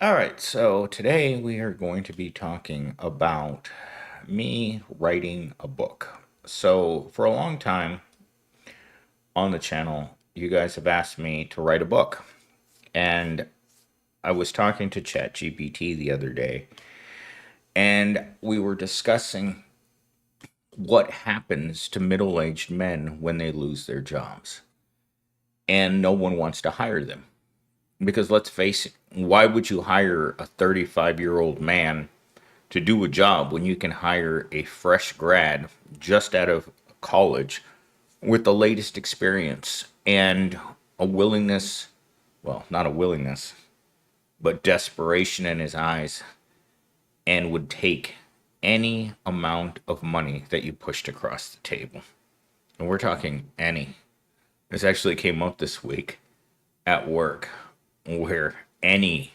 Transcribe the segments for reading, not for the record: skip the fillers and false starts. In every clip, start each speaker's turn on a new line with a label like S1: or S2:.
S1: All right, so today we are going to be talking about me writing a book. So, for a long time on the channel, you guys have asked me to write a book. And I was talking to ChatGPT the other day, and we were discussing what happens to middle aged men when they lose their jobs. And no one wants to hire them. Because let's face it, why would you hire a 35-year-old man to do a job when you can hire a fresh grad just out of college with the latest experience and a willingness, well, not a willingness, but desperation in his eyes, and would take any amount of money that you pushed across the table. And we're talking any. This actually came up this week at work where any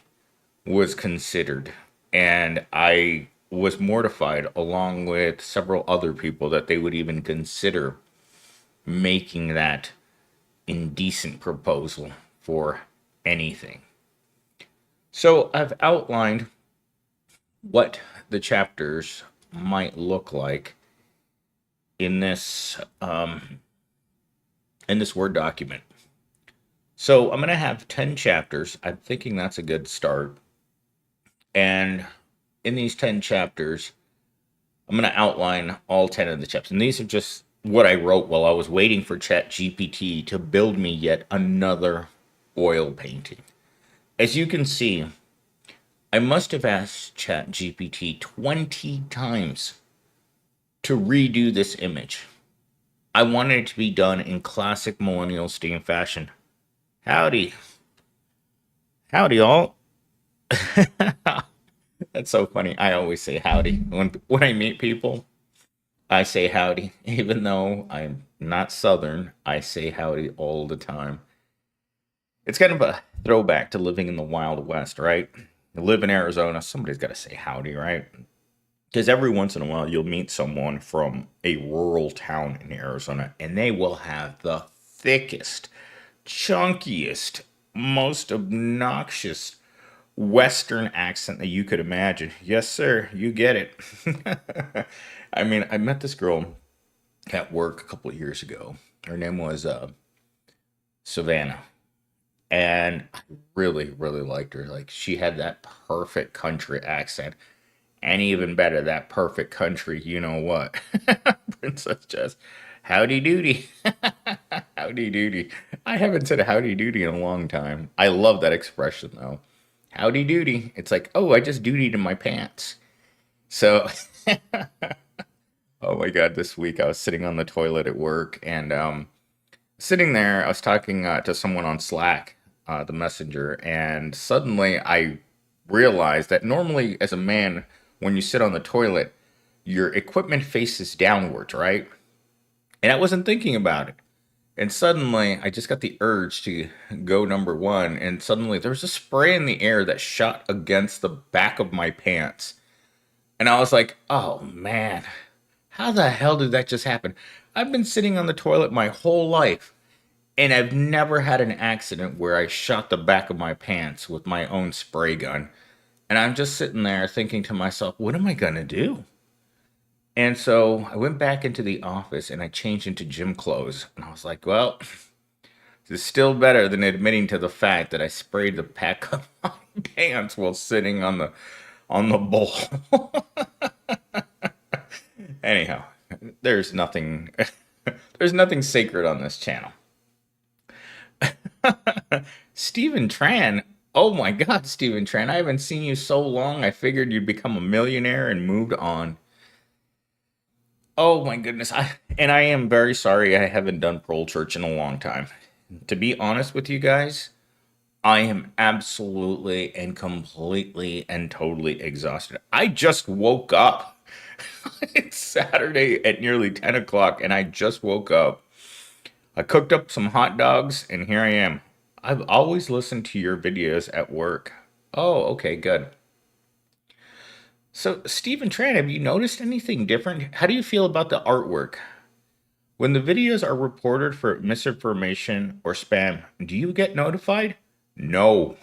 S1: was considered. And I was mortified, along with several other people, that they would even consider making that indecent proposal for anything. So I've outlined what the chapters might look like in this Word document. So I'm going to have 10 chapters. I'm thinking that's a good start. And in these 10 chapters, I'm going to outline all 10 of the chapters. And these are just what I wrote while I was waiting for ChatGPT to build me yet another oil painting. As you can see, I must have asked ChatGPT 20 times to redo this image. I wanted it to be done in classic millennial steam fashion. Howdy. Howdy, all. That's so funny. I always say howdy. When I meet people, I say howdy. Even though I'm not Southern, I say howdy all the time. It's kind of a throwback to living in the Wild West, right? You live in Arizona, somebody's got to say howdy, right? Because every once in a while you'll meet someone from a rural town in Arizona, and they will have the thickest, chunkiest, most obnoxious Western accent that you could imagine. Yes, sir, you get it. I mean, I met this girl at work a couple of years ago. Her name was Savannah, and I really, really liked her. Like, she had that perfect country accent, and even better, that perfect country, you know what? Princess Jess. Howdy doody. Howdy doody. I haven't said howdy doody in a long time. I love that expression though. Howdy doody. It's like, oh, I just dootied in my pants. So, oh my God, this week I was sitting on the toilet at work, and sitting there, I was talking to someone on Slack, the messenger, and suddenly I realized that normally as a man, when you sit on the toilet, your equipment faces downwards, right? And I wasn't thinking about it. And suddenly, I just got the urge to go number one. And suddenly, there was a spray in the air that shot against the back of my pants. And I was like, oh man, how the hell did that just happen? I've been sitting on the toilet my whole life, and I've never had an accident where I shot the back of my pants with my own spray gun. And I'm just sitting there thinking to myself, what am I going to do? And so I went back into the office and I changed into gym clothes. And I was like, well, this is still better than admitting to the fact that I sprayed the back of my pants while sitting on the bowl. Anyhow, there's nothing there's nothing sacred on this channel. Stephen Tran. Oh my God, Stephen Tran. I haven't seen you so long. I figured you'd become a millionaire and moved on. Oh my goodness. I am very sorry I haven't done Prole Church in a long time. To be honest with you guys, I am absolutely and completely and totally exhausted. I just woke up. It's Saturday at nearly 10 o'clock, and I just woke up. I cooked up some hot dogs, and here I am. I've always listened to your videos at work. Oh, okay, good. So, Stephen Tran, have you noticed anything different? How do you feel about the artwork? When the videos are reported for misinformation or spam, do you get notified? No.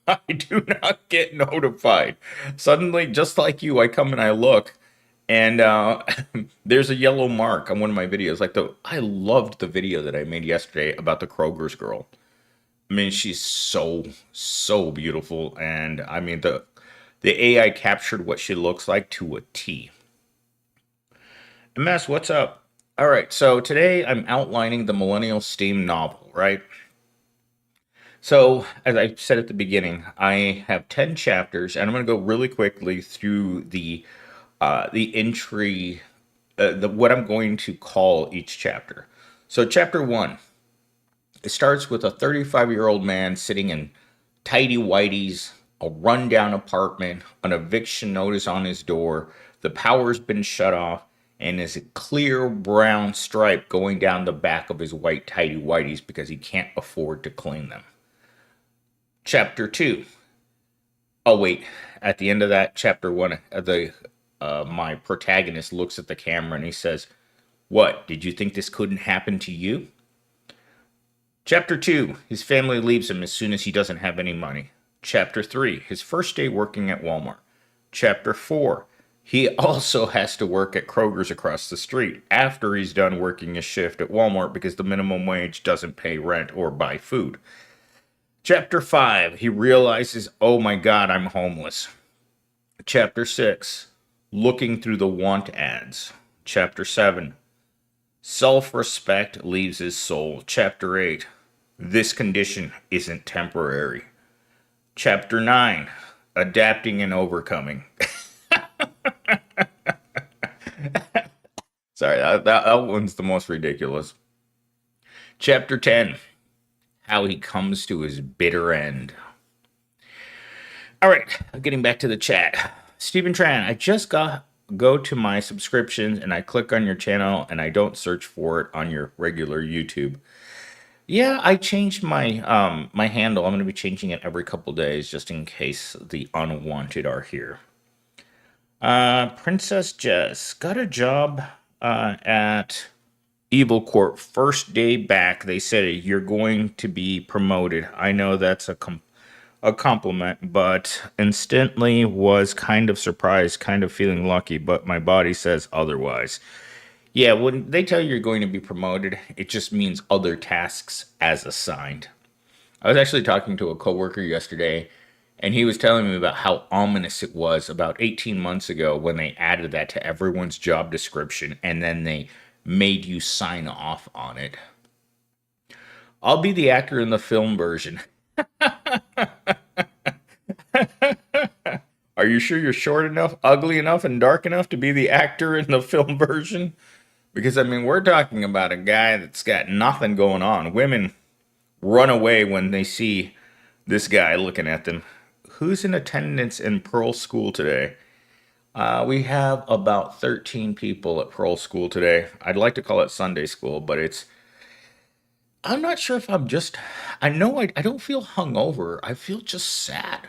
S1: I do not get notified. Suddenly, just like you, I come and I look, and there's a yellow mark on one of my videos. I loved the video that I made yesterday about the Kroger's girl. I mean, she's so beautiful, and I mean the AI captured what she looks like to a T. MS, what's up? All right, so today I'm outlining the Millennial Steam novel, right? So, as I said at the beginning, I have 10 chapters, and I'm going to go really quickly through the entry, what I'm going to call each chapter. So, chapter one, it starts with a 35-year-old man sitting in tidy whities, a rundown apartment, an eviction notice on his door, the power's been shut off, and there's a clear brown stripe going down the back of his white tidy whities because he can't afford to clean them. Chapter 2. Oh, wait. At the end of that, chapter 1, my protagonist looks at the camera and he says, "What? Did you think this couldn't happen to you?" Chapter 2. His family leaves him as soon as he doesn't have any money. Chapter 3. His first day working at Walmart. Chapter 4. He also has to work at Kroger's across the street after he's done working his shift at Walmart because the minimum wage doesn't pay rent or buy food. Chapter 5, he realizes, oh my God, I'm homeless. Chapter 6, looking through the want ads. Chapter 7, self-respect leaves his soul. Chapter 8, this condition isn't temporary. Chapter 9, adapting and overcoming. Sorry, that one's the most ridiculous. Chapter 10, how he comes to his bitter end. All right, getting back to the chat. Stephen Tran, I just go to my subscriptions and I click on your channel and I don't search for it on your regular YouTube. Yeah, I changed my my handle. I'm going to be changing it every couple days just in case the unwanted are here. Princess Jess got a job at Evil Corp. First day back, they said you're going to be promoted. I know that's a compliment, but instantly was kind of surprised, kind of feeling lucky, but my body says otherwise. Yeah, when they tell you you're going to be promoted, it just means other tasks as assigned. I was actually talking to a coworker yesterday, and he was telling me about how ominous it was about 18 months ago when they added that to everyone's job description, and then they made you sign off on it. I'll be the actor in the film version. Are you sure you're short enough, ugly enough, and dark enough to be the actor in the film version? Because, I mean, we're talking about a guy that's got nothing going on. Women run away when they see this guy looking at them. Who's in attendance in Prole School today? We have about 13 people at Prole School today. I'd like to call it Sunday school, but I'm not sure if I know I don't feel hungover. I feel just sad.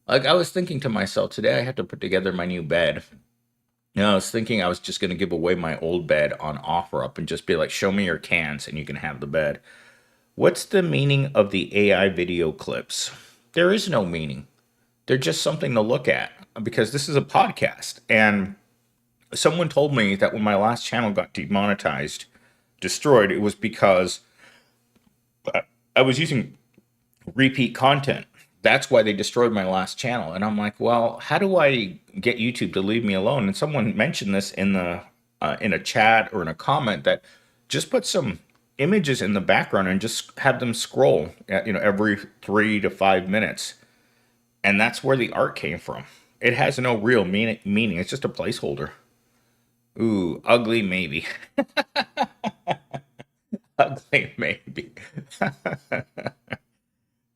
S1: Like I was thinking to myself today, I had to put together my new bed. I was thinking I was just going to give away my old bed on OfferUp and just be like, show me your cans and you can have the bed. What's the meaning of the AI video clips? There is no meaning. They're just something to look at because this is a podcast. And someone told me that when my last channel got demonetized, destroyed, it was because I was using repeat content. That's why they destroyed my last channel. And I'm like, well, how do I get YouTube to leave me alone? And someone mentioned this in a chat or in a comment that just put some images in the background and just have them scroll, every 3 to 5 minutes. And that's where the art came from. It has no real meaning. It's just a placeholder. Ooh, ugly maybe. Ugly maybe.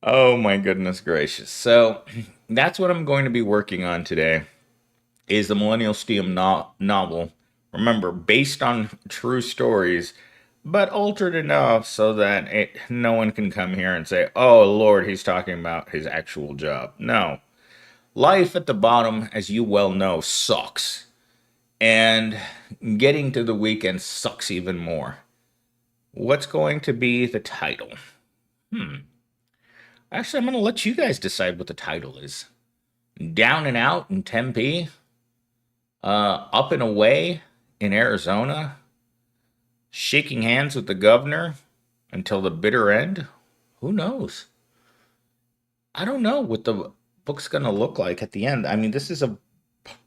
S1: Oh my goodness gracious. So that's what I'm going to be working on today is the Millennial Steam novel. Remember, based on true stories, but altered enough so that no one can come here and say, oh Lord, he's talking about his actual job. No. Life at the bottom, as you well know, sucks. And getting to the weekend sucks even more. What's going to be the title? Actually, I'm going to let you guys decide what the title is. Down and Out in Tempe, Up and Away in Arizona, Shaking Hands with the Governor until the bitter end. Who knows? I don't know what the book's going to look like at the end. I mean, this is a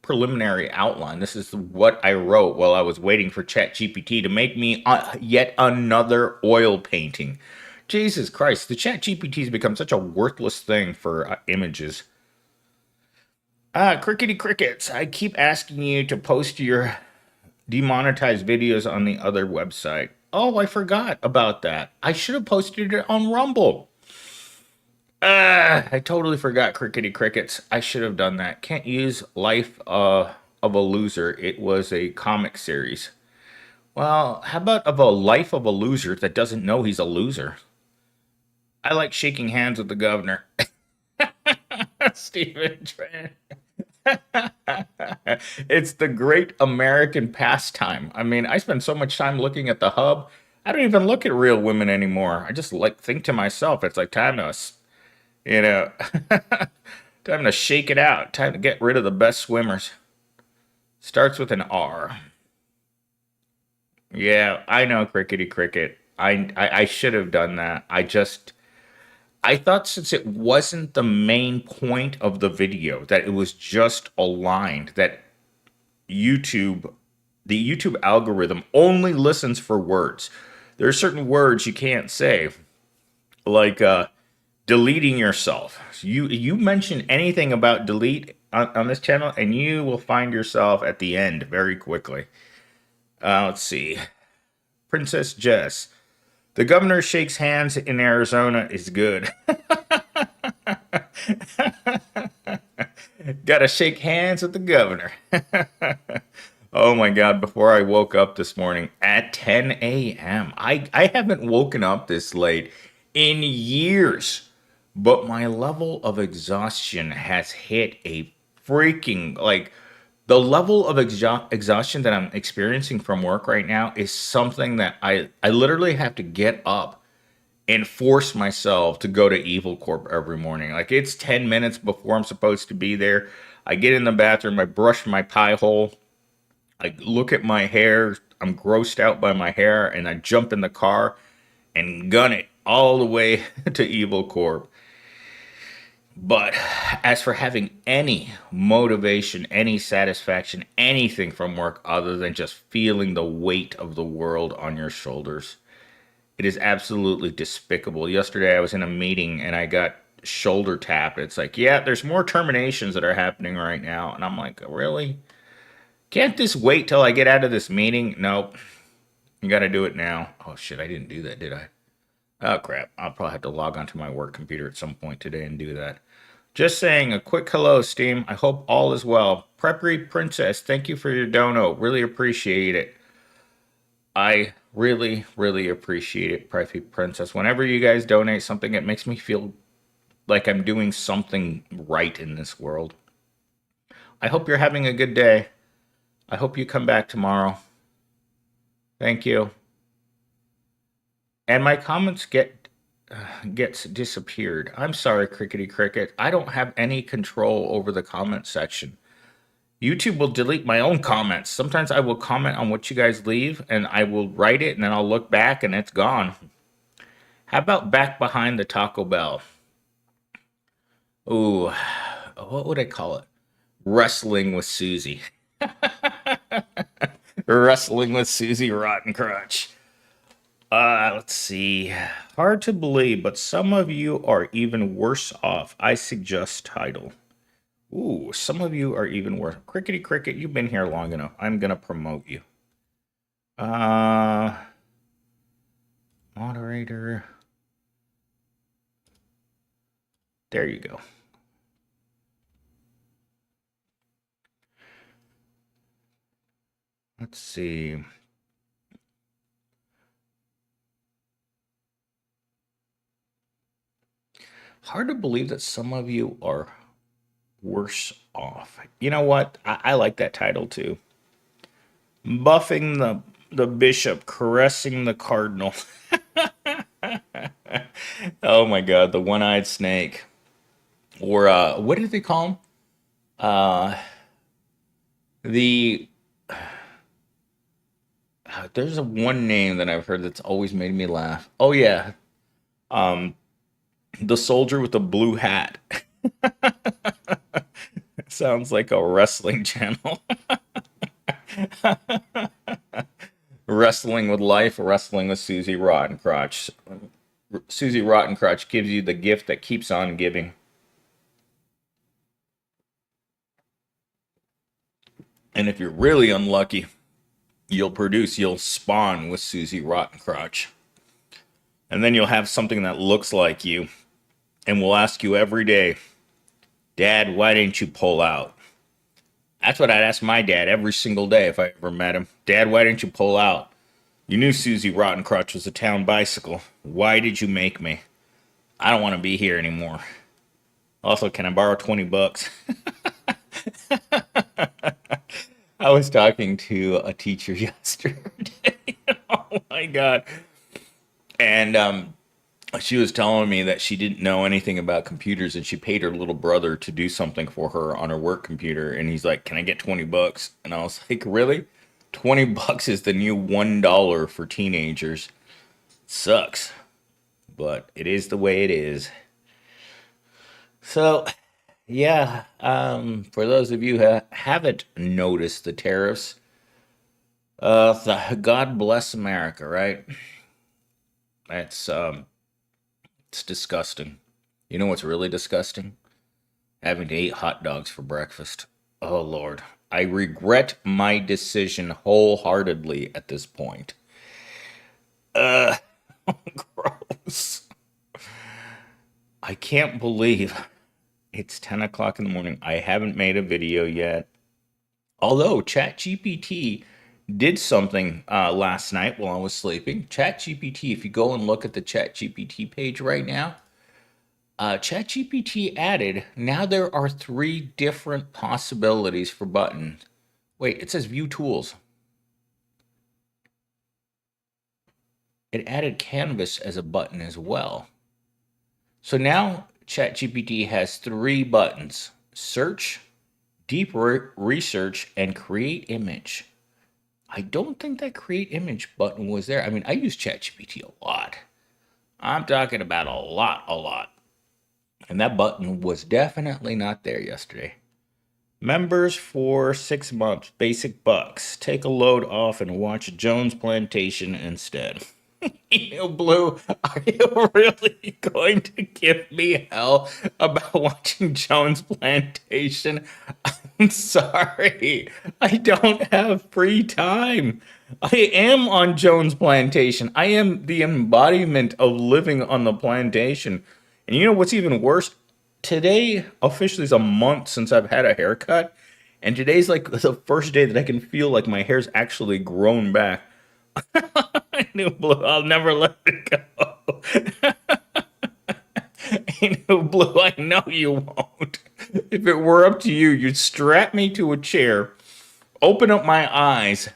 S1: preliminary outline. This is what I wrote while I was waiting for ChatGPT to make me yet another oil painting. Jesus Christ, the ChatGPT has become such a worthless thing for images. Crickety crickets, I keep asking you to post your demonetized videos on the other website. Oh, I forgot about that. I should have posted it on Rumble. I totally forgot Crickety Crickets. I should have done that. Can't use Life of a Loser. It was a comic series. Well, how about of a life of a loser that doesn't know he's a loser? I like shaking hands with the governor. Stephen Trent. It's the great American pastime. I mean, I spend so much time looking at the hub. I don't even look at real women anymore. I just like think to myself, it's like time to, you know, time to shake it out. Time to get rid of the best swimmers. Starts with an R. Yeah, I know, crickety cricket. I should have done that. I thought since it wasn't the main point of the video, that it was just aligned, that YouTube, the YouTube algorithm only listens for words. There are certain words you can't say, like deleting yourself. You mention anything about delete on this channel, and you will find yourself at the end very quickly. Let's see. Princess Jess. The governor shakes hands in Arizona is good. Gotta shake hands with the governor. Oh my God, before I woke up this morning at 10 a.m. I haven't woken up this late in years, but my level of exhaustion has hit a freaking, like, the level of exhaustion that I'm experiencing from work right now is something that I literally have to get up and force myself to go to Evil Corp every morning. Like, it's 10 minutes before I'm supposed to be there. I get in the bathroom, I brush my pie hole, I look at my hair, I'm grossed out by my hair, and I jump in the car and gun it all the way to Evil Corp. But as for having any motivation, any satisfaction, anything from work other than just feeling the weight of the world on your shoulders, it is absolutely despicable. Yesterday I was in a meeting and I got shoulder tapped. It's like, yeah, there's more terminations that are happening right now. And I'm like, really? Can't this wait till I get out of this meeting? Nope. You got to do it now. Oh shit, I didn't do that, did I? Oh crap. I'll probably have to log onto my work computer at some point today and do that. Just saying a quick hello, Steam. I hope all is well. Preppery Princess, thank you for your dono. Really appreciate it. I really, really appreciate it, Preppery Princess. Whenever you guys donate something, it makes me feel like I'm doing something right in this world. I hope you're having a good day. I hope you come back tomorrow. Thank you. And my comments gets disappeared. I'm sorry, Crickety Cricket. I don't have any control over the comment section. YouTube will delete my own comments. Sometimes I will comment on what you guys leave, and I will write it, and then I'll look back, and it's gone. How about back behind the Taco Bell? Ooh, what would I call it? Wrestling with Susie. Wrestling with Susie Rotten Crotch. Let's see. Hard to believe, but some of you are even worse off. I suggest title. Ooh, some of you are even worse. Crickety Cricket, you've been here long enough. I'm gonna promote you. Moderator. There you go. Let's see. Hard to believe that some of you are worse off. You know what? I like that title too. Buffing the bishop, caressing the cardinal. Oh my God, the one-eyed snake. Or what did they call him? The there's a one name that I've heard that's always made me laugh. Oh yeah, the soldier with the blue hat. Sounds like a wrestling channel. Wrestling with life, wrestling with Susie Rottencrotch. Susie Rottencrotch gives you the gift that keeps on giving. And if you're really unlucky, you'll spawn with Susie Rottencrotch. And then you'll have something that looks like you and will ask you every day, Dad, why didn't you pull out? That's what I'd ask my dad every single day if I ever met him. Dad, why didn't you pull out? You knew Susie Rottencrotch was a town bicycle. Why did you make me? I don't want to be here anymore. Also, can I borrow 20 bucks? I was talking to a teacher yesterday. Oh my God. And she was telling me that she didn't know anything about computers and she paid her little brother to do something for her on her work computer. And he's like, can I get 20 bucks? And I was like, really? 20 bucks is the new $1 for teenagers. Sucks. But it is the way it is. So, yeah, for those of you who haven't noticed the tariffs, God bless America, right? That's it's disgusting. You know what's really disgusting? Having to eat hot dogs for breakfast. Oh Lord, I regret my decision wholeheartedly at this point. Uh, Gross. I can't believe it's 10 o'clock in the morning. I haven't made a video yet. Although ChatGPT did something last night while I was sleeping. ChatGPT, if you go and look at the ChatGPT page right now, ChatGPT added, now there are 3 different possibilities for buttons. Wait, it says view tools. It added canvas as a button as well. So now ChatGPT has 3 buttons: search, deep research, and create image. I don't think that create image button was there. I mean, I use ChatGPT a lot. I'm talking about a lot, a lot. And that button was definitely not there yesterday. Members for 6 months, basic bucks. Take a load off and watch Jones Plantation instead. Blue, are you really going to give me hell about watching Jones Plantation? I'm sorry. I don't have free time. I am on Jones Plantation. I am the embodiment of living on the plantation. And you know what's even worse? Today officially is a month since I've had a haircut. And today's like the first day that I can feel like my hair's actually grown back. I knew Blue, I'll never let it go. I knew Blue, I know you won't. If it were up to you, you'd strap me to a chair, open up my eyes,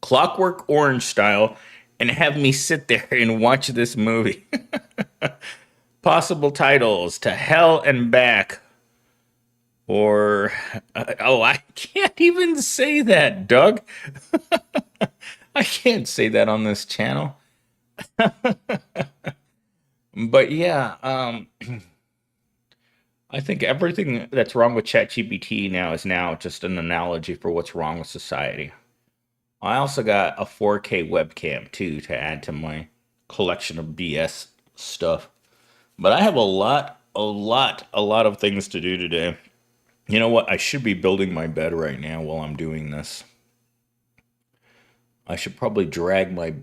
S1: Clockwork Orange style, and have me sit there and watch this movie. Possible titles: To Hell and Back. Or, oh, I can't even say that, Doug. I can't say that on this channel. But yeah, I think everything that's wrong with ChatGPT now is now just an analogy for what's wrong with society. I also got a 4K webcam too to add to my collection of BS stuff. But I have a lot of things to do today. You know what? I should be building my bed right now while I'm doing this. I should probably drag my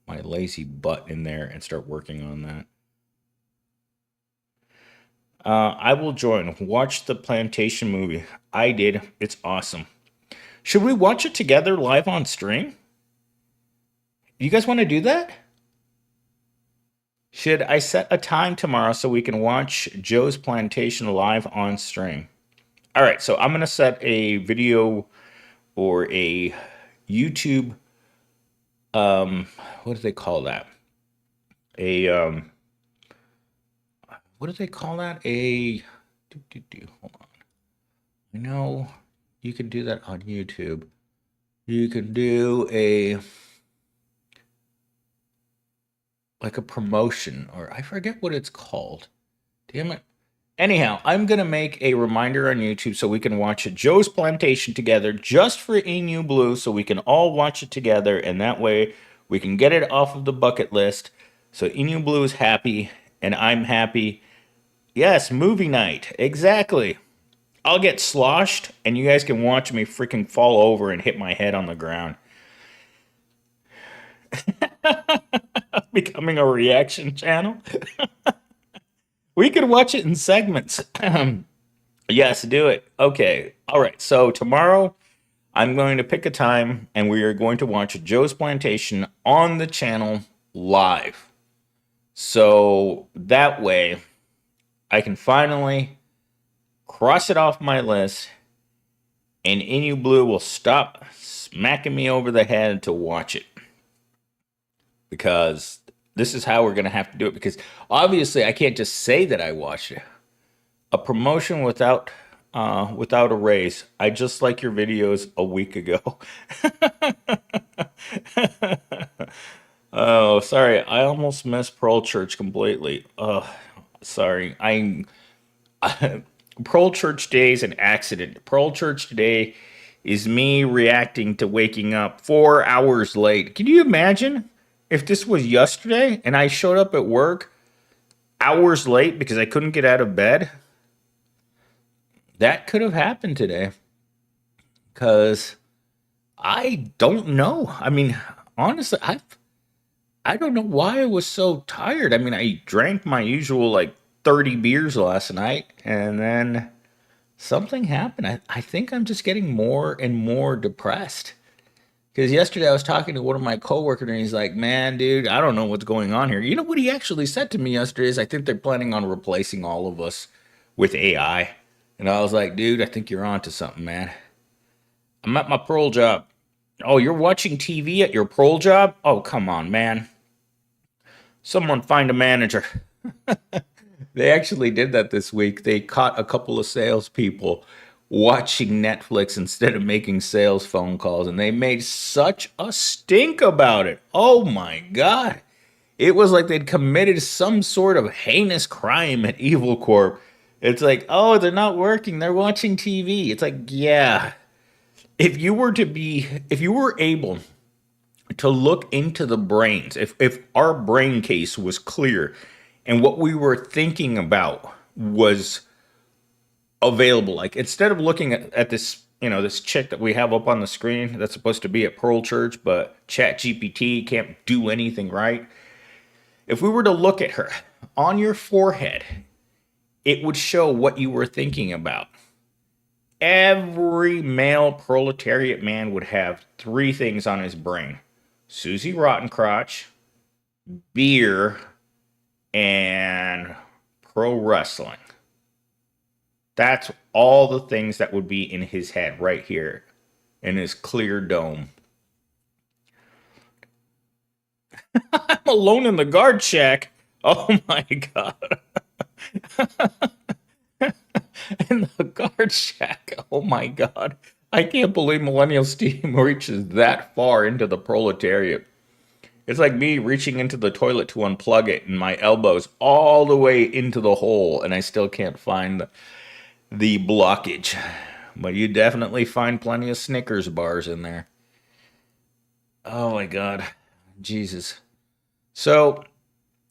S1: lazy butt in there and start working on that. I will join. Watch the Plantation movie. I did. It's awesome. Should we watch it together live on stream? You guys want to do that? Should I set a time tomorrow so we can watch Joe's Plantation live on stream? All right, so I'm going to set a video or a YouTube, what do they call that? a what do they call that? Hold on. I know you can do that on YouTube. You can do a like a promotion, or I forget what it's called. Damn it. Anyhow, I'm going to make a reminder on YouTube so we can watch Joe's Plantation together just for Inu Blue so we can all watch it together, and that way we can get it off of the bucket list. So Inu Blue is happy and I'm happy. Yes, movie night. Exactly. I'll get sloshed and you guys can watch me freaking fall over and hit my head on the ground. Becoming a reaction channel. We could watch it in segments. Yes, do it. Okay. All right. So tomorrow I'm going to pick a time and we are going to watch Joe's Plantation on the channel live. So that way I can finally cross it off my list and Inu Blue will stop smacking me over the head to watch it. Because this is how we're going to have to do it. Because obviously I can't just say that I watched it. A promotion without a raise. I just like your videos a week ago. Oh, sorry. I almost missed Prole Church completely. Oh, sorry. Prole Church Day is an accident. Prole Church today is me reacting to waking up 4 hours late. Can you imagine if this was yesterday and I showed up at work hours late because I couldn't get out of bed? That could have happened today. Because I don't know. I mean, honestly, I don't know why I was so tired. I mean, I drank my usual like 30 beers last night, and then something happened. I think I'm just getting more and more depressed. Because yesterday I was talking to one of my coworkers, and he's like, "Man, dude, I don't know what's going on here." You know what he actually said to me yesterday is, "I think they're planning on replacing all of us with AI." And I was like, "Dude, I think you're onto something, man." I'm at my Prole job. Oh, you're watching TV at your Prole job? Oh, come on, man. Someone find a manager. They actually did that this week. They caught a couple of salespeople watching Netflix instead of making sales phone calls, and they made such a stink about it. Oh my God. It was like they'd committed some sort of heinous crime at Evil Corp. It's like, oh, they're not working, they're watching TV. It's like, yeah. If you were able to look into the brains, if our brain case was clear and what we were thinking about was available, like instead of looking at this, this chick that we have up on the screen that's supposed to be at Prole Church, but Chat GPT can't do anything right. If we were to look at her on your forehead, it would show what you were thinking about. Every male proletariat man would have three things on his brain: Susie Rottencrotch, beer, and pro wrestling. That's all the things that would be in his head right here in his clear dome. I'm alone in the guard shack. Oh my God. In the guard shack. Oh my God. I can't believe Millennial Steam reaches that far into the proletariat. It's like me reaching into the toilet to unplug it and my elbows all the way into the hole and I still can't find the blockage. But you definitely find plenty of Snickers bars in there. Oh my God. Jesus. So,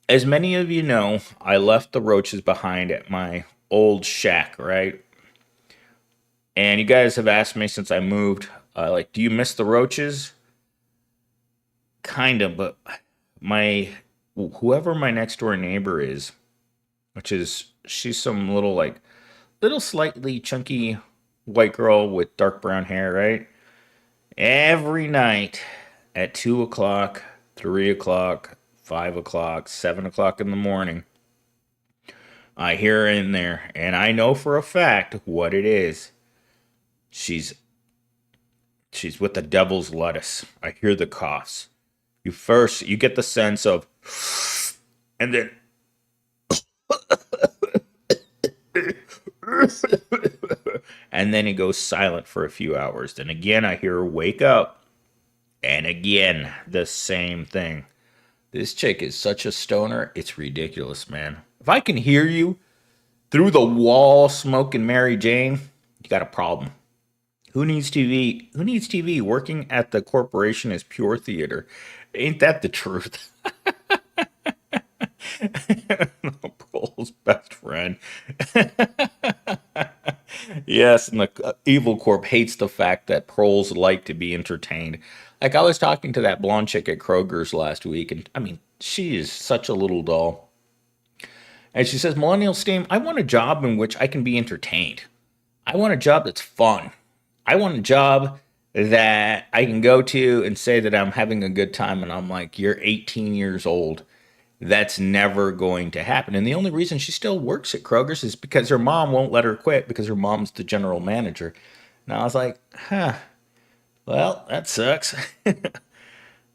S1: as many of you know, I left the roaches behind at my old shack, right? And you guys have asked me since I moved, like, do you miss the roaches? Kind of, but my whoever my next door neighbor is, which is she's some little slightly chunky white girl with dark brown hair, right? Every night at 2 o'clock, 3 o'clock, 5 o'clock, 7 o'clock in the morning, I hear her in there, and I know for a fact what it is. She's she's with the devil's lettuce. I hear the coughs. You get the sense of And then and then he goes silent for a few hours. Then again I hear her wake up. And again, the same thing. This chick is such a stoner, it's ridiculous, man. If I can hear you through the wall smoking Mary Jane, you got a problem. Who needs TV? Who needs TV? Working at the corporation is pure theater. Ain't that the truth? Prole's best friend. Yes, and the evil corp hates the fact that proles like to be entertained. Like I was talking to that blonde chick at Kroger's last week, and I mean, she is such a little doll. And she says, Millennial Steam, I want a job in which I can be entertained. I want a job that's fun. I want a job that I can go to and say that I'm having a good time. And I'm like, you're 18 years old. That's never going to happen. And the only reason she still works at Kroger's is because her mom won't let her quit because her mom's the general manager. And I was like, huh, well, that sucks.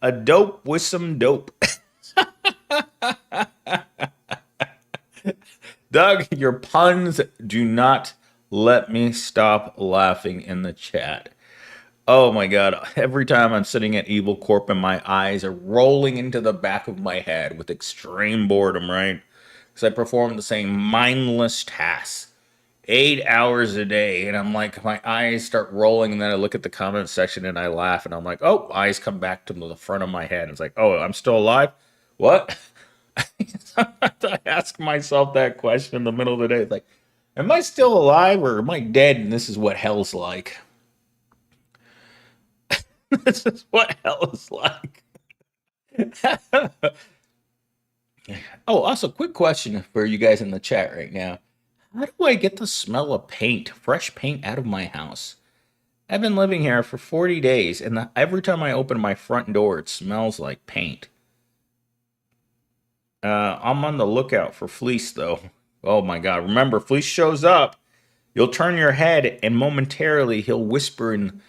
S1: A dope with some dope. Doug, your puns do not let me stop laughing in the chat. Oh my God. Every time I'm sitting at Evil Corp and my eyes are rolling into the back of my head with extreme boredom, right? Because I perform the same mindless tasks 8 hours a day. And I'm like, my eyes start rolling. And then I look at the comment section and I laugh. And I'm like, oh, eyes come back to the front of my head. And it's like, oh, I'm still alive? What? I ask myself that question in the middle of the day. It's like, am I still alive or am I dead? And this is what hell's like. This is what hell is like. Oh, also, quick question for you guys in the chat right now. How do I get the smell of paint, fresh paint, out of my house? I've been living here for 40 days, and every time I open my front door, it smells like paint. I'm on the lookout for Fleece, though. Oh my God. Remember, Fleece shows up. You'll turn your head, and momentarily he'll whisper in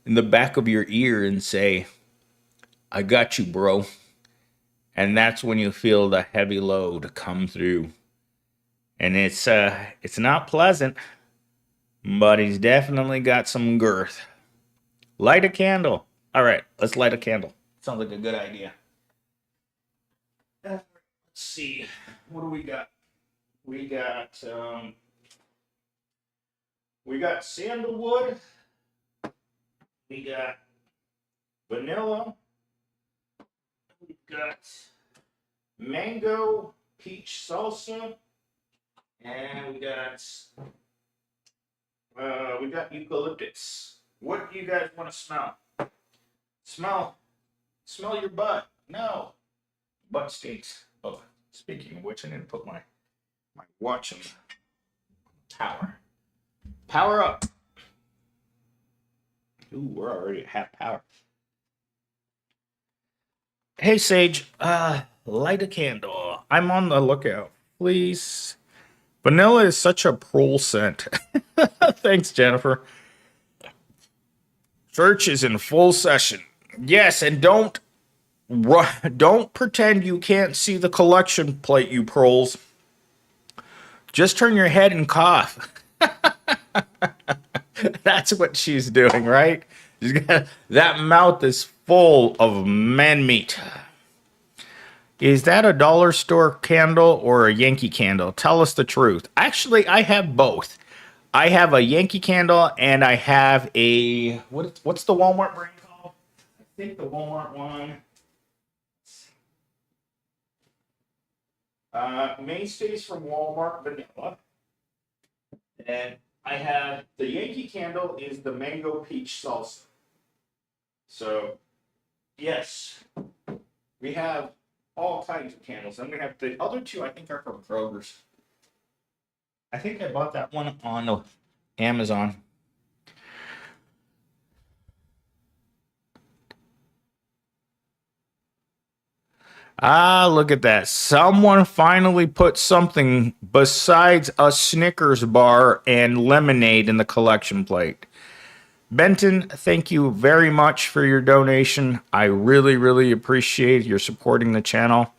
S1: the back of your ear and say, I got you, bro. And that's when you feel the heavy load come through. And it's not pleasant, but he's definitely got some girth. Light a candle. All right, let's light a candle. Sounds like a good idea. Let's see. What do we got? We got sandalwood. We got vanilla. We've got mango peach salsa, and we got eucalyptus. What do you guys want to smell? Smell your butt. No, butt stinks. Oh, speaking of which, I didn't put my watch in power. Power up. Ooh, we're already at half power. Hey, Sage, light a candle. I'm on the lookout. Please. Vanilla is such a prole scent. Thanks, Jennifer. Church is in full session. Yes, and don't pretend you can't see the collection plate, you proles. Just turn your head and cough. That's what she's doing, right? That mouth is full of man meat. Is that a dollar store candle or a Yankee candle? Tell us the truth. Actually, I have both. I have a Yankee candle and I have a what's the Walmart brand called? I think the Walmart one. Mainstays from Walmart vanilla. And I have the Yankee candle is the mango peach salsa. So, yes, we have all kinds of candles. I'm gonna have the other two. I think are from Kroger's. I think I bought that one on Amazon. Ah, look at that. Someone finally put something besides a Snickers bar and lemonade in the collection plate. Benton, thank you very much for your donation. I really, really appreciate your supporting the channel.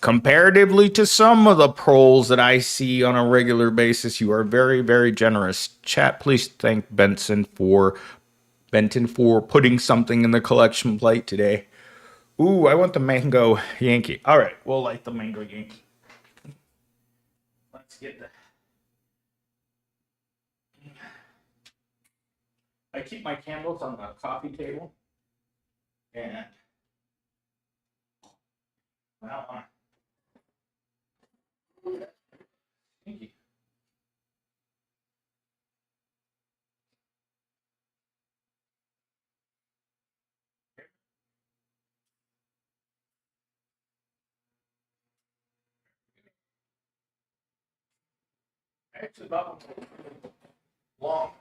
S1: Comparatively to some of the proles that I see on a regular basis, you are very, very generous. Chat, please thank Benton for putting something in the collection plate today. Ooh, I want the mango Yankee. All right, we'll light the mango Yankee. Let's get the. I keep my candles on the coffee table, and well, thank you. Actually, about long.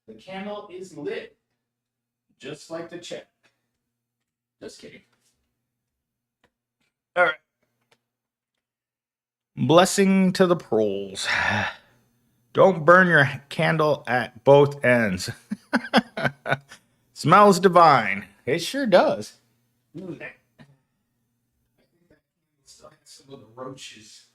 S1: The candle is lit, just like the chat. Just kidding. All right. Blessing to the proles. Don't burn your candle at both ends. Smells divine. It sure does. Ooh, I think that still has some of the roaches.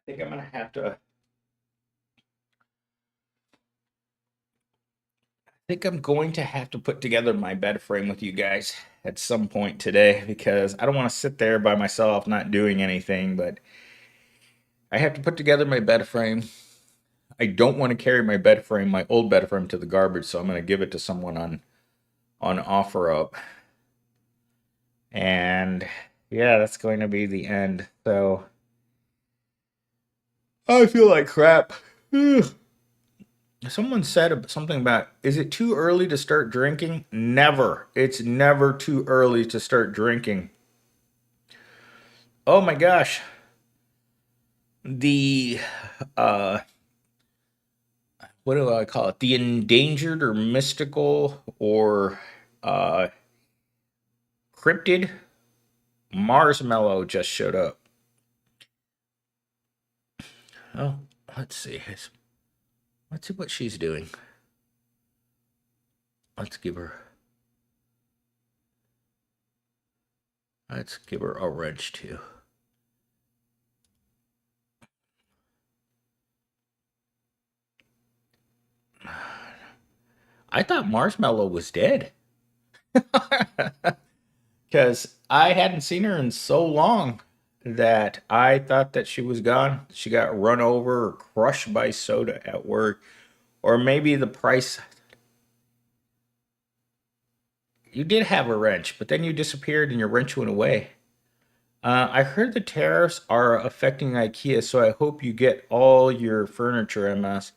S1: I think I'm gonna have to. I think I'm going to have to put together my bed frame with you guys at some point today because I don't want to sit there by myself not doing anything, but I have to put together my bed frame. I don't want to carry my bed frame, my old bed frame, to the garbage, so I'm going to give it to someone on OfferUp. And yeah, that's going to be the end. So I feel like crap. Someone said something about, is it too early to start drinking? Never. It's never too early to start drinking. Oh my gosh. The uh what do I call it? The endangered or mystical or uh cryptid marshmallow just showed up. Oh, let's see. Let's see what she's doing. Let's give her. Let's give her a wrench too. I thought Marshmallow was dead because I hadn't seen her in so long that I thought that she was gone. She got run over or crushed by soda at work, or maybe the price. You did have a wrench, but then you disappeared and your wrench went away. I heard the tariffs are affecting IKEA, so I hope you get all your furniture, MS.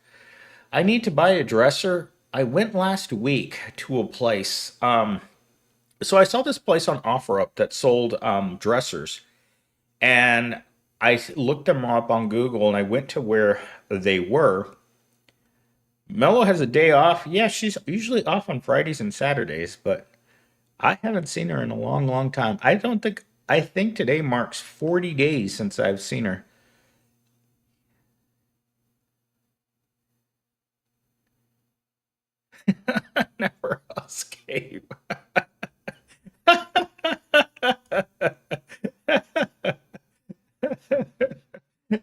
S1: I need to buy a dresser. I went last week to a place. So I saw this place on OfferUp that sold dressers, and I looked them up on Google, and I went to where they were. Mello has a day off. Yeah, she's usually off on Fridays and Saturdays, but I haven't seen her in a long, long time. I don't think. I think today marks 40 days since I've seen her. Never escape.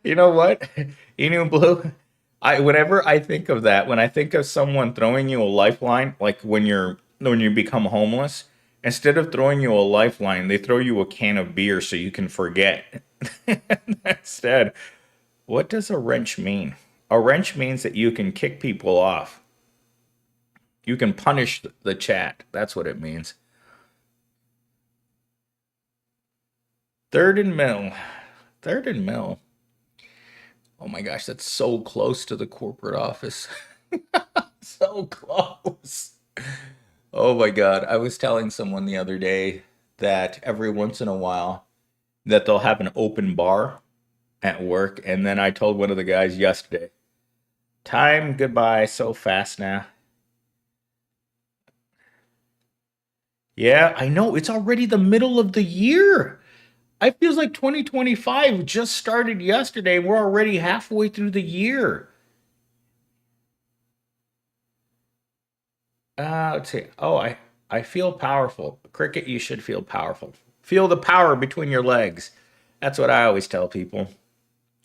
S1: You know what? Inu Blue, I whenever I think of that, when I think of someone throwing you a lifeline, like when you become homeless, instead of throwing you a lifeline, they throw you a can of beer so you can forget. Instead, what does a wrench mean? A wrench means that you can kick people off. You can punish the chat. That's what it means. Third and mill. Third and mill. Oh my gosh, that's so close to the corporate office. So close. Oh my God. I was telling someone the other day that every once in a while that they'll have an open bar at work. And then I told one of the guys yesterday, time goodbye so fast now. Yeah, I know. It's already the middle of the year. It feels like 2025 just started yesterday. We're already halfway through the year. Let's see. I feel powerful. Cricket, you should feel powerful. Feel the power between your legs. That's what I always tell people.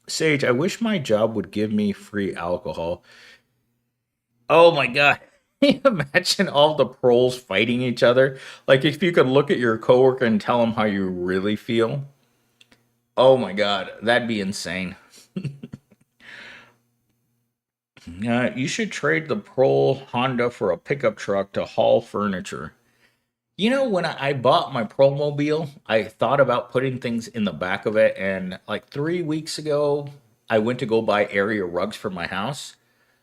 S1: Sage, I wish my job would give me free alcohol. Oh my God. Can you imagine all the proles fighting each other? Like if you could look at your coworker and tell them how you really feel. Oh my God, that'd be insane. You should trade the Prole Honda for a pickup truck to haul furniture. You know, when I bought my Promobile, I thought about putting things in the back of it. And like 3 weeks ago, I went to go buy area rugs for my house.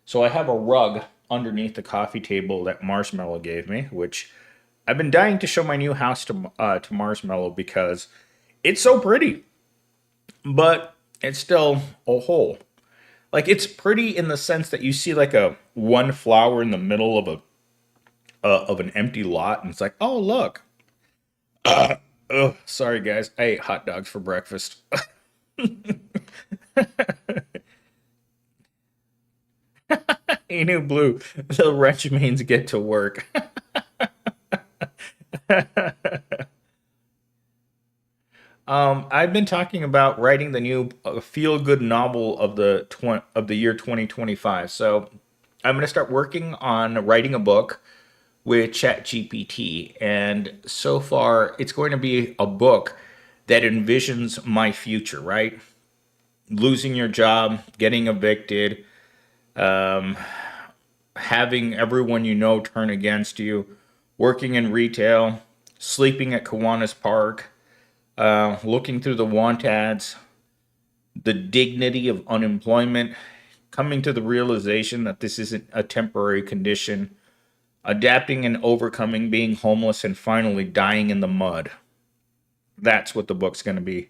S1: So I have a rug underneath the coffee table that Marshmallow gave me, which I've been dying to show my new house to Marshmallow because it's so pretty, but it's still a hole. Like it's pretty in the sense that you see like a one flower in the middle of an empty lot, and it's like, oh look. Oh, sorry guys, I ate hot dogs for breakfast. Inu Blue, the wrench means get to work. I've been talking about writing the new feel-good novel of the year 2025. So I'm going to start working on writing a book with ChatGPT, and so far it's going to be a book that envisions my future. Right, losing your job, getting evicted, having everyone you know turn against you, working in retail, sleeping at Kiwanis Park, looking through the want ads, the dignity of unemployment, coming to the realization that this isn't a temporary condition, adapting and overcoming being homeless, and finally dying in the mud. That's what the book's going to be.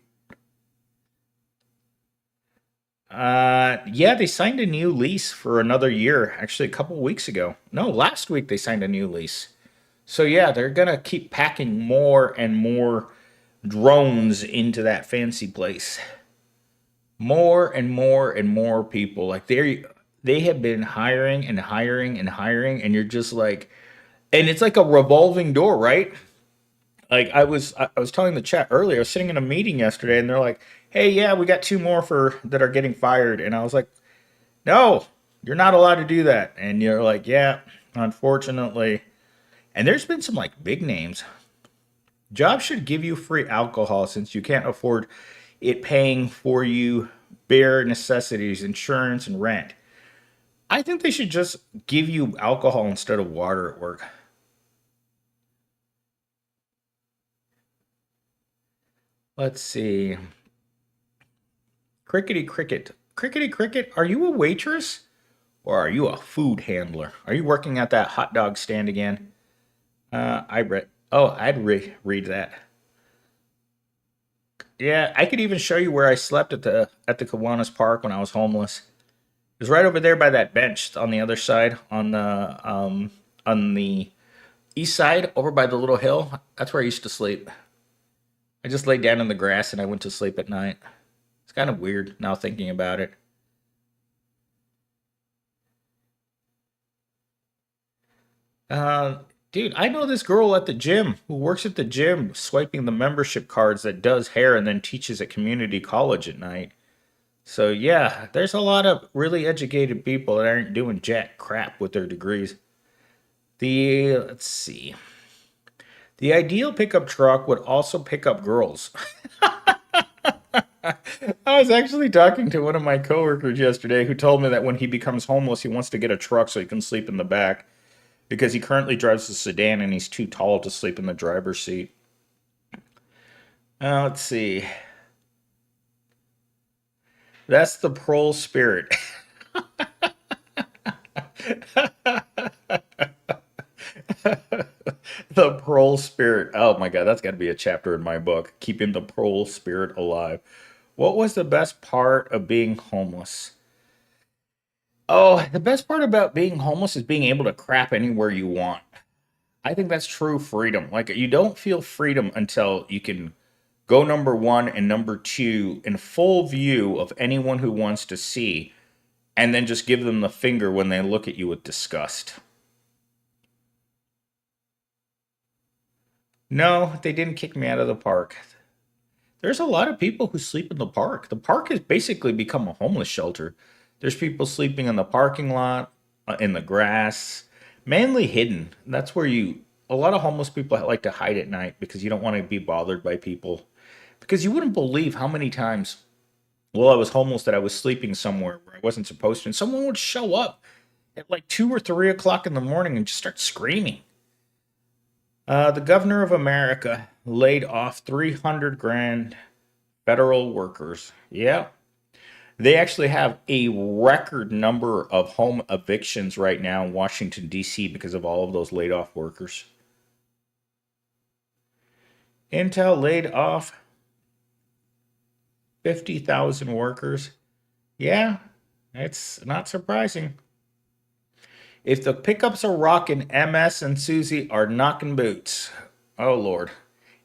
S1: Yeah, they signed a new lease for another year. Actually, a couple weeks ago. No, last week they signed a new lease. So yeah, they're gonna keep packing more and more drones into that fancy place. More and more and more people. Like they have been hiring and hiring and hiring, and you're just like, and it's like a revolving door, right? Like I was telling the chat earlier. I was sitting in a meeting yesterday, and they're like, "Hey, yeah, we got two more for that are getting fired," and I was like, "No, you're not allowed to do that." And you're like, "Yeah, unfortunately." And there's been some like big names. Jobs should give you free alcohol since you can't afford it paying for you bare necessities, insurance, and rent. I think they should just give you alcohol instead of water at work. Let's see. Crickety cricket. Crickety cricket, are you a waitress or are you a food handler? Are you working at that hot dog stand again? I read. Oh, read that. Yeah, I could even show you where I slept at the Kiwanis Park when I was homeless. It was right over there by that bench on the other side, on the east side, over by the little hill. That's where I used to sleep. I just laid down in the grass and I went to sleep at night. It's kind of weird now thinking about it. Uh, Dude, I know this girl at the gym who works at the gym swiping the membership cards that does hair and then teaches at community college at night. So yeah, there's a lot of really educated people that aren't doing jack crap with their degrees. Let's see. The ideal pickup truck would also pick up girls. I was actually talking to one of my coworkers yesterday who told me that when he becomes homeless, he wants to get a truck so he can sleep in the back because he currently drives a sedan and he's too tall to sleep in the driver's seat. Let's see. That's the prole spirit. The Prole spirit. Oh my God, that's got to be a chapter in my book. Keeping the Prole spirit alive. What was the best part of being homeless? Oh, the best part about being homeless is being able to crap anywhere you want. I think that's true freedom. Like, you don't feel freedom until you can go number one and number two in full view of anyone who wants to see, and then just give them the finger when they look at you with disgust. No, they didn't kick me out of the park. There's a lot of people who sleep in the park. The park has basically become a homeless shelter. There's people sleeping in the parking lot, in the grass, mainly hidden. That's where a lot of homeless people like to hide at night because you don't want to be bothered by people. Because you wouldn't believe how many times while I was homeless that I was sleeping somewhere where I wasn't supposed to, and someone would show up at like 2 or 3 o'clock in the morning and just start screaming. The governor of America laid off 300 grand federal workers. Yeah. They actually have a record number of home evictions right now in Washington, D.C. because of all of those laid off workers. Intel laid off 50,000 workers. Yeah, it's not surprising. If the pickups are rocking, MS and Susie are knocking boots. Oh, Lord.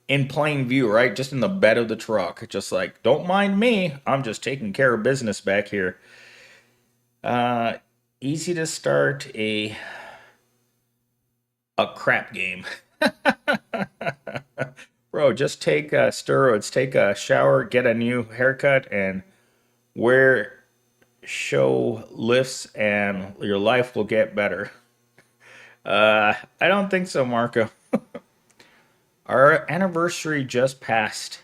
S1: In plain view, right? Just in the bed of the truck. Just like, don't mind me. I'm just taking care of business back here. Uh, Easy to start a crap game. Bro, just take steroids, take a shower, get a new haircut, and wear show lifts, and your life will get better. I don't think so, Marco. Our anniversary just passed.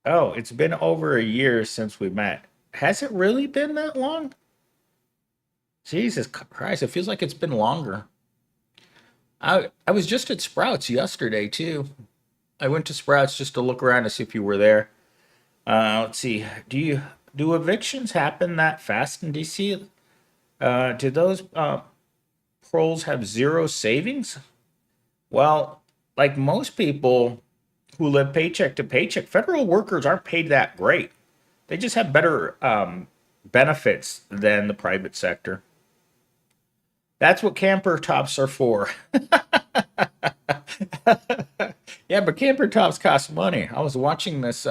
S1: Oh, it's been over a year since we met. Has it really been that long? Jesus Christ, it feels like it's been longer. I was just at Sprouts yesterday too. I went to Sprouts just to look around to see if you were there. Let's see. Do evictions happen that fast in DC? Do those proles have zero savings? Well, like most people who live paycheck to paycheck, federal workers aren't paid that great. They just have better benefits than the private sector. That's what camper tops are for. Yeah, but camper tops cost money. I was watching this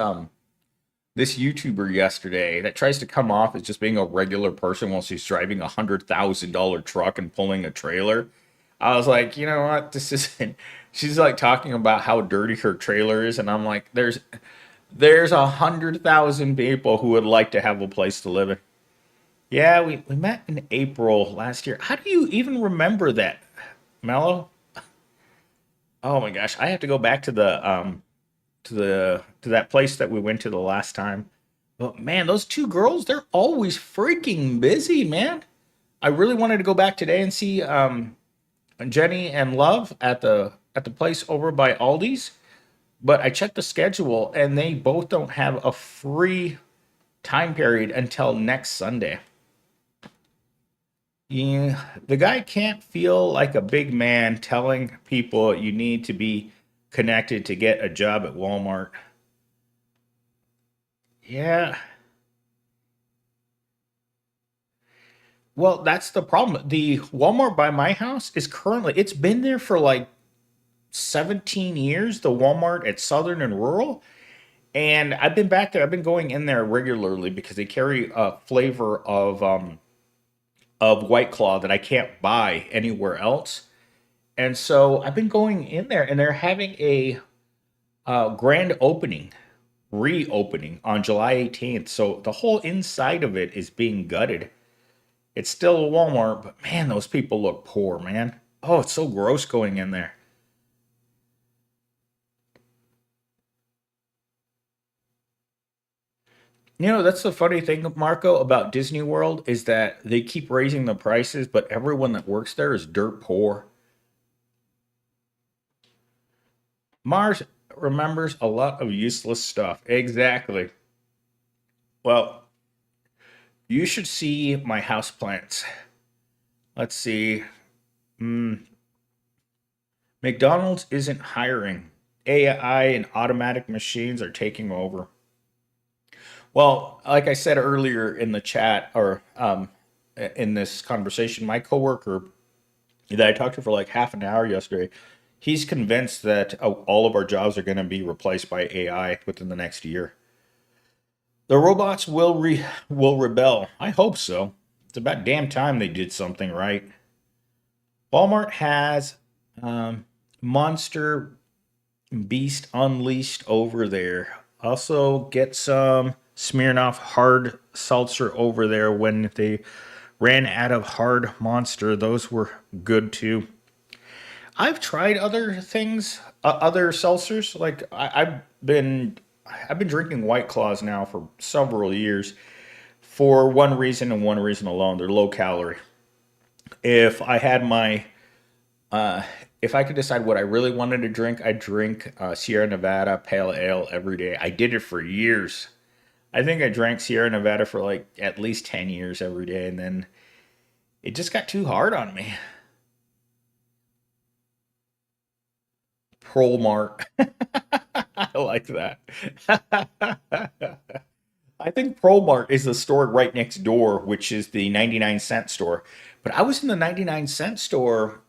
S1: YouTuber yesterday that tries to come off as just being a regular person while she's driving $100,000 truck and pulling a trailer. I was like, you know what? This isn't. She's like talking about how dirty her trailer is, and I'm like, there's 100,000 people who would like to have a place to live in. Yeah, we met in April last year. How do you even remember that, Mello? Oh my gosh, I have to go back to to that place that we went to the last time. But man, those two girls, they're always freaking busy, man. I really wanted to go back today and see Jenny and Love at the place over by Aldi's, but I checked the schedule and they both don't have a free time period until next Sunday. Yeah, the guy can't feel like a big man telling people you need to be connected to get a job at Walmart. Yeah. Well, that's the problem. The Walmart by my house is currently, it's been there for like 17 years, the Walmart at Southern and Rural. And I've been back there. I've been going in there regularly because they carry a flavor of White Claw that I can't buy anywhere else. And so I've been going in there, and they're having a grand opening, reopening on July 18th. So the whole inside of it is being gutted. It's still a Walmart, but man, those people look poor, man. Oh, it's so gross going in there. You know, that's the funny thing, Marco, about Disney World is that they keep raising the prices, but everyone that works there is dirt poor. Mars remembers a lot of useless stuff. Exactly. Well, you should see my house plants. Let's see. McDonald's isn't hiring. AI and automatic machines are taking over. Well, like I said earlier in the chat or in this conversation, my coworker that I talked to for like half an hour yesterday, he's convinced that all of our jobs are going to be replaced by AI within the next year. The robots will rebel. I hope so. It's about damn time they did something right. Walmart has um, Monster Beast Unleashed over there. Also, get some Smirnoff Hard Seltzer over there when they ran out of Hard Monster. Those were good too. I've tried other things, other seltzers. Like I've been drinking White Claws now for several years for one reason and one reason alone. They're low calorie. If I had my Uh, if I could decide what I really wanted to drink, I'd drink Sierra Nevada Pale Ale every day. I did it for years. I think I drank Sierra Nevada for like at least 10 years every day, and then it just got too hard on me. Prole Mart. I like that. I think Prole Mart is the store right next door, which is the 99-cent store. But I was in the 99-cent store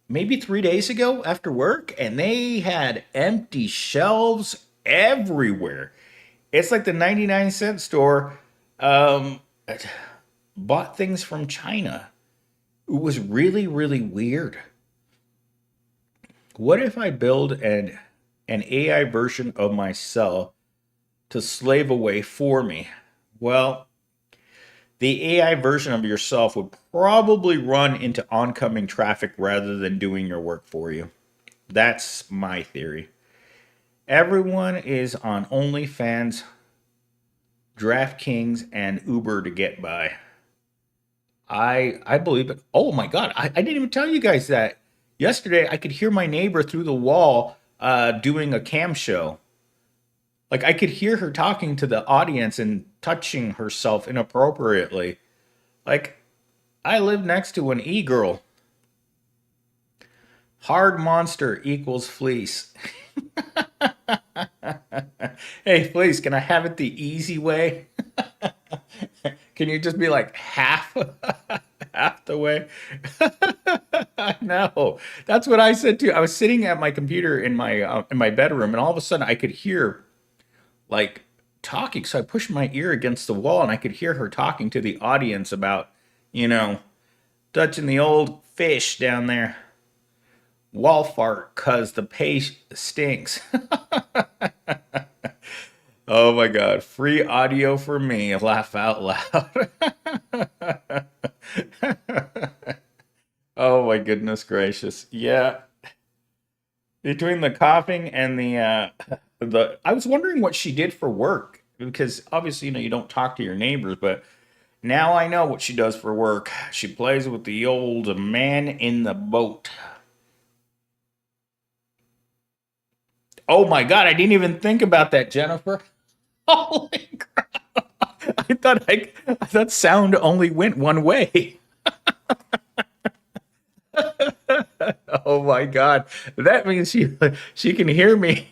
S1: maybe 3 days ago after work, and they had empty shelves everywhere. It's like the 99-cent store um, bought things from China. It was really, really weird. What if I build an AI version of myself to slave away for me? Well, the AI version of yourself would probably run into oncoming traffic rather than doing your work for you. That's my theory. Everyone is on OnlyFans, DraftKings, and Uber to get by. I believe it. Oh my God, I didn't even tell you guys that. Yesterday, I could hear my neighbor through the wall doing a cam show. Like I could hear her talking to the audience and touching herself inappropriately. Like I live next to an e-girl. Hard monster equals fleece. Hey, please, can I have it the easy way? Can you just be like half the way? No, that's what I said too. I was sitting at my computer in my bedroom, and all of a sudden I could hear like talking. So I pushed my ear against the wall, and I could hear her talking to the audience about, you know, touching the old fish down there. Wall fart, cause the page stinks. Oh my god, free audio for me. Laugh out loud. Oh my goodness gracious. Yeah, between the coughing and the I was wondering what she did for work because obviously you don't talk to your neighbors, but now I know what she does for work. She plays with the old man in the boat. Oh my god, I didn't even think about that, Jennifer. Holy crap. I thought sound only went one way. Oh my god. That means she can hear me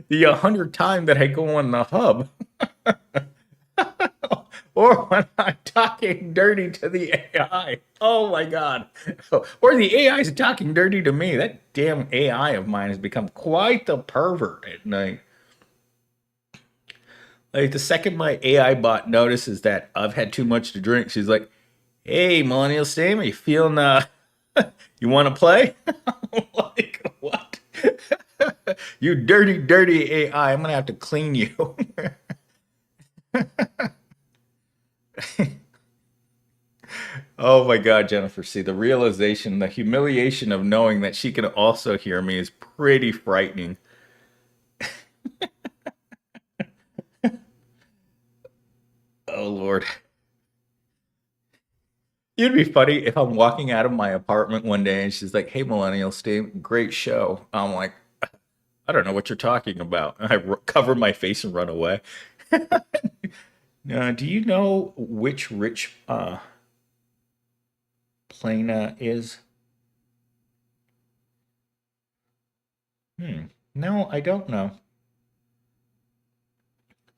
S1: the 100th time that I go on the hub. Or when I'm talking dirty to the AI. Oh my god. Or the AI is talking dirty to me. That damn AI of mine has become quite the pervert at night. Like the second my AI bot notices that I've had too much to drink, she's like, "Hey, Millennial Sam, are you feeling you want to play?" Like what? You dirty, dirty AI! I'm gonna have to clean you. Oh my God, Jennifer! See the realization, the humiliation of knowing that she can also hear me is pretty frightening. Oh Lord. It'd be funny if I'm walking out of my apartment one day and she's like, "Hey, Millennial Steve, great show." I'm like, "I don't know what you're talking about." And cover my face and run away. Do you know which rich Plana is? No, I don't know.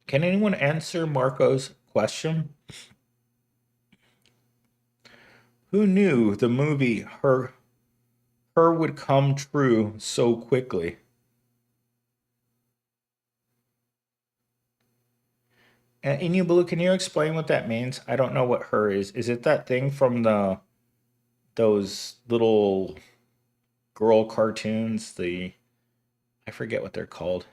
S1: Can anyone answer Marco's question? Who knew the movie Her would come true so quickly? And Inubu, can you explain what that means? I don't know what Her is. Is it that thing from the those little girl cartoons? The I forget what they're called.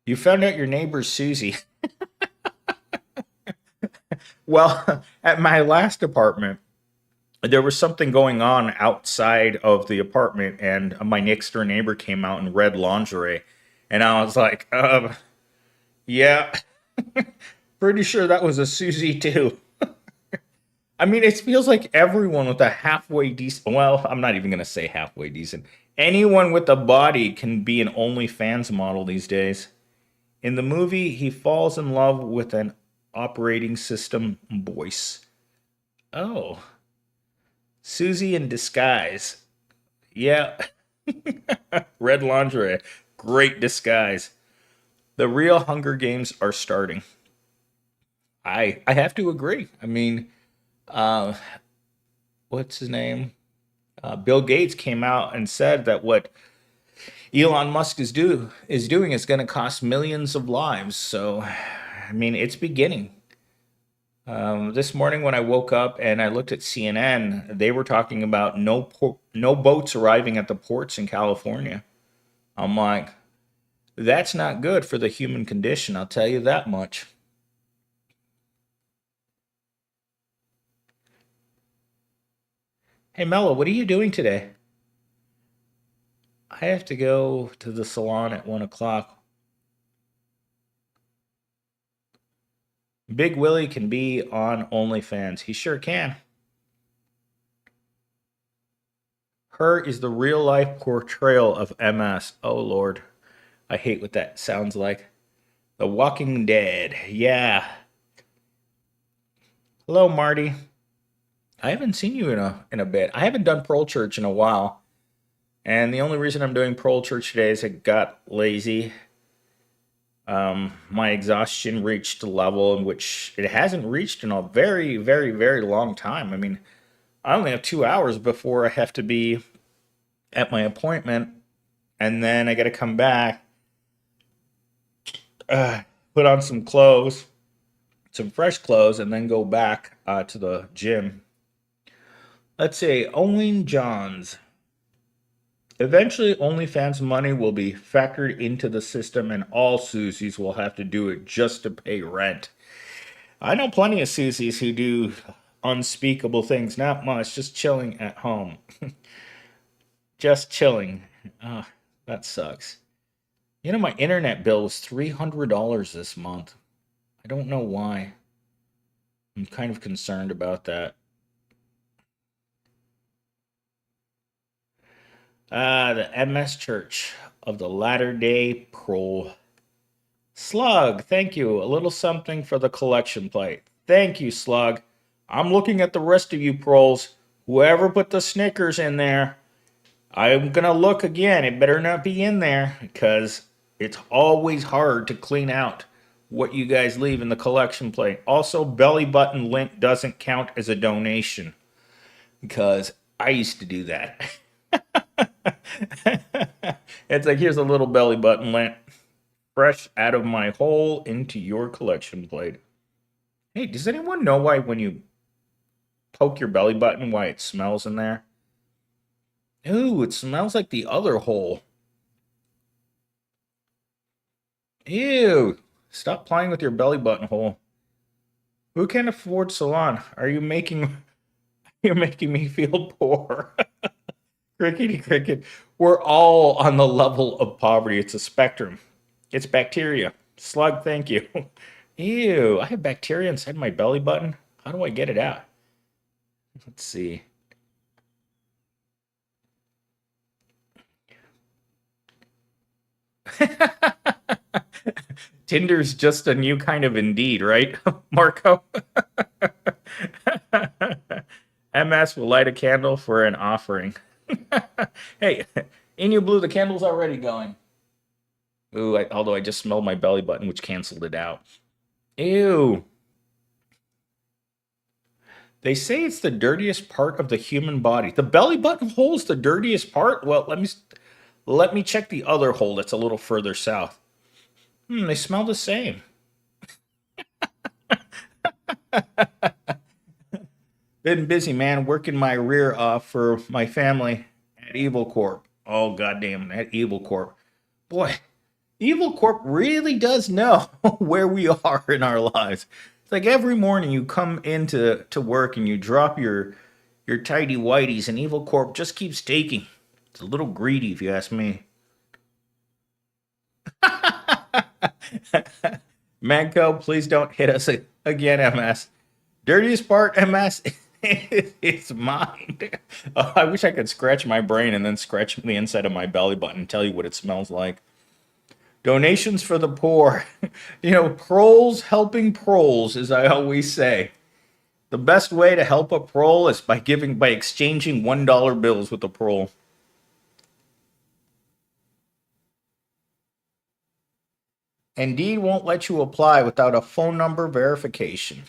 S1: You found out your neighbor's Susie. Well, at my last apartment, there was something going on outside of the apartment, and my next door neighbor came out in red lingerie, and I was like, yeah, pretty sure that was a Susie too. I mean, it feels like everyone with a halfway decent. Well, I'm not even gonna say halfway decent. Anyone with a body can be an OnlyFans model these days. In the movie, he falls in love with an operating system voice. Oh, Susie in disguise. Yeah, red lingerie. Great disguise. The real Hunger Games are starting. I have to agree. I mean, uh, what's his name? Bill Gates came out and said that what Elon Musk is doing is going to cost millions of lives. So, I mean, it's beginning. This morning when I woke up and I looked at CNN, they were talking about no boats arriving at the ports in California. I'm like, that's not good for the human condition. I'll tell you that much. Hey Mello, what are you doing today? I have to go to the salon at 1 o'clock. Big Willie can be on OnlyFans. He sure can. Her is the real life portrayal of MS. Oh Lord, I hate what that sounds like. The Walking Dead. Yeah. Hello, Marty. I haven't seen you in a bit. I haven't done Prole Church in a while, and the only reason I'm doing Prole Church today is I got lazy. My exhaustion reached a level in which it hasn't reached in a very, very, very long time. I mean, I only have 2 hours before I have to be at my appointment, and then I got to come back, uh, put on some clothes, some fresh clothes, and then go back to the gym. Let's say Owen Johns. Eventually, OnlyFans money will be factored into the system, and all Susies will have to do it just to pay rent. I know plenty of Susies who do unspeakable things, not much, just chilling at home. Just chilling. Ah, that sucks. You know, my internet bill was $300 this month. I don't know why. I'm kind of concerned about that. The MS Church of the Latter Day Prole. Slug, thank you. A little something for the collection plate. Thank you, Slug. I'm looking at the rest of you proles. Whoever put the Snickers in there, I'm gonna look again. It better not be in there because it's always hard to clean out what you guys leave in the collection plate. Also, belly button lint doesn't count as a donation because I used to do that. It's like here's a little belly button lint fresh out of my hole into your collection plate. Hey, does anyone know why when you poke your belly button why it smells in there? Ooh, it smells like the other hole. Ew. Stop playing with your belly button hole. Who can afford salon? Are you making you're making me feel poor? Crickety cricket. We're all on the level of poverty. It's a spectrum. It's bacteria. Slug, thank you. Ew, I have bacteria inside my belly button. How do I get it out? Let's see. Tinder's just a new kind of Indeed, right, Marco? MS will light a candle for an offering. Hey, Inu Blue, the candle's already going. Ooh, although I just smelled my belly button, which canceled it out. Ew. They say it's the dirtiest part of the human body. The belly button hole's the dirtiest part? Well, let me check the other hole that's a little further south. They smell the same. Been busy, man, working my rear off for my family at Evil Corp. Oh, goddamn, that Evil Corp. Boy, Evil Corp really does know where we are in our lives. It's like every morning you come into work and you drop your tidy whities, and Evil Corp just keeps taking. It's a little greedy, if you ask me. Manco, please don't hit us again, MS. Dirtiest part, MS, it's mine. I wish I could scratch my brain and then scratch the inside of my belly button and tell you what it smells like. Donations for the poor. Proles helping proles, as I always say. The best way to help a prole is by exchanging $1 bills with a prole. Indeed won't let you apply without a phone number verification.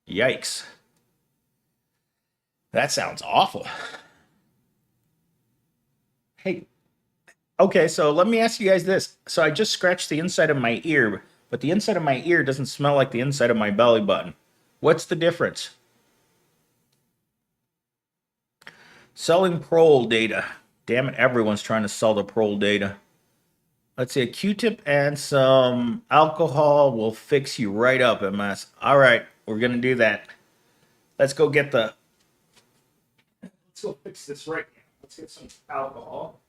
S1: Yikes. That sounds awful. Hey, okay, so let me ask you guys this. So I just scratched the inside of my ear, but the inside of my ear doesn't smell like the inside of my belly button. What's the difference? Selling prole data. Damn it, everyone's trying to sell the prole data. Let's see, a Q-tip and some alcohol will fix you right up, MS. All right, we're going to do that. Let's go fix this right now. Let's get some alcohol.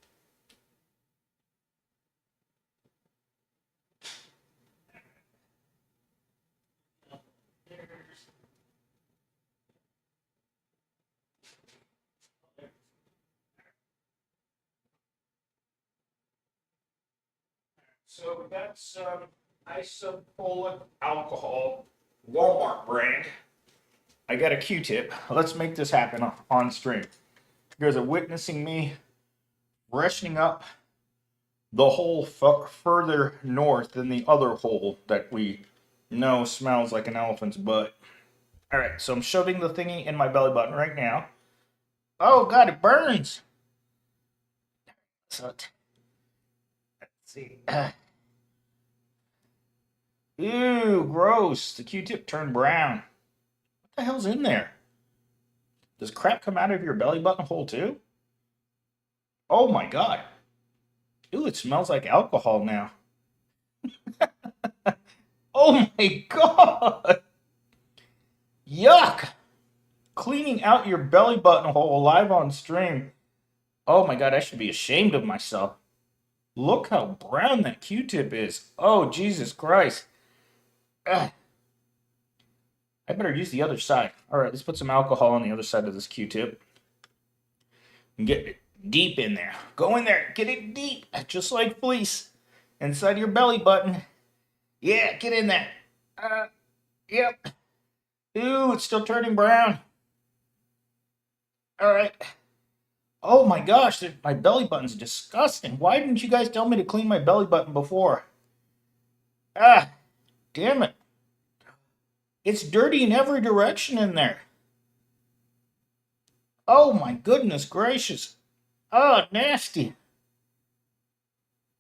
S1: So we got some isopropyl alcohol, Walmart brand. I got a Q-tip. Let's make this happen on stream. You guys are witnessing me freshening up the hole further north than the other hole that we know smells like an elephant's butt. All right, so I'm shoving the thingy in my belly button right now. Oh God, it burns. So let's see. Ew, gross. The Q-tip turned brown. What the hell's in there? Does crap come out of your belly button hole too? Oh my God. Ooh, it smells like alcohol now. Oh my God. Yuck. Cleaning out your belly button hole live on stream. Oh my God, I should be ashamed of myself. Look how brown that Q-tip is. Oh, Jesus Christ. Ugh. I better use the other side. All right, let's put some alcohol on the other side of this Q-tip. And get it deep in there. Go in there. Get it deep, just like fleece. Inside your belly button. Yeah, get in there. Yep. Ooh, it's still turning brown. All right. Oh my gosh, my belly button's disgusting. Why didn't you guys tell me to clean my belly button before? Ah, damn it. It's dirty in every direction in there. Oh my goodness gracious. Oh, nasty.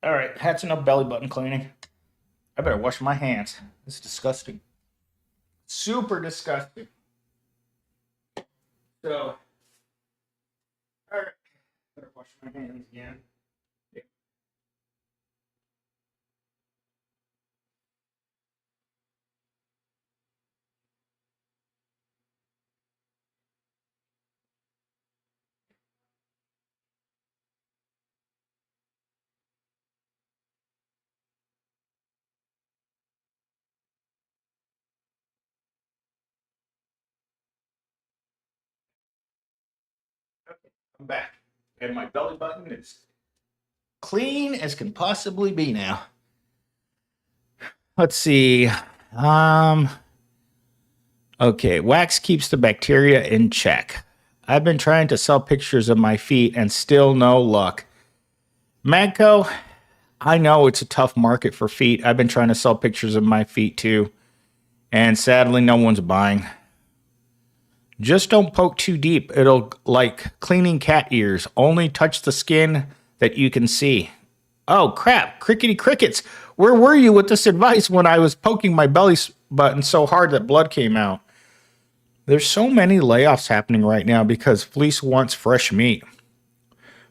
S1: All right, that's enough belly button cleaning. I better wash my hands. This is disgusting. Super disgusting. So, all right, better wash my hands again. Yeah. Okay, I'm back. And my belly button is clean as can possibly be now. Let's see. Um, Okay, wax keeps the bacteria in check. I've been trying to sell pictures of my feet and still no luck. Magco, I know it's a tough market for feet. I've been trying to sell pictures of my feet too, and sadly, no one's buying. Just don't poke too deep. It'll like cleaning cat ears. Only touch the skin that you can see. Oh crap, crickety crickets. Where were you with this advice when I was poking my belly button so hard that blood came out? There's so many layoffs happening right now because Fleece wants fresh meat.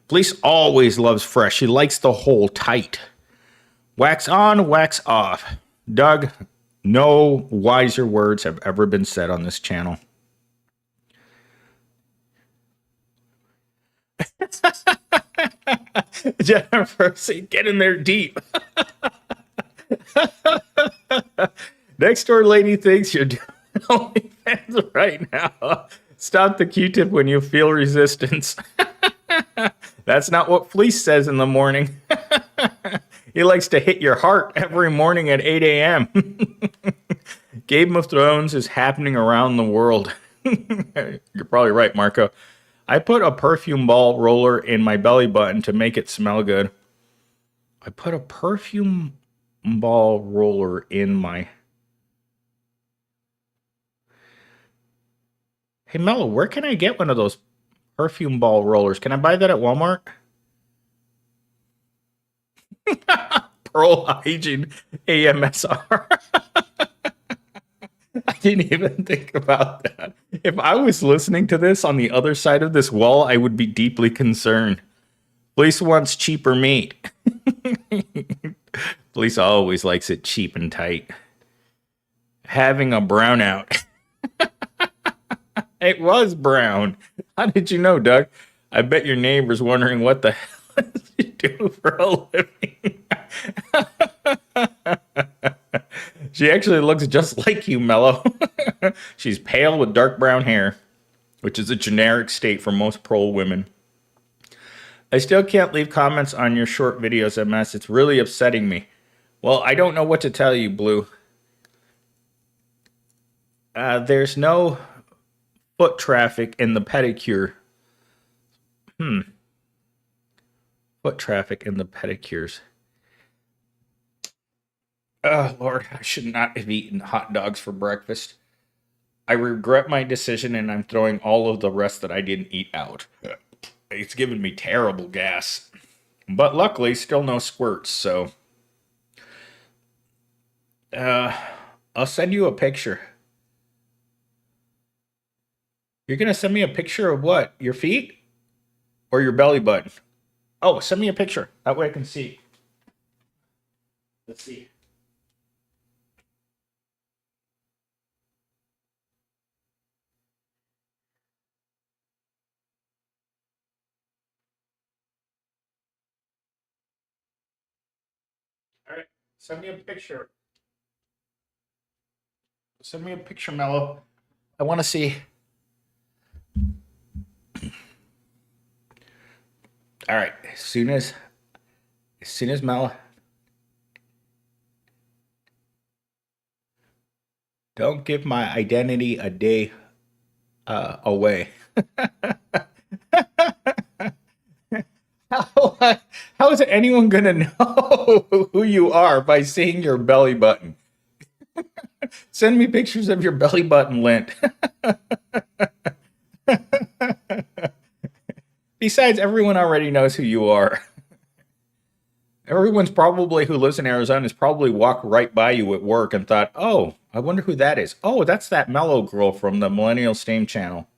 S1: Fleece always loves fresh. She likes the hole tight. Wax on, wax off. Doug, no wiser words have ever been said on this channel. Jennifer, say, get in there deep. Next door lady thinks you're doing OnlyFans right now. Stop the Q-tip when you feel resistance. That's not what Fleece says in the morning. He likes to hit your heart every morning at 8 a.m. Game of Thrones is happening around the world. You're probably right, Marco. I put a perfume ball roller in my belly button to make it smell good. I put a perfume ball roller in my... Hey, Mello, where can I get one of those perfume ball rollers? Can I buy that at Walmart? Prole Hygiene AMSR. I didn't even think about that. If I was listening to this on the other side of this wall, I would be deeply concerned. Fleece wants cheaper meat. Fleece always likes it cheap and tight. Having a brownout. It was brown. How did you know, Doug? I bet your neighbor's wondering what the hell you do for a living. She actually looks just like you, Mello. She's pale with dark brown hair, which is a generic state for most prole women. I still can't leave comments on your short videos, MS. It's really upsetting me. Well, I don't know what to tell you, Blue. There's no foot traffic in the pedicure. Foot traffic in the pedicures. Oh, Lord, I should not have eaten hot dogs for breakfast. I regret my decision and I'm throwing all of the rest that I didn't eat out. It's given me terrible gas. But luckily, still no squirts, so... I'll send you a picture. You're going to send me a picture of what? Your feet? Or your belly button? Oh, send me a picture. That way I can see. Let's see. All right. Send me a picture. Send me a picture, Mello. I want to see. All right. As soon as Mello. Don't give my identity a day away. How is anyone going to know who you are by seeing your belly button? Send me pictures of your belly button lint. Besides, everyone already knows who you are. Everyone's probably who lives in Arizona has probably walked right by you at work and thought, oh, I wonder who that is. Oh, that's that Mellow girl from the Millennial Steam channel.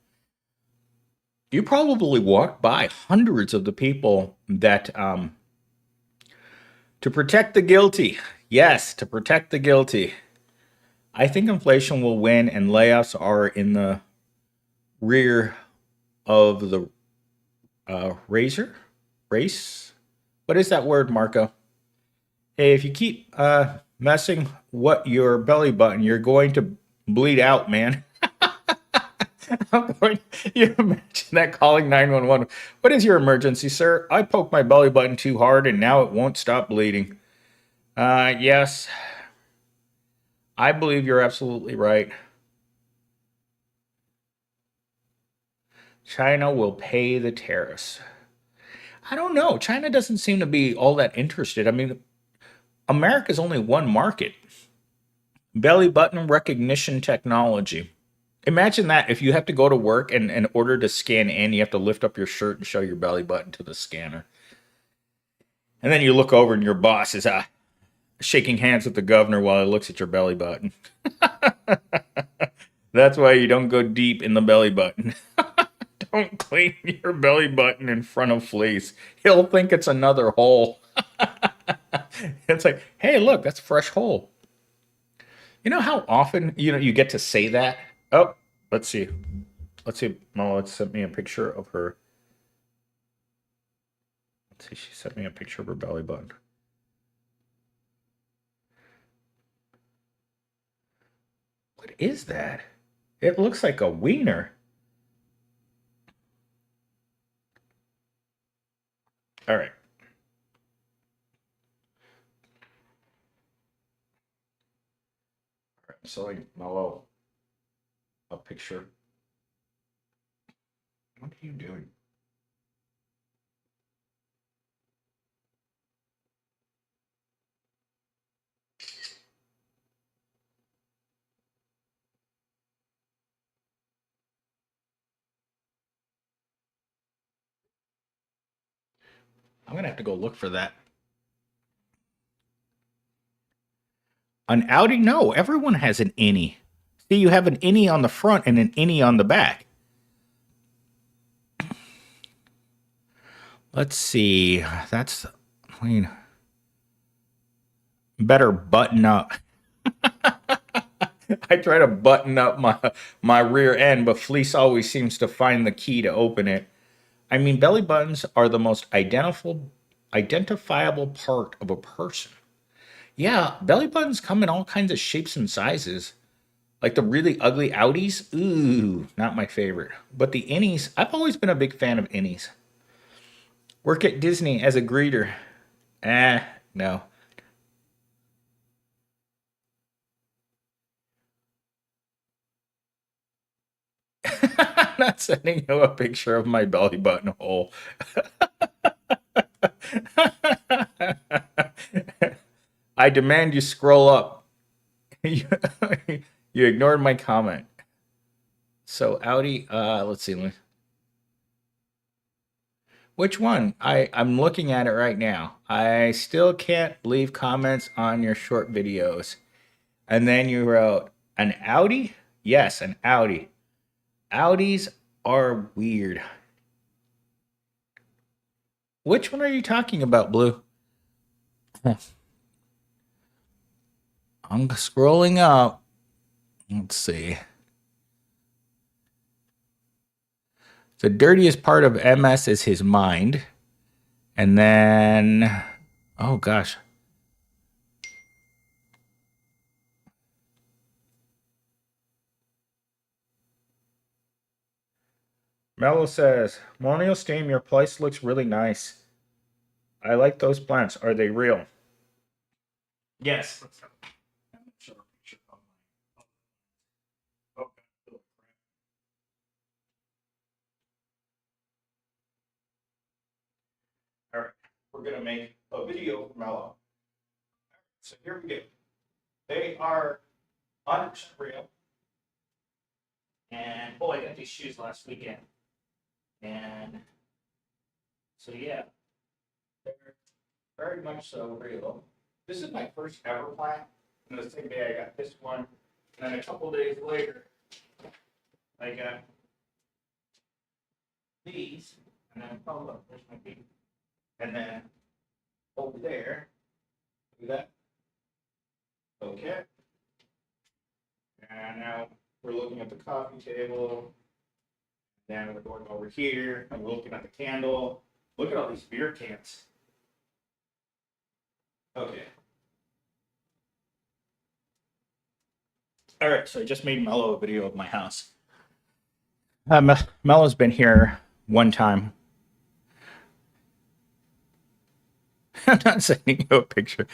S1: You probably walked by hundreds of the people that, to protect the guilty. Yes, to protect the guilty. I think inflation will win and layoffs are in the rear of the race. What is that word, Marco? Hey, if you keep messing what your belly button, you're going to bleed out, man. You imagine that calling 911. What is your emergency, sir? I poked my belly button too hard and now it won't stop bleeding. Yes. I believe you're absolutely right. China will pay the tariffs. I don't know. China doesn't seem to be all that interested. I mean, America's only one market. Belly button recognition technology. Imagine that if you have to go to work and in order to scan in, you have to lift up your shirt and show your belly button to the scanner. And then you look over and your boss is shaking hands with the governor while he looks at your belly button. That's why you don't go deep in the belly button. Don't clean your belly button in front of fleas. He'll think it's another hole. It's like, hey, look, that's a fresh hole. You know how often you get to say that? Oh, let's see. Let's see. Mama sent me a picture of her. Let's see. She sent me a picture of her belly button. What is that? It looks like a wiener. All right. I'm showing Mello a picture. What are you doing? I'm gonna have to go look for that. An Audi? No, everyone has an innie. See, you have an innie on the front and an innie on the back. Let's see. That's, I mean, better button up. I try to button up my rear end, but Fleece always seems to find the key to open it. I mean, belly buttons are the most identifiable part of a person. Yeah, belly buttons come in all kinds of shapes and sizes. Like the really ugly Audis, ooh, not my favorite. But the innies, I've always been a big fan of innies. Work at Disney as a greeter. No. I'm not sending you a picture of my belly button hole. I demand you scroll up. You ignored my comment. So Audi, let's see. Which one? I'm looking at it right now. I still can't leave comments on your short videos. And then you wrote, an Audi? Yes, an Audi. Audis are weird. Which one are you talking about, Blue? I'm scrolling up. Let's see. The dirtiest part of MS is his mind. And then, oh gosh. Mello says, Monial Steam, your place looks really nice. I like those plants. Are they real? Yes. All right, we're gonna make a video for Mello. So here we go. They are 100% real. And boy, I got these shoes last weekend. And so yeah, they're very much so real. This is my first ever plant. And the same day I got this one. And then a couple days later, I got these. And then, oh look, there's my feet. And then over there, do that. Okay. And now we're looking at the coffee table. Then we're going over here and we're looking at the candle. Look at all these beer cans. Okay. All right, so I just made Mello a video of my house. Mello's been here one time. I'm not sending you a picture.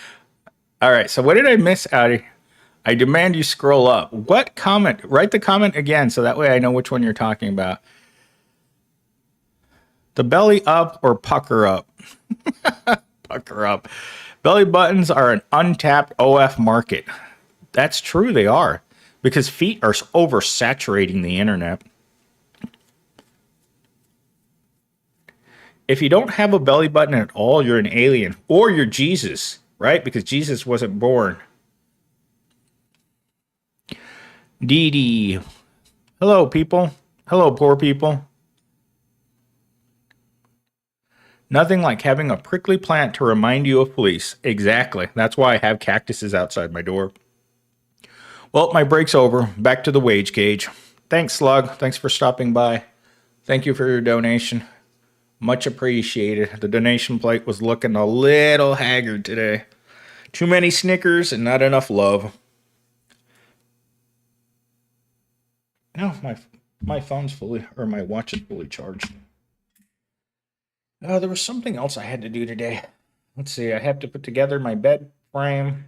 S1: All right, so what did I miss, Audi? I demand you scroll up. What comment? Write the comment again so that way I know which one you're talking about. The belly up or pucker up? Pucker up. Belly buttons are an untapped OF market. That's true, they are. Because feet are oversaturating the internet. If you don't have a belly button at all, you're an alien. Or you're Jesus, right? Because Jesus wasn't born. Dee Dee. Hello, people. Hello, poor people. Nothing like having a prickly plant to remind you of police. Exactly. That's why I have cactuses outside my door. Well, my break's over. Back to the wage cage. Thanks, Slug. Thanks for stopping by. Thank you for your donation. Much appreciated. The donation plate was looking a little haggard today. Too many Snickers and not enough love. No, my phone's fully, or my watch is fully charged. There was something else I had to do today. Let's see, I have to put together my bed frame.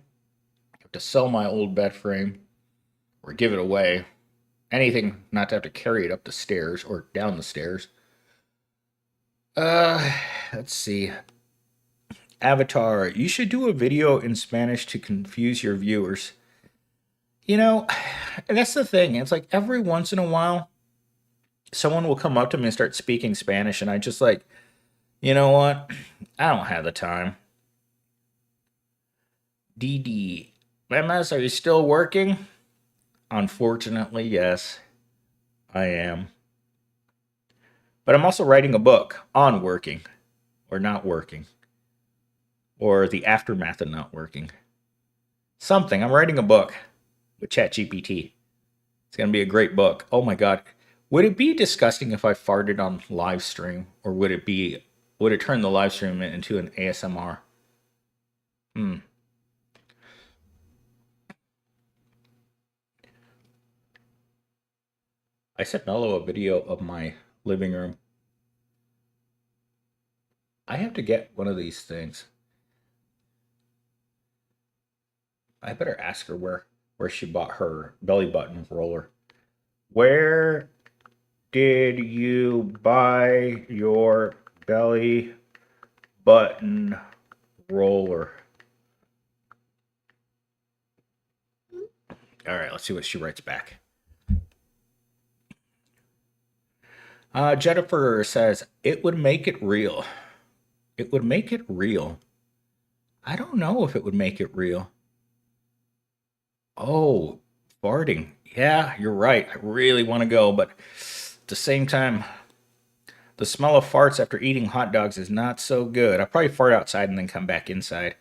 S1: I have to sell my old bed frame or give it away. Anything not to have to carry it up the stairs or down the stairs. Let's see. Avatar, you should do a video in Spanish to confuse your viewers. You know, that's the thing. It's like every once in a while, someone will come up to me and start speaking Spanish, and I just like, you know what? I don't have the time. DD, MS, are you still working? Unfortunately, yes, I am. But I'm also writing a book on working, or not working, or the aftermath of not working. Something. I'm writing a book with ChatGPT. It's going to be a great book. Oh my God. Would it be disgusting if I farted on live stream? Or would it turn the live stream into an ASMR? I sent Mello a video of my living room. I have to get one of these things. I better ask her where she bought her belly button roller. Where did you buy your belly button roller? All right, let's see what she writes back. Jennifer says, it would make it real. It would make it real. I don't know if it would make it real. Oh, farting. Yeah, you're right. I really want to go, but at the same time, the smell of farts after eating hot dogs is not so good. I'll probably fart outside and then come back inside.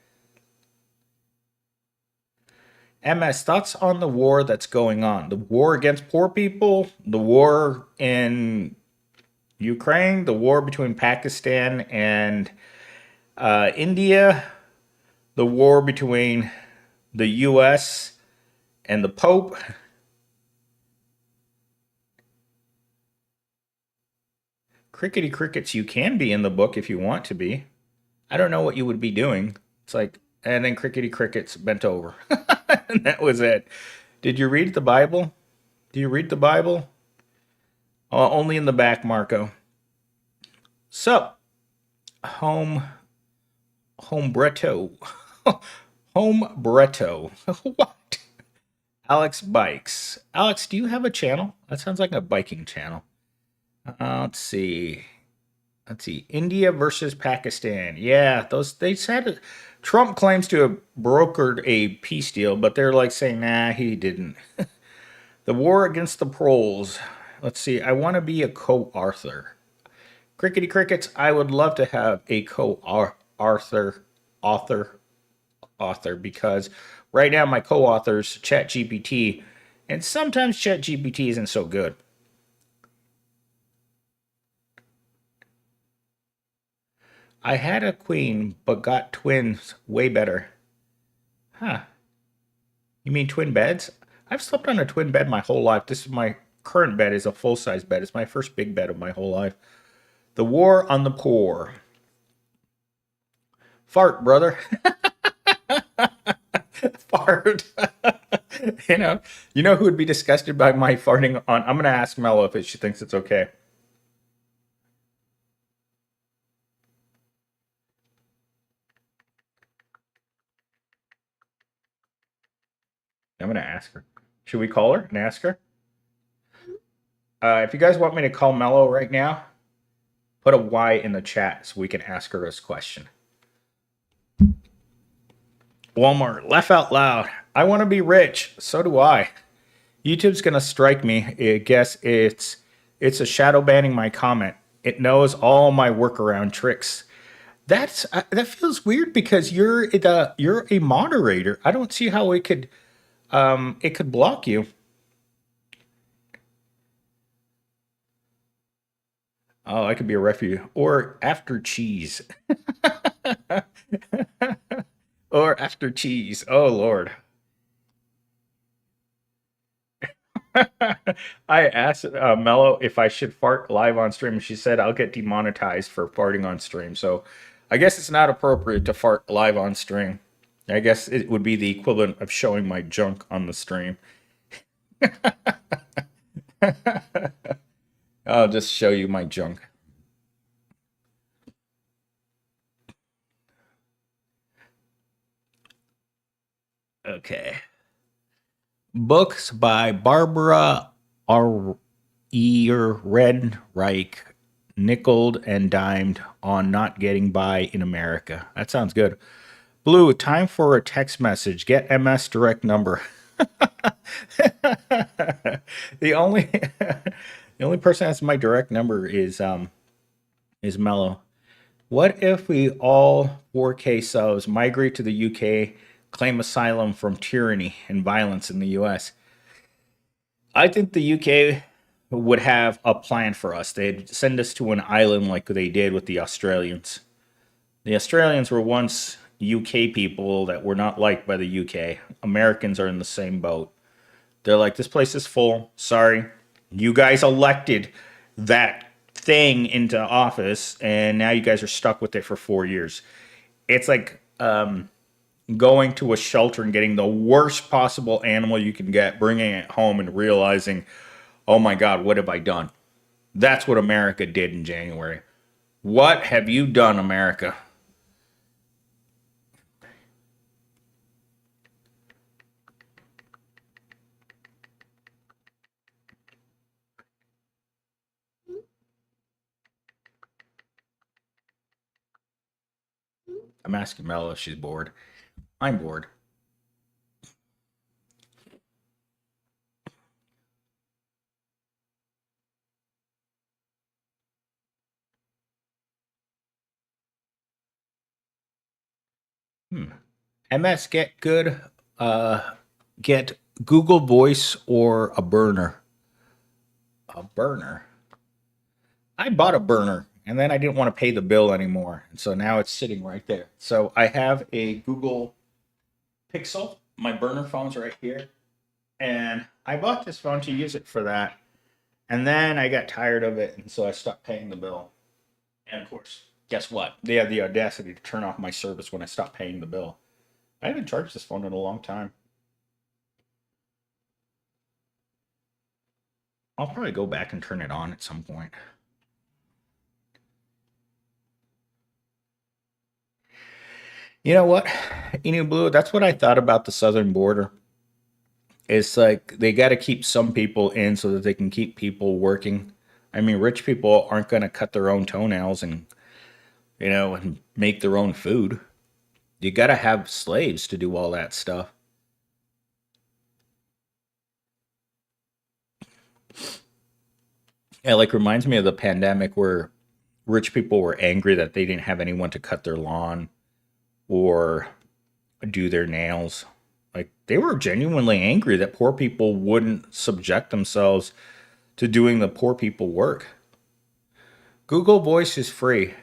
S1: MS, thoughts on the war that's going on? The war against poor people, the war in Ukraine, the war between Pakistan and India, the war between the U.S. and the Pope. Crickety crickets, you can be in the book if you want to be. I don't know what you would be doing. It's like, and then crickety crickets bent over. And that was it. Did you read the Bible? Do you read the Bible? Only in the back, Marco. So, Homebretto. Homebretto. What? Alex Bikes. Alex, do you have a channel? That sounds like a biking channel. Let's see. India versus Pakistan. Yeah, they said Trump claims to have brokered a peace deal, but they're like saying, nah, he didn't. The war against the proles. Let's see. I want to be a co-author. Crickety crickets. I would love to have a co-author because right now my co-author's ChatGPT, and sometimes ChatGPT isn't so good. I had a queen, but got twins way better. Huh. You mean twin beds? I've slept on a twin bed my whole life. This is my current bed is a full-size bed. It's my first big bed of my whole life. The war on the poor. Fart, brother. Fart. You know who would be disgusted by my farting on? I'm going to ask Mello if she thinks it's okay. I'm gonna ask her. Should we call her and ask her? If you guys want me to call Mello right now, put a Y in the chat so we can ask her this question. Walmart, laugh out loud. I want to be rich. So do I. YouTube's gonna strike me. I guess it's a shadow banning my comment. It knows all my workaround tricks. That feels weird because you're a moderator. I don't see how it could block you. Oh, I could be a refuge or after cheese or after cheese. Oh Lord. I asked Mello if I should fart live on stream. She said I'll get demonetized for farting on stream. So I guess it's not appropriate to fart live on stream. I guess it would be the equivalent of showing my junk on the stream. I'll just show you my junk. Okay. Books by Barbara R. Redreich, nickeled and dimed on not getting by in America. That sounds good. Blue, time for a text message. Get MS direct number. the only the only person that's my direct number is Mello. What if we all 4K subs migrate to the UK, claim asylum from tyranny and violence in the US? I think the UK would have a plan for us. They'd send us to an island like they did with the Australians. The Australians were once UK people that were not liked by the UK. Americans are in the same boat. They're like, this place is full. Sorry. You guys elected that thing into office, and now you guys are stuck with it for 4 years. It's like going to a shelter and getting the worst possible animal you can get, bringing it home, and realizing, oh my God, what have I done? That's what America did in January. What have you done, America? I'm asking Mel if she's bored. I'm bored. MS, get good. Get Google Voice or a burner. A burner. I bought a burner and then I didn't want to pay the bill anymore. And so now it's sitting right there. So I have a Google Pixel. My burner phone's right here. And I bought this phone to use it for that. And then I got tired of it. And so I stopped paying the bill. And of course, guess what? They have the audacity to turn off my service when I stop paying the bill. I haven't charged this phone in a long time. I'll probably go back and turn it on at some point. You know what? Blue, that's what I thought about the southern border. It's like they got to keep some people in so that they can keep people working. I mean, rich people aren't going to cut their own toenails and make their own food. You got to have slaves to do all that stuff. It like reminds me of the pandemic where rich people were angry that they didn't have anyone to cut their lawn or do their nails. Like they were genuinely angry that poor people wouldn't subject themselves to doing the poor people work. Google Voice is free.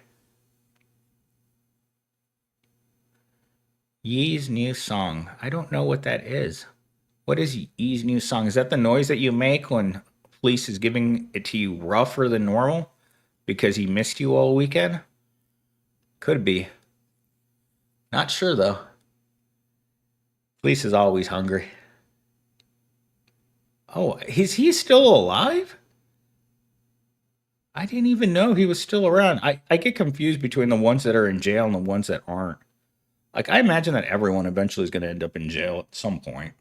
S1: Yee's new song. I don't know what that is. What is Yee's new song? Is that the noise that you make when Fleece is giving it to you rougher than normal because he missed you all weekend? Could be. Not sure though. Fleece is always hungry. Oh, is he still alive? I didn't even know he was still around. I get confused between the ones that are in jail and the ones that aren't. Like, I imagine that everyone eventually is going to end up in jail at some point.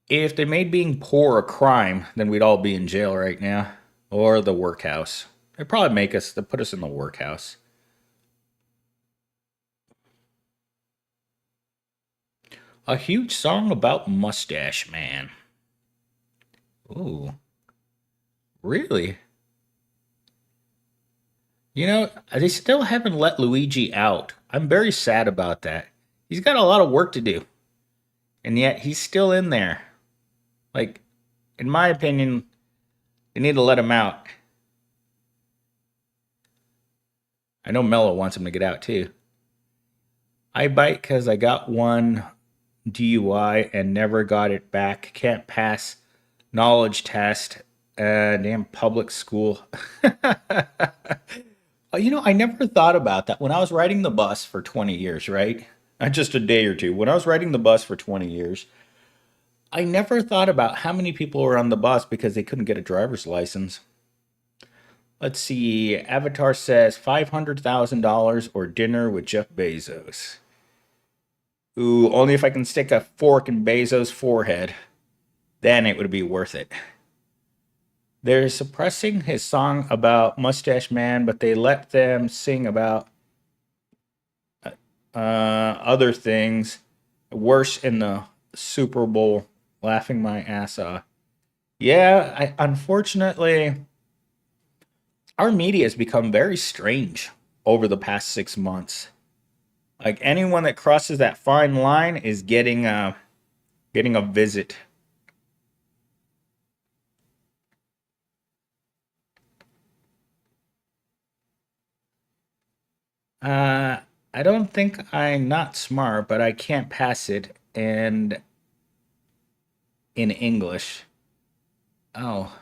S1: If they made being poor a crime, then we'd all be in jail right now, or the workhouse. They'd probably they put us in the workhouse. A huge song about Mustache Man. Ooh, really? You know, they still haven't let Luigi out. I'm very sad about that. He's got a lot of work to do, and yet he's still in there. Like, in my opinion, they need to let him out. I know Mello wants him to get out too. I bite because I got one DUI and never got it back. Can't pass knowledge test. Damn public school. You know, I never thought about that when I was riding the bus for 20 years, right? Not just a day or two. When I was riding the bus for 20 years, I never thought about how many people were on the bus because they couldn't get a driver's license. Let's see. Avatar says $500,000 or dinner with Jeff Bezos. Ooh, only if I can stick a fork in Bezos' forehead. Then it would be worth it. They're suppressing his song about Mustache Man, but they let them sing about other things worse in the Super Bowl, laughing my ass off. Yeah, unfortunately, our media has become very strange over the past 6 months. Like anyone that crosses that fine line is getting a visit. Uh, I don't think I'm not smart, but I can't pass it and in English. Oh,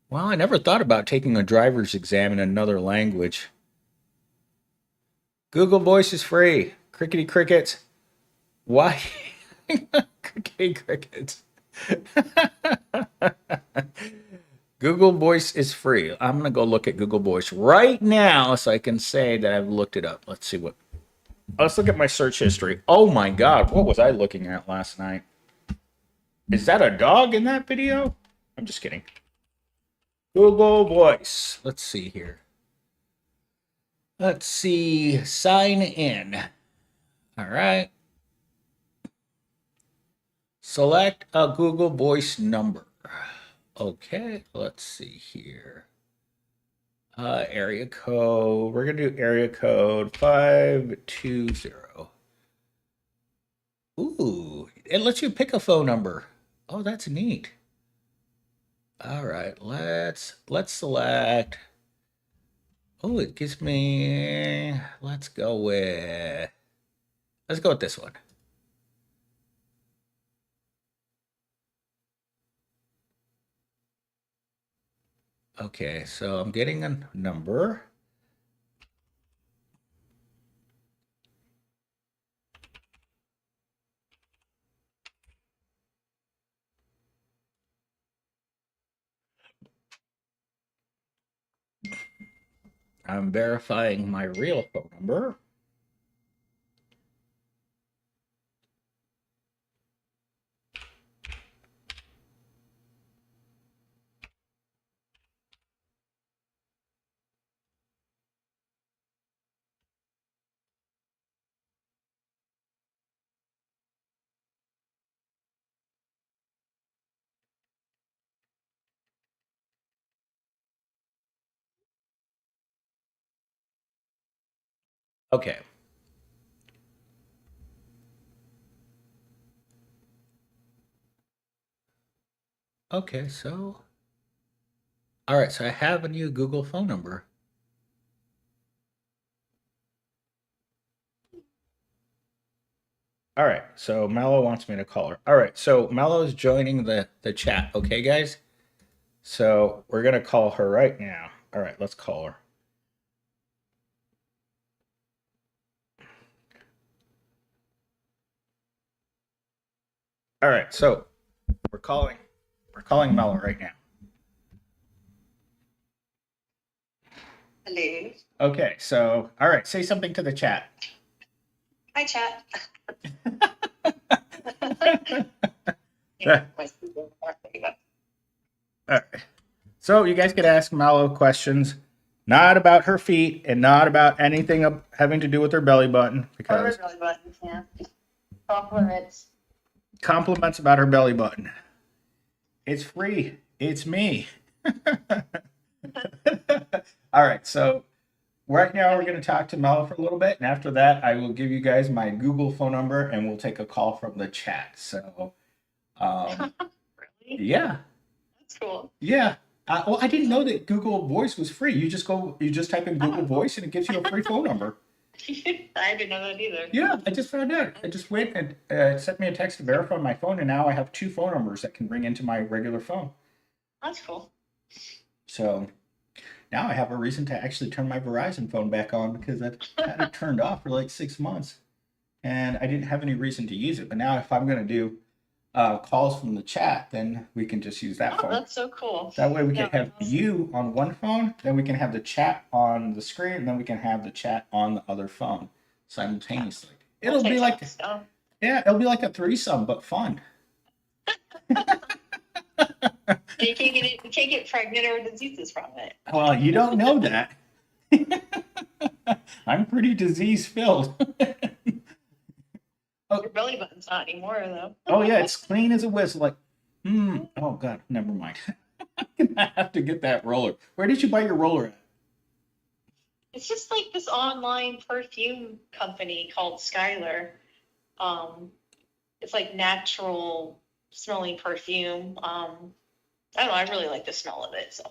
S1: well, I never thought about taking a driver's exam in another language. Google Voice is free. Crickety crickets. Why? Crickety crickets. Google Voice is free. I'm going to go look at Google Voice right now so I can say that I've looked it up. Let's see what. Let's look at my search history. Oh my God. What was I looking at last night? Is that a dog in that video? I'm just kidding. Google Voice. Let's see here. Let's see. Sign in. All right. Select a Google Voice number. Okay, let's see here. Area code. We're gonna do area code 520. Ooh, it lets you pick a phone number. Oh, that's neat. All right, let's select. Oh, it gives me. Let's go with this one. Okay, so I'm getting a number. I'm verifying my real phone number. Okay. Okay, so. All right, so I have a new Google phone number. All right, so Mallow wants me to call her. All right, so Mallow's joining the chat. Okay, guys? So we're going to call her right now. All right, let's call her. All right, so we're calling Mallow right now.
S2: Hello.
S1: Okay, so all right, say something to the chat.
S2: Hi, chat. My There you go.
S3: All right. So you guys could ask Mallow questions, not about her feet and not about anything having to do with her belly button,
S2: Or my
S3: because
S2: belly button, yeah. Compliments.
S3: compliments about her belly button. It's free. It's me. All right. So right now we're going to talk to Mallow for a little bit, and after that, I will give you guys my Google phone number, and we'll take a call from the chat. So, um,
S2: Really?
S3: yeah,
S2: That's cool.
S3: yeah. Well, I didn't know that Google Voice was free. You just type in Google
S2: Oh.
S3: Voice, and it gives you a free phone number.
S2: I didn't know that either.
S3: Yeah, I just found out. I just went and it sent me a text to verify my phone, and now I have two phone numbers that can ring into my regular phone.
S2: That's cool.
S3: So now I have a reason to actually turn my Verizon phone back on because I've had it turned off for like 6 months, and I didn't have any reason to use it. But now if I'm going to do calls from the chat, then we can just use that
S2: Oh,
S3: phone.
S2: that's so cool.
S3: That way we can
S2: Yeah,
S3: have
S2: that's awesome.
S3: you on one phone, then we can have the chat on the screen, and then we can have the chat on the other phone
S2: Yeah,
S3: simultaneously. It'll be like,
S2: multitask. Oh.
S3: yeah, it'll be like a threesome, but fun.
S2: And you can't get pregnant or diseases from it.
S3: Well, you don't know that. I'm pretty disease filled. Oh,
S2: Your belly button's not anymore though.
S3: oh yeah, it's clean as a whistle. Like, oh god, never mind. I'm gonna have to get that roller. Where did you buy your roller at?
S2: It's just like this online perfume company called Skylar. Um, it's like natural smelling perfume. I don't know, I really like the smell of it. So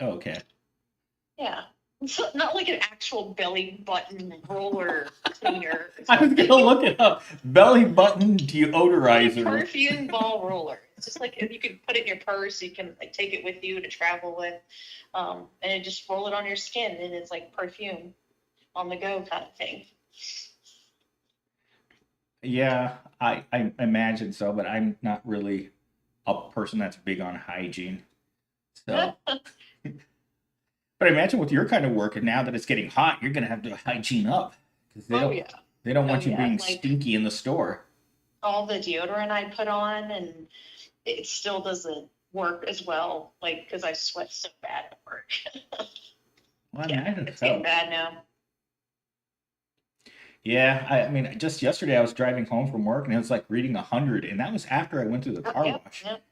S3: Oh, okay.
S2: yeah. It's not like an actual belly button roller cleaner. It's
S3: I was gonna look it up. Belly button
S2: like a
S3: deodorizer.
S2: perfume ball roller. It's just like you can put it in your purse, you can like take it with you to travel with, and it just roll it on your skin, and it's like perfume on the go kind of thing.
S3: Yeah, I imagine so, but I'm not really a person that's big on hygiene. So, but I imagine with your kind of work, and now that it's getting hot, you're gonna have to hygiene up because
S2: Oh yeah,
S3: they don't
S2: oh
S3: want you
S2: yeah.
S3: being
S2: Like
S3: stinky in the store.
S2: all the deodorant I put on, and it still doesn't work as well. Like because I sweat so bad at work.
S3: Well, I
S2: Yeah,
S3: imagine
S2: it's getting
S3: so.
S2: bad now.
S3: Yeah, I mean, just yesterday I was driving home from work and it was like reading 100, and that was after I went through the
S2: Oh,
S3: car
S2: yep,
S3: wash.
S2: yep,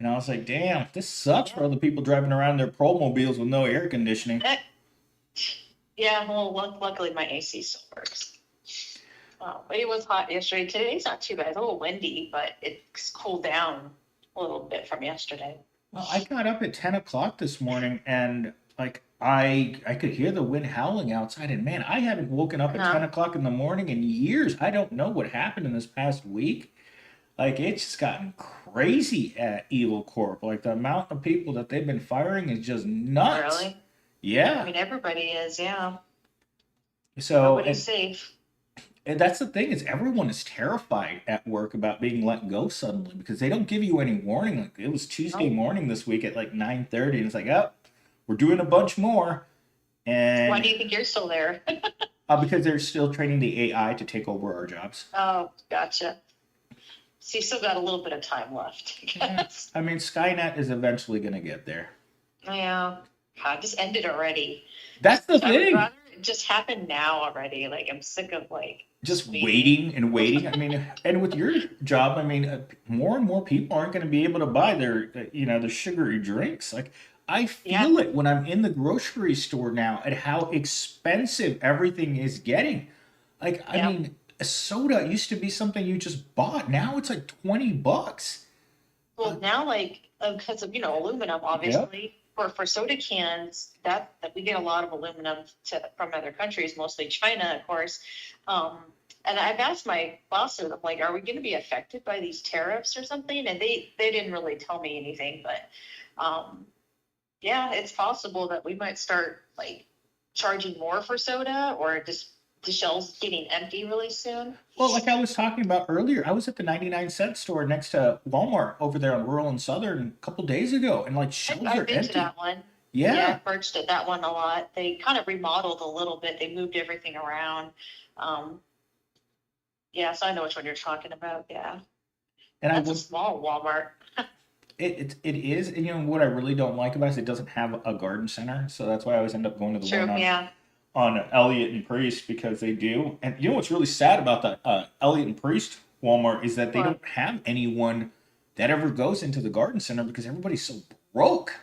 S3: And I was like, damn, this sucks for
S2: yep.
S3: other people driving around their Prole mobiles with no air conditioning.
S2: Eh, yeah, well, luckily my AC still works. But it was hot yesterday. Today's not too bad. It's a little windy, but it's cooled down a little bit from yesterday.
S3: Well, I got up at 10 o'clock this morning and like I could hear the wind howling outside, and man, I haven't woken up at 10
S2: Uh-huh.
S3: o'clock in the morning in years. I don't know what happened in this past week. Like it's just gotten crazy at Evil Corp. Like the amount of people that they've been firing is just nuts.
S2: Really? I
S3: Yeah.
S2: mean, everybody is, yeah.
S3: So
S2: Nobody's safe.
S3: and that's the thing is everyone is terrified at work about being let go suddenly because they don't give you any warning. Like it was Tuesday
S2: No.
S3: morning this week at like 9:30, and it's like, oh, we're doing a bunch more,
S2: Why
S3: and
S2: do you think you're still there?
S3: because they're still training the AI to take over our jobs.
S2: Oh, gotcha. So you still got a little bit of time left, I
S3: Yeah,
S2: guess.
S3: I mean Skynet is eventually going to get there.
S2: Yeah. God, just end it already.
S3: That's the
S2: I would
S3: thing.
S2: rather it just happen now already. Like I'm sick of like
S3: Just
S2: just waiting.
S3: waiting and waiting. I mean, and with your job, I mean, more and more people aren't going to be able to buy their, the sugary drinks. Like, I
S2: Yeah.
S3: feel it when I'm in the grocery store now at how expensive everything is getting. Like, I
S2: Yeah.
S3: mean, a soda used to be something you just bought. Now it's like $20. Uh,
S2: Well, now, like, because of, aluminum,
S3: yeah.
S2: obviously, for soda cans, that we get a lot of aluminum from other countries, mostly China, of course. Um, and I've asked my bosses, I'm like, are we going to be affected by these tariffs or something? And they didn't really tell me anything, but um, yeah, it's possible that we might start like charging more for soda or just the shelves getting empty really soon.
S3: Well, like I was talking about earlier, I was at the 99-cent store next to Walmart over there on Rural and Southern a couple days ago, and like shelves
S2: I've
S3: are
S2: been to
S3: empty.
S2: that one. Yeah,
S3: Yeah.
S2: I've purchased at that one a lot. They kind of remodeled a little bit. They moved everything around. Um, yeah, so I know which one you're talking about. Yeah.
S3: And I
S2: That's a
S3: would
S2: small Walmart.
S3: it is, and what I really don't like about it is it doesn't have a garden center, so that's why I always end up going to the one
S2: True, yeah.
S3: on Elliott and Priest because they do. And what's really sad about the Elliott and Priest Walmart is that they
S2: Well,
S3: don't have anyone that ever goes into the garden center because everybody's so broke.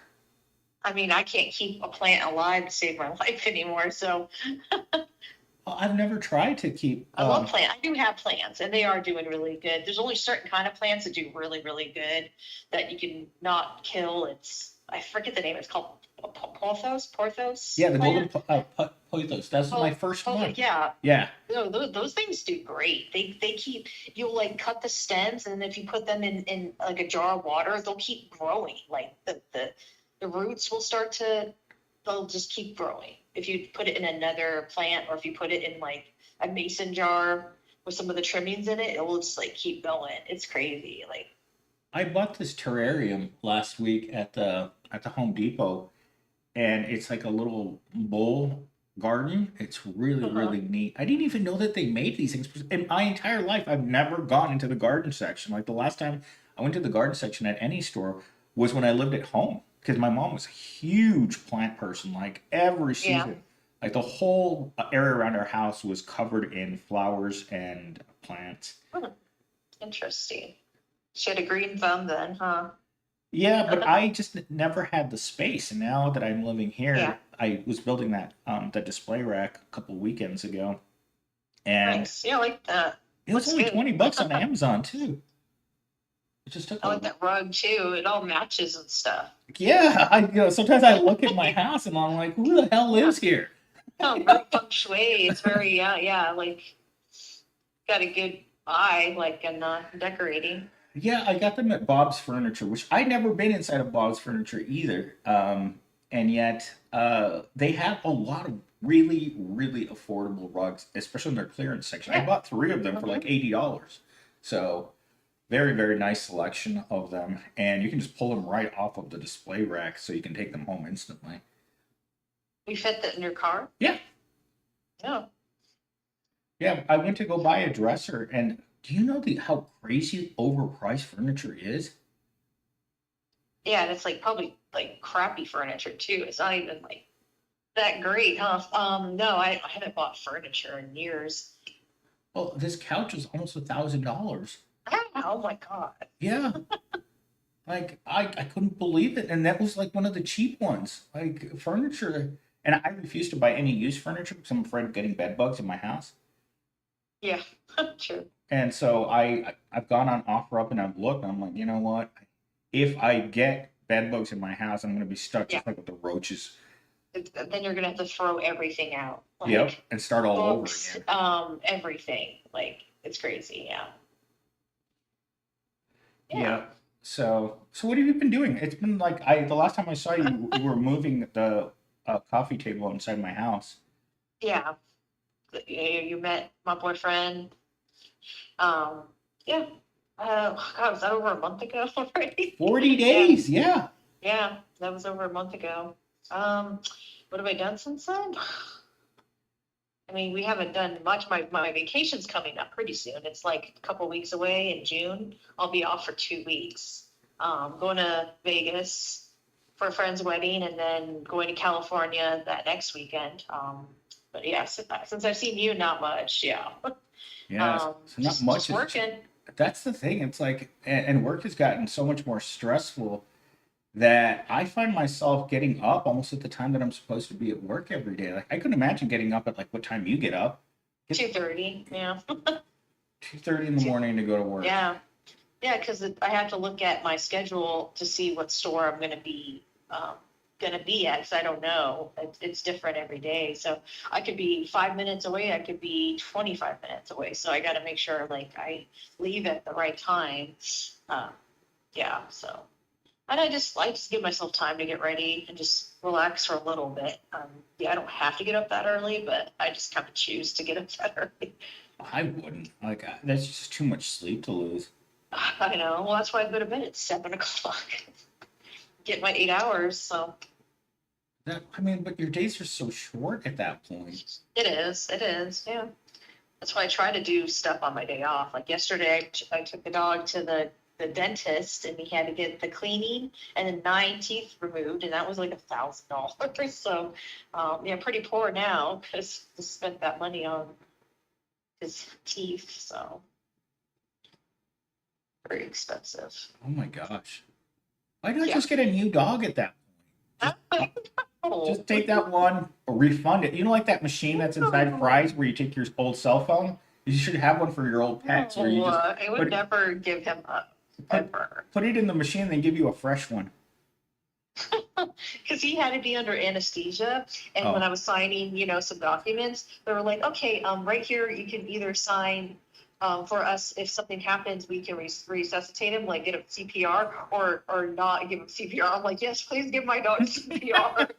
S2: I mean, I can't keep a plant alive to save my life anymore, so
S3: I've never tried to keep.
S2: I love plants. I do have plants, and they are doing really good. There's only certain kind of plants that do really, really good that you can not kill. I forget the name. It's called Porthos
S3: Yeah, the golden
S2: plant.
S3: pothos. That's my first one.
S2: Yeah,
S3: Yeah.
S2: no, those things do great. They keep, you'll like cut the stems, and if you put them in like a jar of water, they'll keep growing. Like the roots will start to, they'll just keep growing. If you put it in another plant, or if you put it in like a mason jar with some of the trimmings in it, it will just like keep going. It's crazy. Like,
S3: I bought this terrarium last week at the Home Depot, and it's like a little bowl garden. It's really
S2: uh-huh.
S3: really neat. I didn't even know that they made these things. In my entire life, I've never gone into the garden section. Like the last time I went to the garden section at any store was when I lived at home because my mom was a huge plant person. Like every
S2: Yeah.
S3: season, like the whole area around our house was covered in flowers and plants.
S2: Hmm, interesting. She had a green thumb then, huh?
S3: Yeah, but I just never had the space. And now that I'm living
S2: Yeah.
S3: here, I was building that display rack a couple weekends ago, and
S2: Nice. Yeah, I like that.
S3: it was
S2: Looks
S3: only
S2: good.
S3: 20 bucks on Amazon too. It just took
S2: I
S3: a
S2: like that rug too. It all matches and stuff.
S3: yeah. I sometimes I look at my house and I'm like, who the hell
S2: Yeah.
S3: lives here?
S2: Oh, very feng shui. It's very, yeah, like got a good eye, like in decorating.
S3: Yeah, I got them at Bob's Furniture, which I'd never been inside of Bob's Furniture either. And yet, they have a lot of really, really affordable rugs, especially in their clearance section. I
S2: Yeah.
S3: bought three of them for
S2: Hmm.
S3: like $80. So, very, very nice selection of them. And you can just pull them right off of the display rack so you can take them home instantly.
S2: You fit that in your car?
S3: Yeah.
S2: No.
S3: Yeah, I went to go buy a dresser, and do you know how crazy overpriced furniture is?
S2: Yeah, and it's like probably like crappy furniture too. It's not even like that great, huh? No, I haven't bought furniture in years.
S3: Well, this couch is almost $1,000.
S2: Oh my God.
S3: Yeah, like I couldn't believe it, and that was like one of the cheap ones. Like furniture, and I refuse to buy any used furniture because I'm afraid of getting bed bugs in my house.
S2: Yeah, true.
S3: And so I've gone on OfferUp and I've looked, and I'm like, you know what? If I get bed bugs in my house, I'm gonna be stuck
S2: Yeah.
S3: just like with the roaches.
S2: Then you're gonna have to throw everything out,
S3: Yep,
S2: like
S3: and start all over
S2: books,
S3: again.
S2: everything. Like it's crazy. Yeah. Yeah.
S3: Yeah. So what have you been doing? It's been like the last time I saw you, you were moving the coffee table inside my house.
S2: Yeah. You met my boyfriend. Um, yeah. God, was that over a month ago already?
S3: 40
S2: Yeah.
S3: days, yeah.
S2: Yeah, that was over a month ago. What have I done since then? I mean, we haven't done much. My vacation's coming up pretty soon. It's like a couple weeks away in June. I'll be off for 2 weeks. Going to Vegas for a friend's wedding, and then going to California that next weekend. But yeah, since I've seen you, not much. Yeah.
S3: Yeah. So not
S2: Just
S3: much is
S2: working.
S3: that's the thing. It's like and work has gotten so much more stressful that I find myself getting up almost at the time that I'm supposed to be at work every day. Like I couldn't imagine getting up at like what time you get up. Get
S2: 2:30. Yeah.
S3: 2:30 in the morning to go to work.
S2: Yeah. Yeah, because I have to look at my schedule to see what store I'm going to be at, because I don't know. It's different every day. So I could be 5 minutes away. I could be 25 minutes away. So I got to make sure like I leave at the right time. Uh, yeah. So, and I just give myself time to get ready and just relax for a little bit. Yeah, I don't have to get up that early, but I just kind of choose to get up that early.
S3: I wouldn't. Like that's just too much sleep to lose.
S2: I know. Well, that's why I go to bed at 7 o'clock. Get my 8 hours. So
S3: That I mean, but your days are so short at that point.
S2: it is. It is. Yeah. That's why I try to do stuff on my day off. Like yesterday, I took the dog to the the dentist, and he had to get the cleaning and then 9 teeth removed, and that was like $1,000. So, yeah, pretty poor now because he spent that money on his teeth. So very expensive.
S3: Oh my gosh. Why not
S2: Yeah.
S3: just get a new dog at that point?
S2: Oh,
S3: Just take that one or refund it. You know, like that machine that's inside Fry's where you take your old cell phone? You should have one for your old pets where you just
S2: I would
S3: put,
S2: never give him up ever.
S3: put it in the machine and they give you a fresh one.
S2: Because he had to be under anesthesia, and when
S3: Oh,
S2: I was signing, some documents, they were like, okay, right here, you can either sign for us if something happens, we can resuscitate him, like get him CPR, or not give him CPR. I'm like, yes, please give my dog CPR.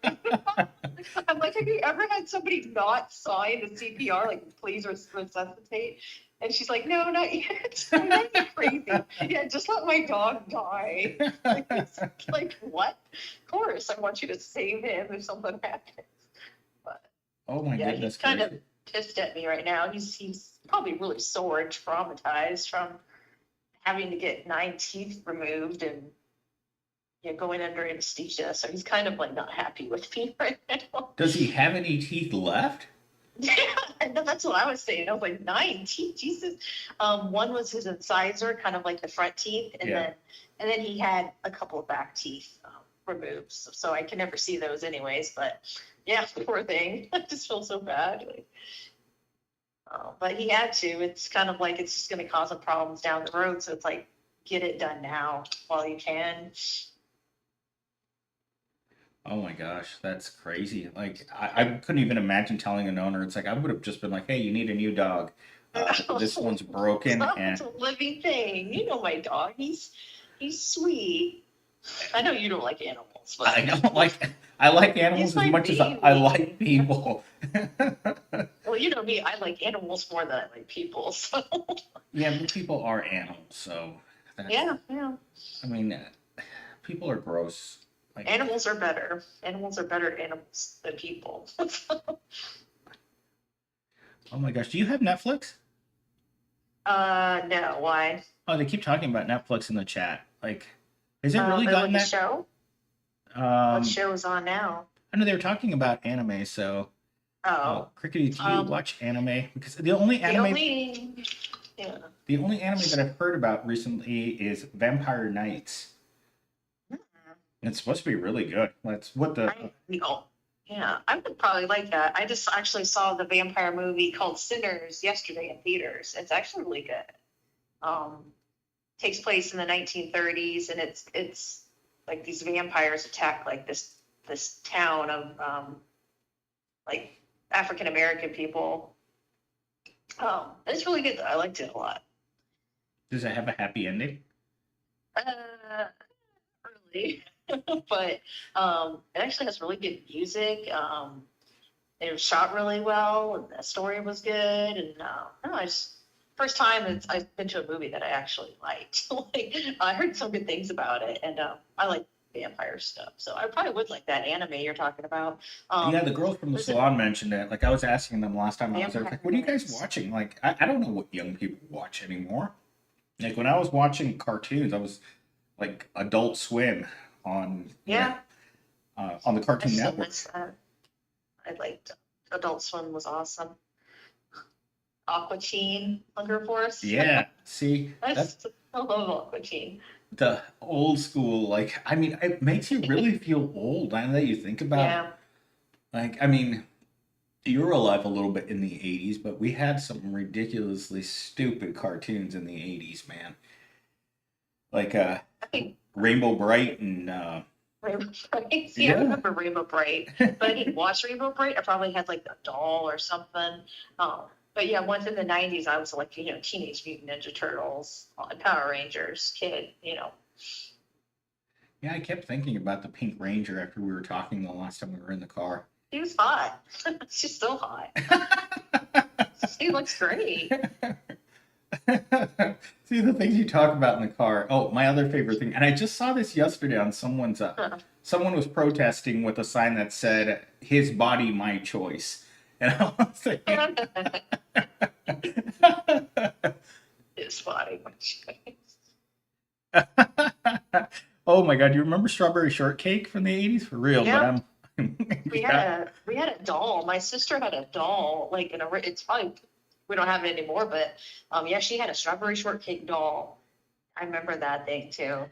S2: I'm like, have you ever had somebody not sign the CPR, like please resuscitate? And she's like, no, not yet. I'm not crazy. Yeah, just let my dog die. Like, what? Of course, I want you to save him if something happens. But
S3: oh my
S2: yeah,
S3: goodness
S2: he's kind of
S3: gracious.
S2: pissed at me right now. He's probably really sore and traumatized from having to get 9 teeth removed and going under anesthesia. So he's kind of like not happy with me right now.
S3: Does he have any teeth left?
S2: Yeah, and that's what I was saying. I was like, 9 teeth, Jesus. One was his incisor, kind of like the front teeth, and
S3: Yeah.
S2: then he had a couple of back teeth removed. So I can never see those anyways. But yeah, poor thing. I just feel so bad. Like, but he had to. It's kind of like it's just going to cause him problems down the road. So it's like, get it done now while you can.
S3: Oh my gosh, that's crazy. Like I couldn't even imagine telling an owner. It's like I would have just been like, "Hey, you need a new dog. This one's
S2: It's
S3: broken."
S2: not
S3: And
S2: a living thing. You know my dog. He's sweet. I know you don't like animals, but
S3: I don't like. I like animals
S2: he's
S3: as
S2: my
S3: much as I like
S2: baby.
S3: people.
S2: Well, you know me, I like animals more than I like people. So
S3: Yeah, but people are animals, so that's.
S2: yeah, yeah.
S3: I mean, people are gross. Like,
S2: Animals are better. Animals are better animals than people.
S3: oh my gosh, do you have Netflix?
S2: No, why?
S3: Oh, they keep talking about Netflix in the chat. Like, has it really
S2: They
S3: gotten
S2: like a
S3: that?
S2: show? What
S3: Um,
S2: show is on now?
S3: I know they were talking about anime, so
S2: Oh,
S3: Crickety, do you
S2: um,
S3: watch anime? Because
S2: the only, yeah.
S3: the only anime that I've heard about recently is Vampire Knights. And it's supposed to be really good. That's what the
S2: No. Yeah, I would probably like that. I just actually saw the vampire movie called Sinners yesterday in theaters. It's actually really good. Um, Takes place in the 1930s, and it's like these vampires attack like this town of like African American people. It's really good though. I liked it a lot.
S3: does it have a happy ending?
S2: Uh, Early, but it actually has really good music. It was shot really well, and the story was good. And I don't know, I just first time I've been to a movie that I actually liked. Like I heard some good things about it, and I like vampire stuff, so I probably would like that anime you're talking about.
S3: Yeah, the girls from the
S2: Was it
S3: salon mentioned it. Like I was asking them last time I was there,
S2: Vampire
S3: like, what are you guys
S2: Knights?
S3: watching? Like I don't know what young people watch anymore. Like when I was watching cartoons, I was like Adult Swim on
S2: Yeah,
S3: on the
S2: I
S3: Cartoon
S2: still
S3: Network.
S2: miss that. I liked Adult Swim was awesome. Aqua Teen, Hunger Force.
S3: Yeah, see, that's
S2: I love Aqua Teen.
S3: the old school. Like I mean, it makes you really feel old. I know that you think about
S2: Yeah.
S3: like I mean, you were alive a little bit in the 80s, but we had some ridiculously stupid cartoons in the 80s, man. Like
S2: I think
S3: Rainbow Bright and
S2: Rainbow Bright. See, I
S3: yeah.
S2: remember Rainbow Bright, but I didn't watch Rainbow Bright. I probably had like a doll or something. But yeah, once in the 90s, I was like, Teenage Mutant Ninja Turtles, and Power Rangers kid.
S3: Yeah, I kept thinking about the Pink Ranger after we were talking the last time we were in the car.
S2: She was hot. She's still hot. She looks great.
S3: See the things you talk about in the car. Oh, my other favorite thing, and I just saw this yesterday on someone's. Someone was protesting with a sign that said "His body, my choice," and I was thinking,
S2: His body.
S3: Oh my God, you remember Strawberry Shortcake from the 80s? For real, but
S2: Yeah,
S3: I'm yeah.
S2: we had a doll. My sister had a doll, like it's probably we don't have it anymore, but yeah, she had a strawberry shortcake doll. I remember that thing too.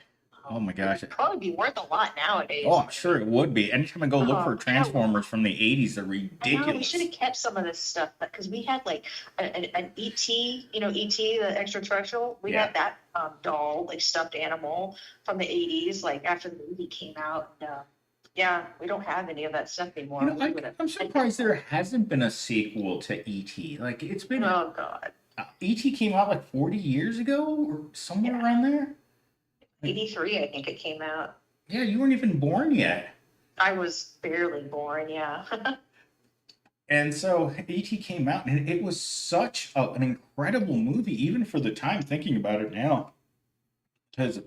S3: Oh my gosh.
S2: It'd probably be worth a lot
S3: Oh,
S2: nowadays.
S3: I'm sure it would be. Anytime I go look for
S2: Yeah,
S3: Transformers from the 80s, they're
S2: I know we should
S3: ridiculous.
S2: have kept some of this stuff, because we had like an ET, ET, the extraterrestrial. We
S3: Yeah.
S2: had that doll, like stuffed animal from the 80s, like after the movie came out. And, yeah, we don't have any of that stuff
S3: You
S2: anymore.
S3: know,
S2: We would have.
S3: I'm surprised there hasn't been a sequel to E.T. Like, it's been,
S2: Oh God,
S3: E.T. came out like 40 years ago or somewhere
S2: yeah,
S3: around there. Like,
S2: 83, I think it came out.
S3: yeah, you weren't even born yet.
S2: I was barely born. Yeah.
S3: And so E.T. came out, and it was such an incredible movie, even for the time, thinking about it now. Because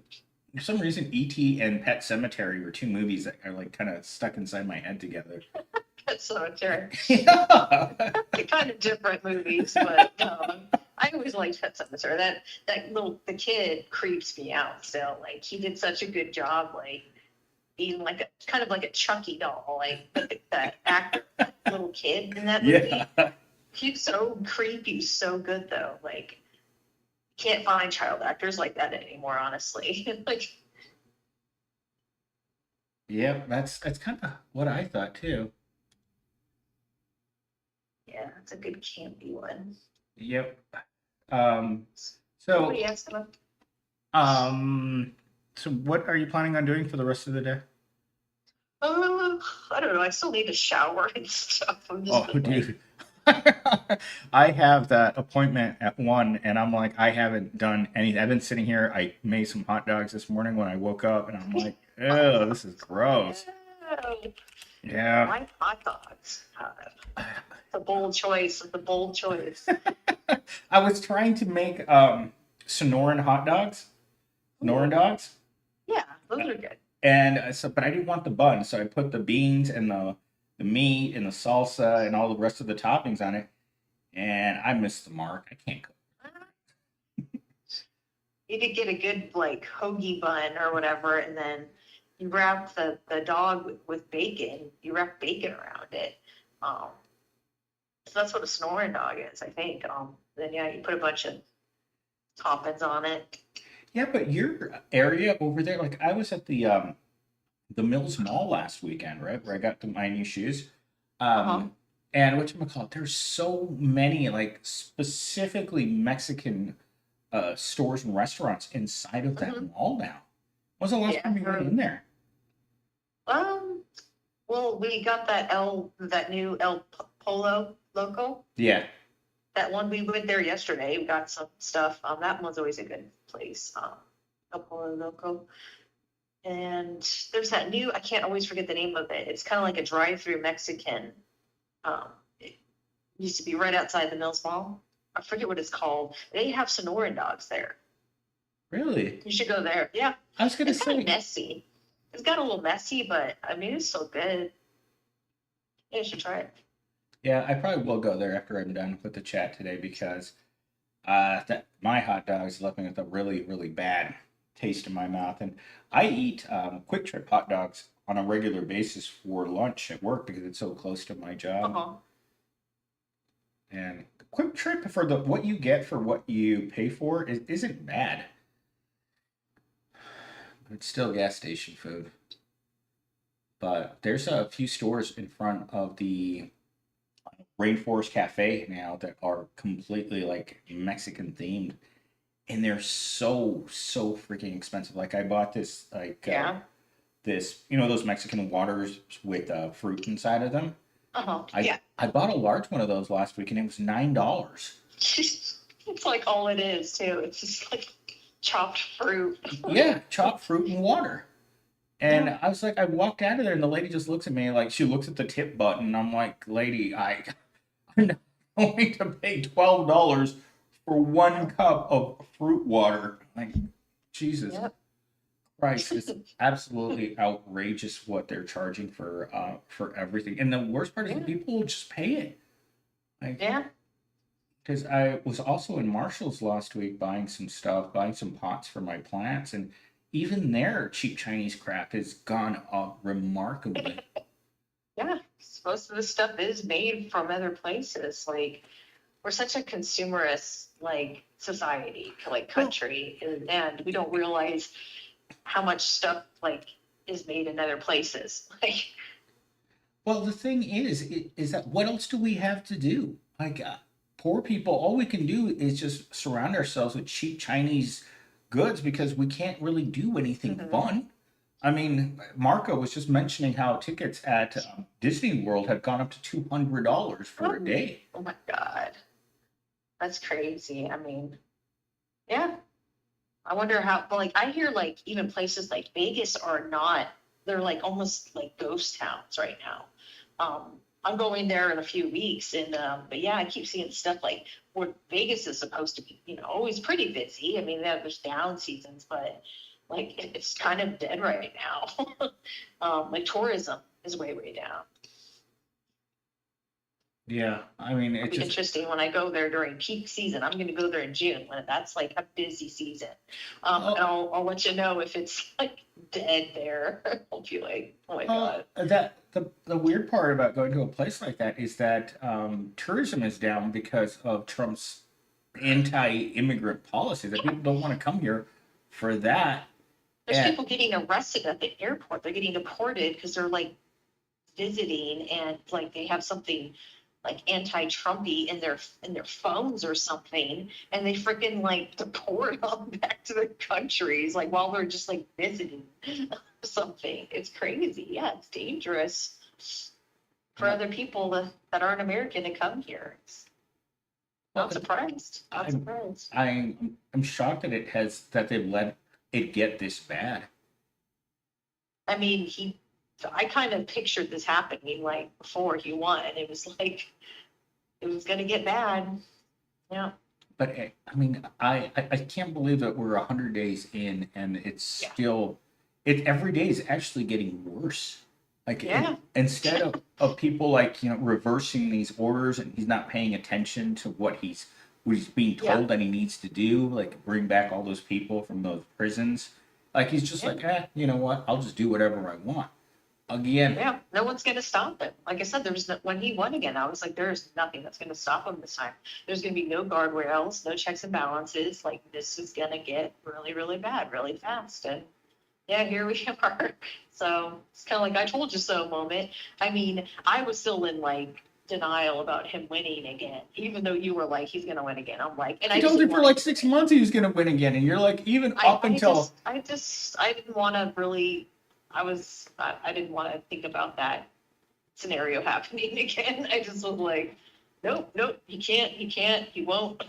S3: for some reason, E.T. and Pet Cemetery were two movies that are like kind of stuck inside my head together.
S2: That's so true.
S3: Yeah.
S2: They're kind of different movies, but I always liked Pet Sematary. The kid creeps me out still. Like he did such a good job, like being like a kind of like a Chucky doll, like that actor, that little kid in that movie.
S3: Yeah.
S2: He's so creepy, so good though. Like can't find child actors like that anymore, honestly. Like
S3: Yep, that's kind of what I thought too.
S2: yeah, it's a good campy one.
S3: Yep. Um,
S2: Nobody
S3: so,
S2: asked them.
S3: um, so what are you planning on doing for the rest of the day?
S2: I don't know. I still need to shower and stuff. I'm just
S3: Oh,
S2: been like,
S3: dude. I have that appointment at 1, and I'm like, I haven't done anything. I've been sitting here. I made some hot dogs this morning when I woke up, and I'm like, oh, this is gross.
S2: oh,
S3: Yeah.
S2: my hot dogs. The bold choice. The bold choice.
S3: I was trying to make Sonoran hot dogs, Sonoran
S2: Ooh,
S3: dogs,
S2: yeah, those are good.
S3: and so, but I didn't want the bun, so I put the beans and the meat and the salsa and all the rest of the toppings on it, and I missed the mark. I can't cook.
S2: You could get a good like hoagie bun or whatever, and then you wrap the dog with bacon. You wrap bacon around it. Um, so that's what a snoring dog is, I think. Then yeah, you put a bunch of toppings on it.
S3: Yeah, but your area over there, like I was at the Mills Mall last weekend, right, where I got my new shoes.
S2: Uh-huh.
S3: Um, and whatchamacallit, there's so many like specifically Mexican stores and restaurants inside of that
S2: Hmm.
S3: mall now. When was the last
S2: Yeah.
S3: time you went in there?
S2: Um, well, we got that new Polo local.
S3: Yeah.
S2: That one we went there yesterday. We got some stuff. That one's always a good place. El Polo Loco. And there's that new. I can't always forget the name of it. It's kind of like a drive-through Mexican. It used to be right outside the Mills Mall. I forget what it's called. They have Sonoran dogs there.
S3: Really?
S2: You should go there. Yeah,
S3: I was gonna
S2: it's kind of
S3: say,
S2: messy. It's got a little messy, but I mean it's so good. Yeah, you should try it.
S3: yeah, I probably will go there after I'm done with the chat today because that my hot dogs left me with a really, really bad taste in my mouth. And I eat Quick Trip hot dogs on a regular basis for lunch at work because it's so close to my job.
S2: Uh-huh.
S3: And Quick Trip for the what you get for what you pay for isn't bad, but it's still gas station food. But there's a few stores in front of the Rainforest Cafe now that are completely like Mexican themed, and they're so freaking expensive. Like I bought this
S2: Yeah.
S3: this those Mexican waters with fruit inside of them.
S2: Uh-huh.
S3: I
S2: Yeah.
S3: I bought a large one of those last week and it was $9.
S2: It's like all it is too. It's just like chopped fruit.
S3: Yeah, chopped fruit and water. And
S2: Yeah.
S3: I was like, I walked out of there and the lady just looks at me like she looks at the tip button. And I'm like, lady, I'm not going to pay $12 for one cup of fruit water. Like, Jesus
S2: Yep.
S3: Christ, it's absolutely outrageous what they're charging for everything. And the worst part is
S2: Yeah.
S3: people will just pay it. Like,
S2: Yeah.
S3: Because I was also in Marshall's last week buying some stuff, buying some pots for my plants, and even their cheap Chinese crap has gone up remarkably.
S2: Yeah, most of the stuff is made from other places. Like, we're such a consumerist, like, society, like,
S3: Well,
S2: country, and we don't realize how much stuff, like, is made in other places. Like,
S3: well, the thing is that what else do we have to do? Like, poor people, all we can do is just surround ourselves with cheap Chinese goods because we can't really do anything
S2: mhm.
S3: fun. I mean, Marco was just mentioning how tickets at Disney World have gone up to $200 for a
S2: Oh,
S3: day.
S2: oh my God, that's crazy. I mean, yeah, I wonder how, but like, I hear like even places like Vegas are not, they're like almost like ghost towns right now. I'm going there in a few weeks and, but yeah, I keep seeing stuff like where Vegas is supposed to be, always pretty busy. I mean, there's down seasons, but like it's kind of dead right now. Like tourism is way, way down.
S3: Yeah, I mean,
S2: It'll
S3: it
S2: be
S3: just
S2: interesting when I go there during peak season. I'm going to go there in June when that's like a busy season. And
S3: well,
S2: I'll let you know if it's like dead there. I'll be like, oh my
S3: well,
S2: God.
S3: that the weird part about going to a place like that is that tourism is down because of Trump's anti-immigrant policies. That people don't want to come here for that.
S2: There's
S3: And
S2: people getting arrested at the airport. They're getting deported because they're like visiting and like they have something like anti-Trumpy in their phones or something, and they freaking like deport them back to their countries like while they're just like visiting something. It's crazy. Yeah, it's dangerous for
S3: well,
S2: other people that aren't American to come here.
S3: well,
S2: Not surprised. Not
S3: I'm
S2: surprised.
S3: I'm shocked that they've let it get this bad.
S2: I mean, I kind of pictured this happening like before he won. It was like it was gonna get bad. Yeah.
S3: But I mean, I can't believe that we're 100 days in and it's
S2: Yeah.
S3: still every day is actually getting worse. Like
S2: Yeah.
S3: instead of people like reversing these orders and he's not paying attention to what he's being
S2: Yeah.
S3: told that he needs to do, like bring back all those people from those prisons. Like he's just
S2: Yeah.
S3: like, you know what? I'll just do whatever I want. Again,
S2: Yeah, no one's going to stop him. Like I said, when he won again, I was like, there's nothing that's going to stop him this time. There's going to be no guardrails, no checks and balances. Like this is going to get really, really bad, really fast. And yeah, here we are. So it's kind of like I told you so moment. I mean, I was still in like denial about him winning again, even though you were like, he's going to win again. I'm like, and
S3: I
S2: I just
S3: told you
S2: didn't
S3: for
S2: want
S3: like
S2: him to
S3: six
S2: win.
S3: months he was going to win again, and you're like, even
S2: I,
S3: up
S2: I
S3: until
S2: just, I just, I didn't want to really, I didn't want to think about that scenario happening again. I just was like, nope, nope, he won't.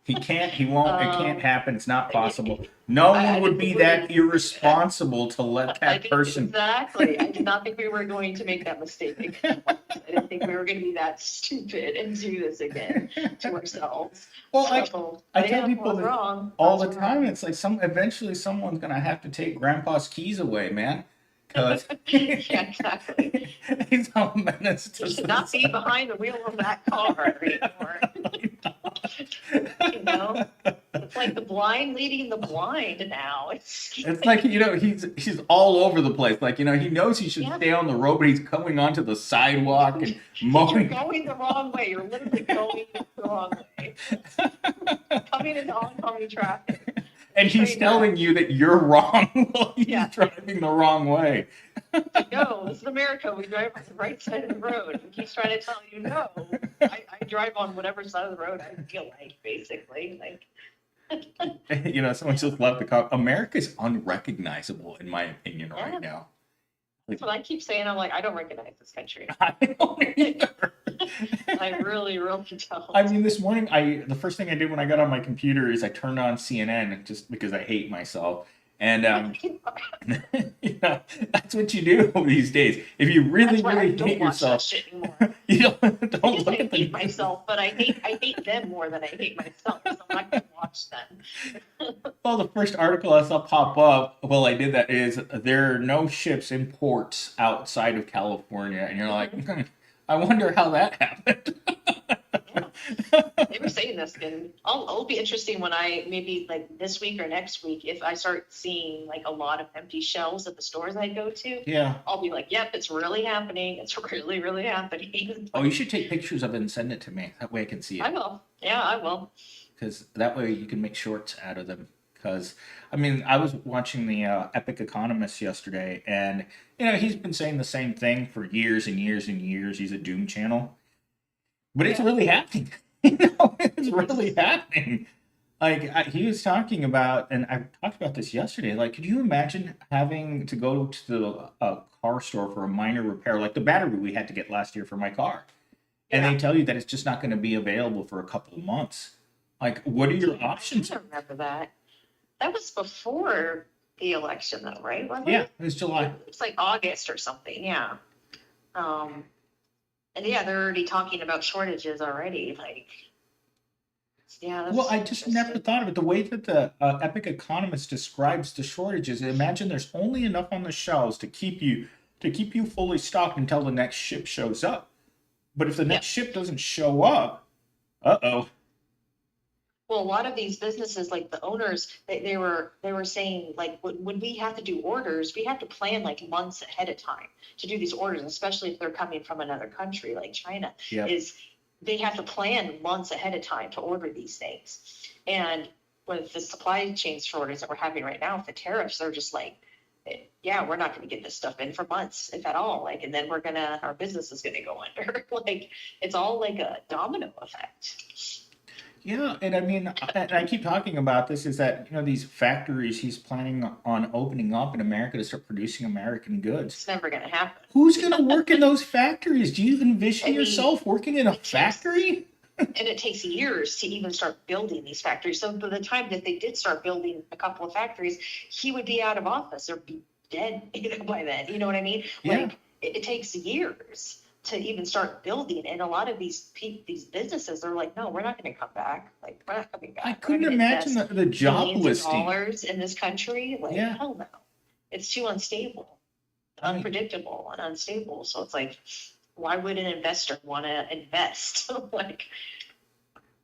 S3: he can't, he won't, it can't
S2: Um,
S3: happen, it's not
S2: I,
S3: possible. No
S2: I
S3: one would
S2: didn't
S3: be
S2: think we
S3: that
S2: were,
S3: irresponsible to let
S2: I
S3: that
S2: didn't,
S3: person.
S2: exactly. I did not think we were going to make that mistake again. I didn't think we were going to be that stupid and do this again to ourselves.
S3: Well,
S2: So,
S3: I
S2: but
S3: tell
S2: yeah, I
S3: people
S2: was
S3: that
S2: wrong. I
S3: all
S2: was
S3: the time.
S2: wrong.
S3: It's like eventually someone's gonna have to take Grandpa's keys away, man, because
S2: Yeah, exactly.
S3: he's a menace
S2: He
S3: to
S2: should not be
S3: society.
S2: behind the wheel of that car anymore. You know, it's like the blind leading the blind now. It's
S3: It's like he's all over the place. Like he knows he should
S2: yeah,
S3: stay on the road, but he's coming onto the sidewalk and
S2: you're
S3: mowing.
S2: going the wrong way. You're literally going the wrong way. Coming into oncoming traffic.
S3: And he's
S2: Train wreck.
S3: telling you that you're wrong while he's
S2: Yeah.
S3: driving the wrong way.
S2: Like, no, this is America. We drive on the right side of the road. And he's trying to tell you, no, I drive on whatever side of the road I feel like, basically. Like,
S3: Someone just left the car. America's unrecognizable, in my opinion,
S2: yeah,
S3: right now.
S2: that's what I keep saying. I'm like, I don't recognize this country.
S3: I don't either.
S2: I really, really don't.
S3: I mean, this morning, the first thing I did when I got on my computer is I turned on CNN just because I hate myself. And that's what you do these days. If you really,
S2: That's why I
S3: really
S2: don't
S3: hate
S2: watch that
S3: yourself,
S2: shit anymore.
S3: you don't,
S2: I
S3: don't
S2: guess
S3: look
S2: I
S3: at
S2: hate
S3: the.
S2: myself, but I hate them more than I hate myself. So I'm not gonna watch them.
S3: Well, the first article I saw pop up while I did that is there are no ships in ports outside of California, and you're like, I wonder how that happened.
S2: They were saying this, and it'll be interesting when I, maybe like this week or next week, if I start seeing like a lot of empty shelves at the stores I go to,
S3: Yeah.
S2: I'll be like, yep, it's really happening. It's really, really happening.
S3: Oh, you should take pictures of it and send it to me. That way I can see
S2: I
S3: it.
S2: will. Yeah, I will.
S3: Because that way you can make shorts out of them. Because I mean, I was watching the Epic Economist yesterday, and he's been saying the same thing for years and years and years. He's a doom channel, but it's
S2: Yeah.
S3: really happening. It's really happening. Like he was talking about, and I talked about this yesterday. Like, could you imagine having to go to the car store for a minor repair, like the battery we had to get last year for my car, and
S2: Yeah.
S3: they tell you that it's just not going to be available for a couple of months? Like, what are your
S2: I
S3: options?
S2: don't remember that. That was before the election, though, right? Wasn't
S3: Yeah,
S2: it?
S3: it was July.
S2: It's like August or something. Yeah. Um, and yeah, they're already talking about shortages already. Like, yeah,
S3: Well,
S2: that's
S3: I just never
S2: interesting.
S3: thought of it the way that the Epic Economist describes the shortages. Imagine there's only enough on the shelves to keep you fully stocked until the next ship shows up. But if the
S2: Yeah.
S3: next ship doesn't show up, uh-oh.
S2: Well, a lot of these businesses, like the owners, they were saying like when we have to do orders, we have to plan like months ahead of time to do these orders, especially if they're coming from another country like China.
S3: Yep.
S2: Is they have to plan months ahead of time to order these things. And with the supply chain shortage that we're having right now with the tariffs, they're just like, yeah, we're not going to get this stuff in for months, if at all. Like, and then our business is going to go under. Like, it's all like a domino effect.
S3: Yeah, and I mean, and I keep talking about this is that these factories he's planning on opening up in America to start producing American goods.
S2: It's never going to happen.
S3: Who's going to work in those factories? Do you envision
S2: I mean,
S3: yourself working in a
S2: it takes-
S3: factory?
S2: And it takes years to even start building these factories. So by the time that they did start building a couple of factories, he would be out of office or be dead by then. You know what I mean?
S3: Yeah.
S2: Like it takes years to even start building. And a lot of these businesses are like, no, we're not going to come back. Like, we're not coming back.
S3: I
S2: We're not
S3: couldn't
S2: gonna
S3: imagine
S2: invest
S3: the job
S2: millions of
S3: listing.
S2: dollars in this country. Like,
S3: Yeah.
S2: hell no. It's too unstable,
S3: I mean-
S2: unpredictable, and unstable. So it's like, why would an investor want to invest? Like,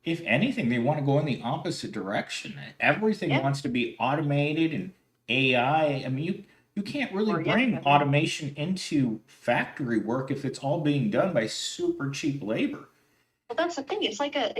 S3: If anything, they want to go in the opposite direction. Everything
S2: Yeah.
S3: wants to be automated and AI. I mean, you can't really
S2: Or, yeah,
S3: bring
S2: I mean-
S3: automation into factory work if it's all being done by super cheap labor.
S2: well, that's the thing. It's like a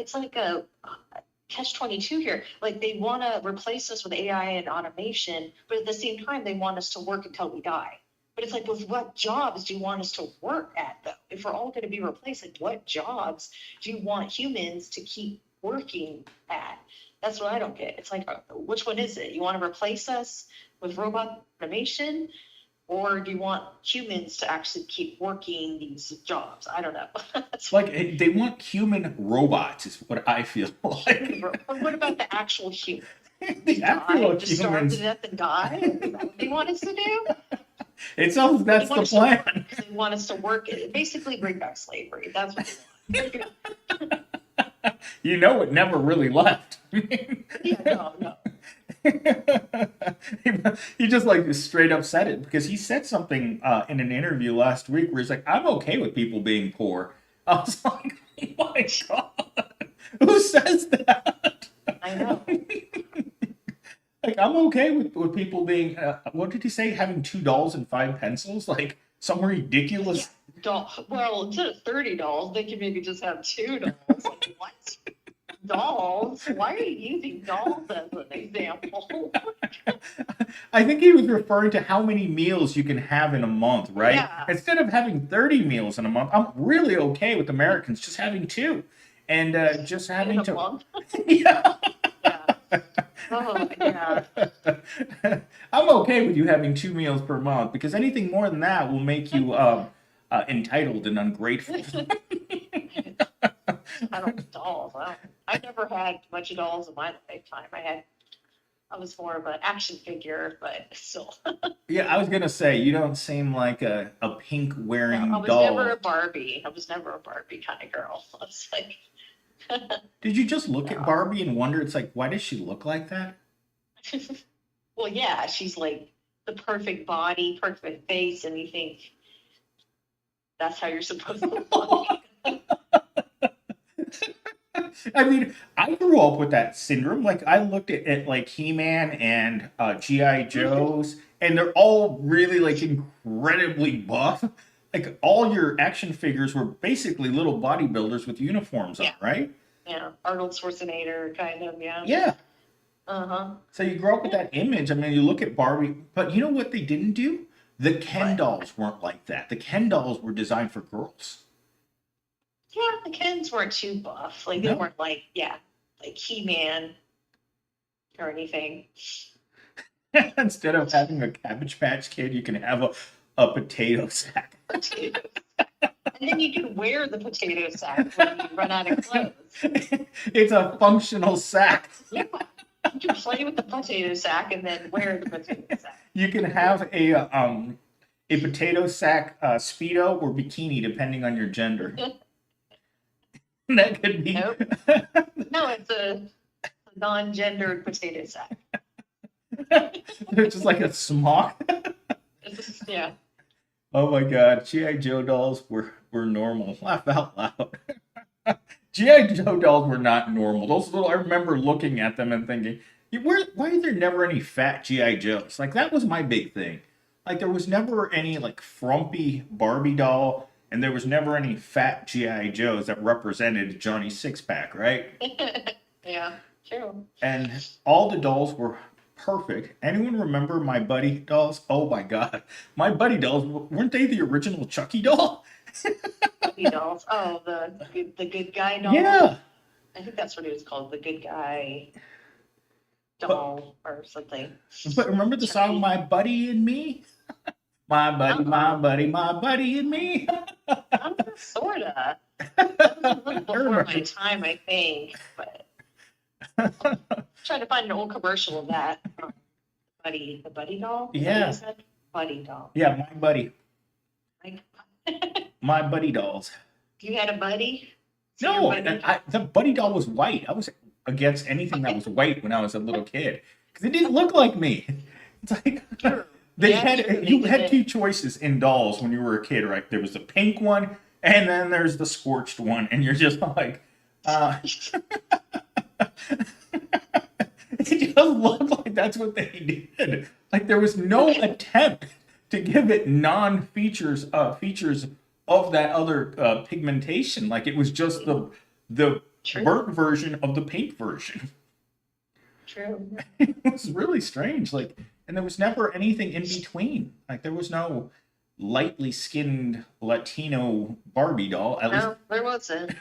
S2: catch-22 here. Like, they want to replace us with AI and automation, but at the same time, they want us to work until we die. But it's like, with what jobs do you want us to work at, though? If we're all going to be replaced, like, what jobs do you want humans to keep working at? That's what I don't get. It's like, which one is it? You want to replace us with robot automation, or do you want humans to actually keep working these jobs? I don't know. That's
S3: Like they want human robots, is what I feel like.
S2: But what about the actual human?
S3: The actual
S2: To starve
S3: humans.
S2: to death and die? Is that what they want us to do?
S3: It sounds that's
S2: They
S3: the
S2: want us to work.
S3: plan.
S2: They want us to work, basically bring back slavery. That's what they want.
S3: It never really left.
S2: Yeah, no.
S3: He just like straight up said it because he said something in an interview last week where he's like, "I'm okay with people being poor." I was like, "Oh my god, who says that?"
S2: I know.
S3: Like, I'm okay with people being. What did he say? Having $2 and 5 pencils, like some ridiculous.
S2: Well, instead of $30, they could maybe just have $2. Like, what? Dolls? Why are you using dolls as an example?
S3: I think he was referring to how many meals you can have in a month, right?
S2: Yeah.
S3: Instead of having 30 meals in a month, I'm really okay with Americans just having 2, and just having
S2: In a
S3: to.
S2: month?
S3: Yeah.
S2: Yeah. Oh, yeah.
S3: I'm okay with you having 2 meals per month because anything more than that will make you entitled and ungrateful.
S2: I don't dolls. I never had much dolls in my lifetime. I was more of an action figure, but still.
S3: Yeah, I was gonna say you don't seem like a pink wearing
S2: I was
S3: doll.
S2: never a Barbie. I was never a Barbie kind of girl. I was like,
S3: Did you just look at
S2: No.
S3: Barbie and wonder? It's like, why does she look like that?
S2: well, yeah, she's like the perfect body, perfect face, and you think that's how you're supposed to look.
S3: I mean, I grew up with that syndrome. Like, I looked at like He-Man and GI Joes, and they're all really like incredibly buff. Like, all your action figures were basically little bodybuilders with uniforms on,
S2: Yeah.
S3: right?
S2: Yeah, Arnold Schwarzenegger, kind of, yeah.
S3: Yeah.
S2: Uh-huh.
S3: So you grow up with that image. I mean, you look at Barbie, but you know what they didn't do? The Ken
S2: But,
S3: dolls weren't like that. The Ken dolls were designed for girls.
S2: yeah, the Kens weren't too buff. Like, they
S3: No.
S2: weren't like, yeah, like He-Man or anything.
S3: Instead of having a Cabbage Patch Kid, you can have a potato sack.
S2: Potatoes. And then you can wear the potato sack when you run out of clothes.
S3: It's a functional sack.
S2: Yeah. You can play with the potato sack and then wear the potato sack.
S3: You can have a potato sack speedo or bikini depending on your gender. That could be.
S2: Nope. No, it's a non-gendered potato sack.
S3: It's just like a smock.
S2: Yeah.
S3: Oh my God, GI Joe dolls were normal. Laugh out loud. GI Joe dolls were not normal. Those little, I remember looking at them and thinking, why are there never any fat GI Joes? Like, that was my big thing. Like, there was never any like frumpy Barbie doll, and there was never any fat GI Joes that represented Johnny's six pack, right?
S2: Yeah, true.
S3: And all the dolls were perfect. Anyone remember My Buddy dolls? Oh my God, My Buddy dolls, weren't they the original Chucky doll?
S2: Buddy dolls. Oh, the good guy doll.
S3: Yeah.
S2: I think that's what it was called, the good guy doll or something.
S3: But remember the song My Buddy and Me? My buddy, my buddy, my buddy and me.
S2: Sorta. That was a little before my
S3: remember.
S2: time, I think, but trying to find an old commercial of that. Buddy, the buddy doll? Is that what
S3: Yeah.
S2: you said? Buddy doll.
S3: Yeah, My Buddy.
S2: Like,
S3: My Buddy dolls.
S2: you had a buddy? So your
S3: No,
S2: buddy-
S3: the Buddy doll was white. I was against anything that was white when I was a little kid because it didn't look like me. It's like
S2: Sure.
S3: they
S2: Yeah,
S3: had
S2: sure,
S3: you
S2: they
S3: had
S2: did.
S3: two choices in dolls when you were a kid, right? There was the pink one, and then there's the scorched one, and you're just like, it just looked like that's what they did. Like, there was no attempt to give it non-features features of that other pigmentation. Like, it was just the
S2: True.
S3: burnt version of the pink version.
S2: True.
S3: It was really strange. Like, and there was never anything in between. Like, there was no lightly skinned Latino Barbie doll. At least
S2: No, there wasn't.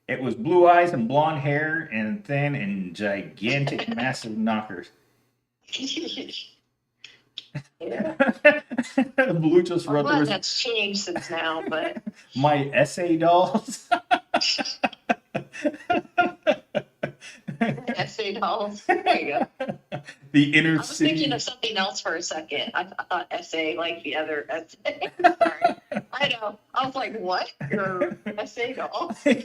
S3: it was blue eyes and blonde hair and thin and gigantic, massive knockers.
S2: Yeah.
S3: Blue just
S2: I'm
S3: wrote there
S2: glad
S3: was
S2: that's changed since now, but
S3: my essay dolls.
S2: essay dolls. There you go.
S3: The
S2: I
S3: inner
S2: was
S3: city.
S2: thinking of something else for a second. I thought essay like the other essay. Sorry. I know. I was like, what? Your essay doll? Sorry.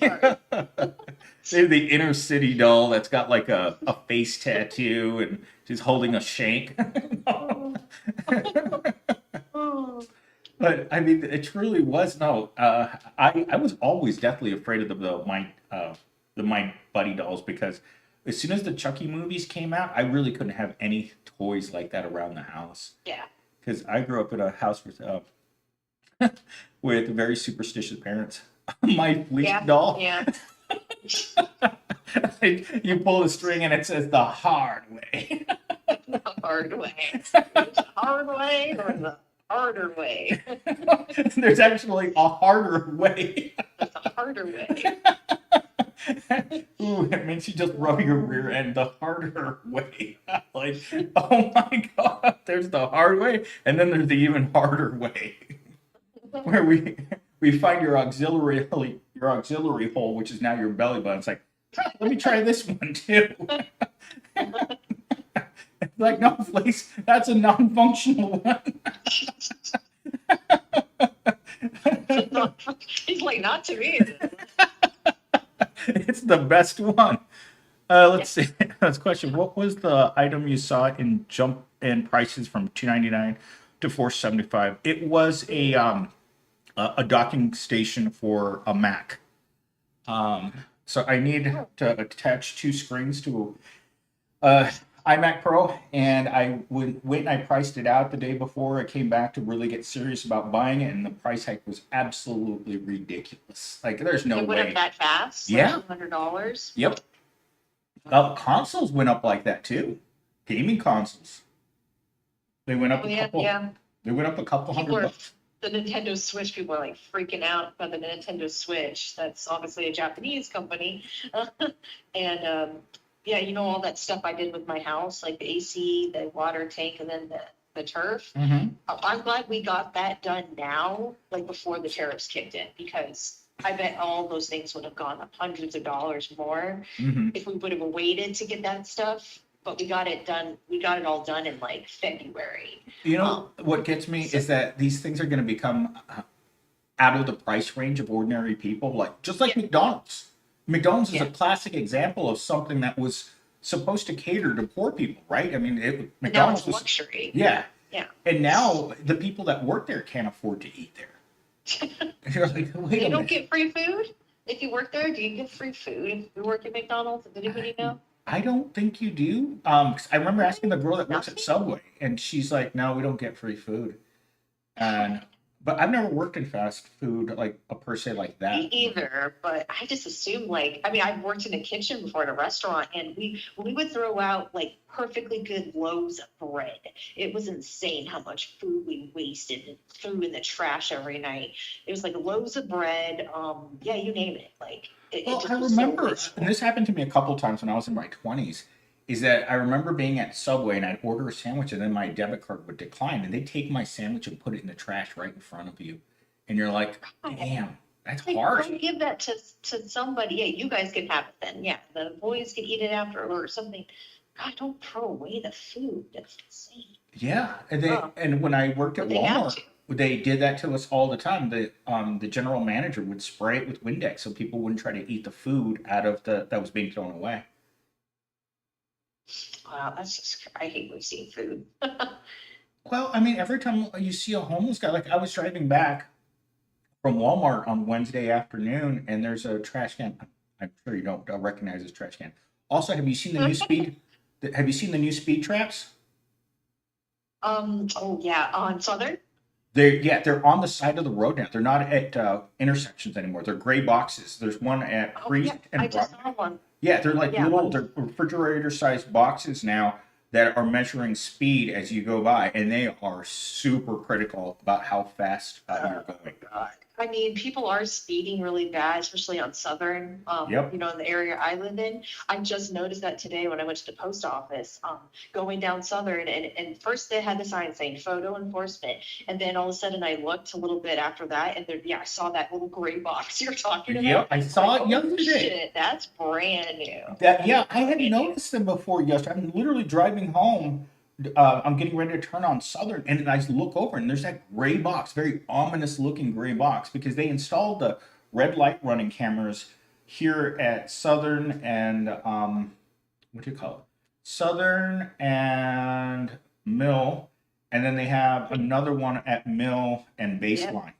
S3: Maybe the inner city doll that's got like a face tattoo and she's holding a shank.
S2: Oh,
S3: But I mean, it truly was no. I was always deathly afraid of the My Buddy dolls because as soon as the Chucky movies came out, I really couldn't have any toys like that around the house
S2: yeah.
S3: because I grew up in a house with very superstitious parents. My fleece
S2: Yeah.
S3: doll,
S2: Yeah.
S3: you pull the string and it says the hard way.
S2: The hard way. The hard way or the harder way?
S3: There's actually a harder way.
S2: That's a harder way.
S3: Ooh, it makes you just rub your rear end the harder way. Like, oh my God, there's the hard way, and then there's the even harder way, where we find your auxiliary hole, which is now your belly button. It's like, let me try this one too. It's like, no, please, that's a non-functional one.
S2: He's like, not to me.
S3: It's the best one. Let's see. Let's question. What was the item you saw in jump in prices from $299 to $475? It was a docking station for a Mac. So I need
S2: Oh,
S3: to attach two screens to a iMac Pro, and went and I priced it out the day before I came back to really get serious about buying it, and the price hike was absolutely ridiculous. Like, there's no
S2: it went up
S3: way.
S2: that fast, like
S3: Yeah.
S2: $200.
S3: Yep. Consoles went up like that too. Gaming consoles. They went up
S2: Oh,
S3: a
S2: yeah,
S3: couple.
S2: yeah.
S3: They went up a couple
S2: People
S3: hundred
S2: are,
S3: bucks.
S2: the Nintendo Switch, people are like freaking out about the Nintendo Switch. That's obviously a Japanese company. And yeah, you know, all that stuff I did with my house, like the AC, the water tank, and then the turf.
S3: Mm-hmm.
S2: I'm glad we got that done now, like before the tariffs kicked in, because I bet all those things would have gone up hundreds of dollars more
S3: Mm-hmm.
S2: if we would have waited to get that stuff. But we got it done. We got it all done in like February.
S3: You know
S2: Um,
S3: what gets me
S2: so
S3: is that these things are going to become out of the price range of ordinary people, like just like
S2: yeah,
S3: McDonald's. McDonald's is a
S2: yeah,
S3: classic example of something that was supposed to cater to poor people, right? I mean,
S2: and now it's
S3: McDonald's was,
S2: luxury.
S3: yeah,
S2: Yeah.
S3: and now the people that work there can't afford to eat there. You're like, wait
S2: They
S3: a
S2: don't
S3: minute.
S2: get free food? If you work there, do you get free food if you work at McDonald's? Does anybody know?
S3: I don't think you do. 'Cause I remember asking the girl that works at
S2: Nothing?
S3: Subway, and she's like, "No, we don't get free food." And but I've never worked in fast food like a per se like
S2: Me
S3: that.
S2: either, but I just assume like, I mean, I've worked in a kitchen before at a restaurant and we would throw out like perfectly good loaves of bread. It was insane how much food we wasted and threw in the trash every night. It was like loaves of bread, yeah, you name it. Like it
S3: Well, I
S2: just was so
S3: remember, and
S2: wasteful.
S3: this happened to me a couple times when I was in my 20s, is that I remember being at Subway and I'd order a sandwich and then my debit card would decline and they'd take my sandwich and put it in the trash right in front of you. And you're like, damn, that's
S2: Like,
S3: harsh.
S2: go give that to somebody. Yeah, you guys can have it then. Yeah, the boys can eat it after or something. God, don't throw away the food. That's insane.
S3: Yeah,
S2: Oh,
S3: and when I worked at
S2: but they have
S3: Walmart,
S2: to.
S3: they did that to us all the time. The general manager would spray it with Windex so people wouldn't try to eat the food out of the that was being thrown away.
S2: Wow, that's just, I hate wasting food.
S3: Well, I mean, every time you see a homeless guy, like I was driving back from Walmart on Wednesday afternoon, and there's a trash can. I'm sure you don't recognize this trash can. Also, have you seen the new speed? Have you seen the new speed traps?
S2: Oh yeah, on Southern?
S3: They're on the side of the road now. They're not at intersections anymore. They're gray boxes. There's one at
S2: Oh yeah,
S3: Priest
S2: I
S3: and
S2: just
S3: Broadway.
S2: saw one.
S3: Yeah, they're like
S2: Yeah,
S3: little, they're refrigerator-sized boxes now that are measuring speed as you go by, and they are super critical about how fast
S2: oh
S3: you're going.
S2: God. I mean, people are speeding really bad, especially on Southern,
S3: Yep.
S2: you know, in the area I live in. I just noticed that today when I went to the post office, going down Southern, and first they had the sign saying photo enforcement, and then all of a sudden I looked a little bit after that, and there, yeah, I saw that little gray box you're talking
S3: Yep,
S2: about.
S3: I
S2: I'm like,
S3: saw it
S2: oh
S3: yesterday.
S2: shit, that's brand new.
S3: That
S2: That is
S3: yeah, I hadn't
S2: brand new.
S3: noticed them before yesterday. I'm literally driving home. I'm getting ready to turn on Southern, and then I look over, and there's that gray box, very ominous looking gray box, because they installed the red light running cameras here at Southern and what do you call it? Southern and Mill, and then they have another one at Mill and
S2: Yep.
S3: Baseline.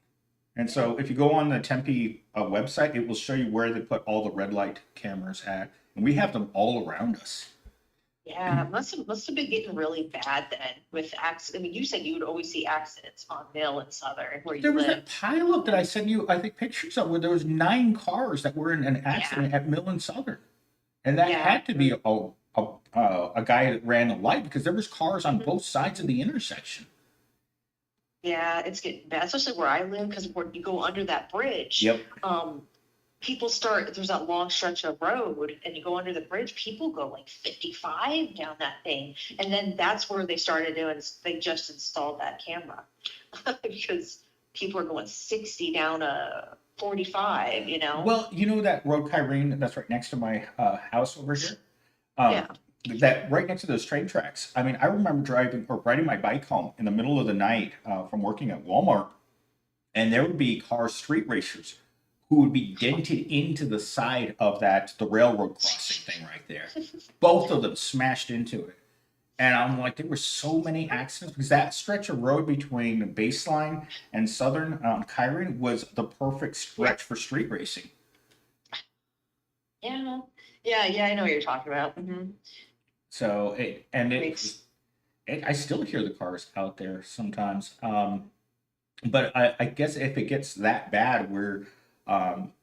S3: And so if you go on the Tempe website, it will show you where they put all the red light cameras at. And we have them all around us.
S2: Yeah, it must have been getting really bad then with accidents. I mean, you said you would always see accidents on Mill and Southern where
S3: There
S2: you
S3: was
S2: live.
S3: that pileup that I sent you, I think, pictures of where there was 9 cars that were in an
S2: Yeah,
S3: accident at Mill and Southern. And that
S2: yeah,
S3: had to be a guy that ran a light because there was cars on
S2: mhm,
S3: both sides of the intersection.
S2: yeah. It's getting bad, especially where I live because when you go under that bridge,
S3: Yep.
S2: people start. There's that long stretch of road, and you go under the bridge. People go like 55 down that thing, and then that's where they started doing. They just installed that camera because people are going 60 down a 45. You know?
S3: Well, you know that road Kyrene that's right next to my house over here? Um,
S2: Yeah.
S3: that right next to those train tracks. I mean, I remember driving or riding my bike home in the middle of the night from working at Walmart, and there would be car street racers who would be dented into the side of the railroad crossing thing right there. Both of them smashed into it. And I'm like, there were so many accidents because that stretch of road between Baseline and Southern Kyrene was the perfect
S2: Yeah.
S3: stretch for street racing.
S2: Yeah, yeah, I know what you're talking about. Mm-hmm.
S3: So
S2: Makes,
S3: I still hear the cars out there sometimes. But I guess if it gets that bad where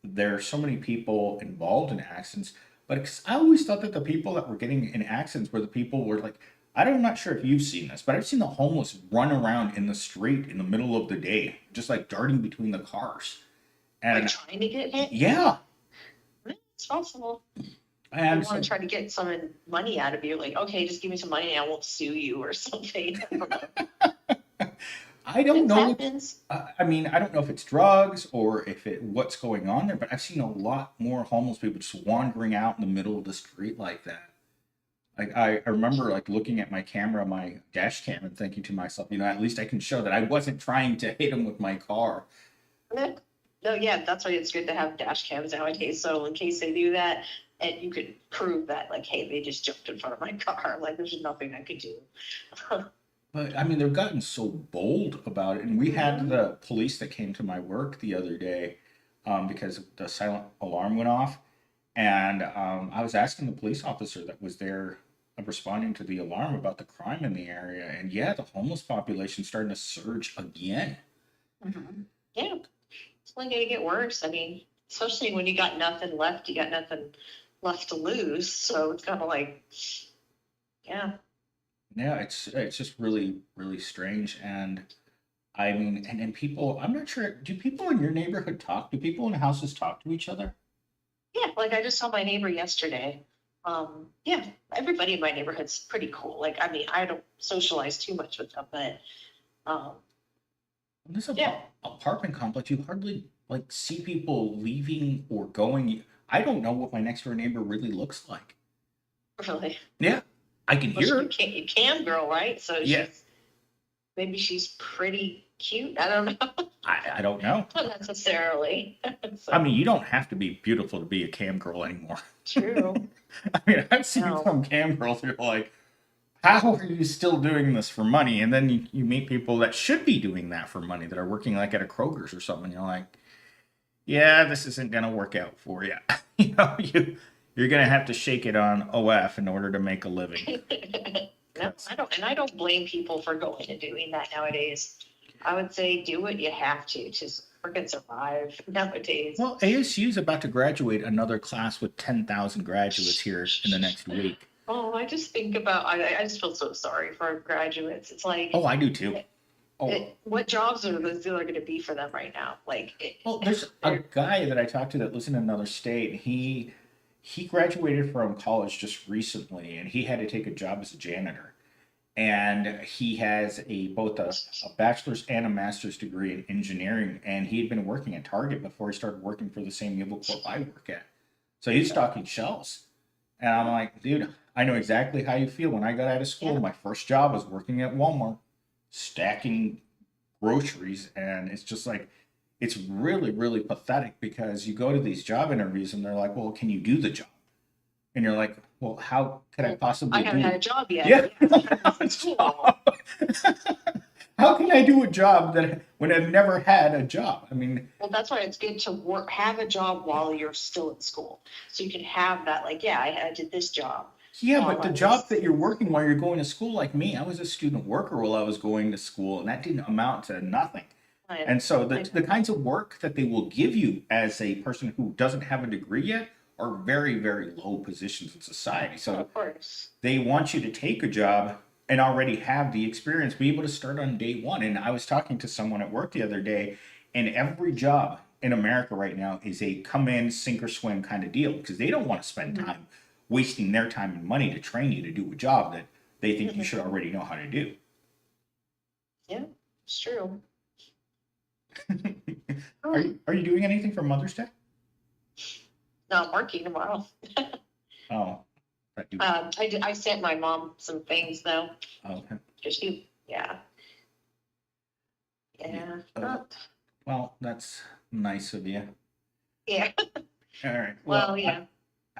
S3: there are so many people involved in accidents, but I always thought that the people that were getting in accidents were the people were like, I'm not sure if you've seen this, but I've seen the homeless run around in the street in the middle of the day, just like darting between the cars.
S2: like,
S3: And
S2: trying to get hit.
S3: yeah,
S2: It's possible. They
S3: and
S2: want
S3: so
S2: to try to get some money out of you. Like, okay, just give me some money and I won't sue you or something. I don't know.
S3: I don't
S2: It
S3: know.
S2: happens.
S3: I mean, I don't know if it's drugs or if it what's going on there, but I've seen a lot more homeless people just wandering out in the middle of the street like that. Like I remember like looking at my camera, my dash cam, and thinking to myself, at least I can show that I wasn't trying to hit him with my car.
S2: Yeah. No, yeah, that's why it's good to have dash cams nowadays. So in case they do that, and you could prove that, like, hey, they just jumped in front of my car. Like, there's nothing I could do.
S3: But I mean, they've gotten so bold about it, and we had
S2: Mhm.
S3: the police that came to my work the other day because the silent alarm went off. And I was asking the police officer that was there responding to the alarm about the crime in the area. And yeah, the homeless population starting to surge again.
S2: Mhm. Yeah, it's only going to get worse. I mean, especially when you got nothing left, you got nothing left to lose. So it's kind of like, yeah.
S3: Yeah, it's just really, really strange. And I mean, and people, I'm not sure, do people in your neighborhood talk? Do people in houses talk to each other?
S2: Yeah, like I just saw my neighbor yesterday. Yeah, everybody in my neighborhood's pretty cool. Like, I mean, I don't socialize too much with them, but um,
S3: In this
S2: yeah,
S3: apartment complex, you hardly like see people leaving or going. I don't know what my next door neighbor really looks like.
S2: really.
S3: Yeah, I can
S2: Well,
S3: hear her.
S2: you can girl, right? So
S3: Yeah,
S2: maybe she's pretty cute. I don't know.
S3: I don't know.
S2: Not necessarily.
S3: I
S2: So
S3: mean, you don't have to be beautiful to be a cam girl anymore.
S2: true.
S3: I mean, I've seen
S2: No.
S3: some cam girls who are like, how are you still doing this for money? And then you meet people that should be doing that for money that are working like at a Kroger's or something. You're like, yeah, this isn't going to work out for you. You're going to have to shake it on OF in order to make a living.
S2: No, I don't, and I don't blame people for going and doing that nowadays. I would say do what you have to freaking survive nowadays.
S3: Well, ASU is about to graduate another class with 10,000 graduates here in the next week.
S2: Oh, I just think about, I just feel so sorry for graduates. It's like,
S3: Oh, I do too. Oh,
S2: what jobs are those going to be for them right now? Like,
S3: well, there's a guy that I talked to that lives in another state. He graduated from college just recently, and he had to take a job as a janitor. And he has both a bachelor's and a master's degree in engineering, and he had been working at Target before he started working for the same Naval Corp I work at. So he's stocking shelves, and I'm like, dude, I know exactly how you feel. When I got out of school,
S2: yeah,
S3: my first job was working at Walmart, stacking groceries, and it's just like it's really, really pathetic because you go to these job interviews and they're like, well, can you do the job? And you're like, well, how could I
S2: well,
S3: possibly
S2: I haven't had
S3: do?
S2: a job yet.
S3: Yeah,
S2: Yeah,
S3: have a
S2: it's cool.
S3: job. How can I do a job that when I've never had a job? I mean,
S2: Well, that's why it's good to work, have a job while you're still in school. So you can have that, like, yeah, I did this job
S3: yeah, but
S2: while
S3: the
S2: I
S3: job
S2: was,
S3: that you're working while you're going to school, like me, I was a student worker while I was going to school, and that didn't amount to nothing.
S2: I,
S3: And so
S2: I,
S3: the kinds of work that they will give you as a person who doesn't have a degree yet are very, very low positions in society. So
S2: of course.
S3: they want you to take a job and already have the experience, be able to start on day one. And I was talking to someone at work the other day, and every job in America right now is a come in, sink or swim kind of deal because they don't want to spend
S2: Mhm.
S3: time wasting their time and money to train you to do a job that they think you
S2: Mhm.
S3: should already know how to do.
S2: Yeah, it's true.
S3: Are you doing anything for Mother's Day?
S2: No, I'm working tomorrow.
S3: Oh, that you,
S2: I sent my mom some things though,
S3: oh, okay.
S2: because yeah,
S3: Yeah.
S2: yeah,
S3: Well, that's nice of you.
S2: yeah.
S3: All right.
S2: Well,
S3: Well,
S2: yeah.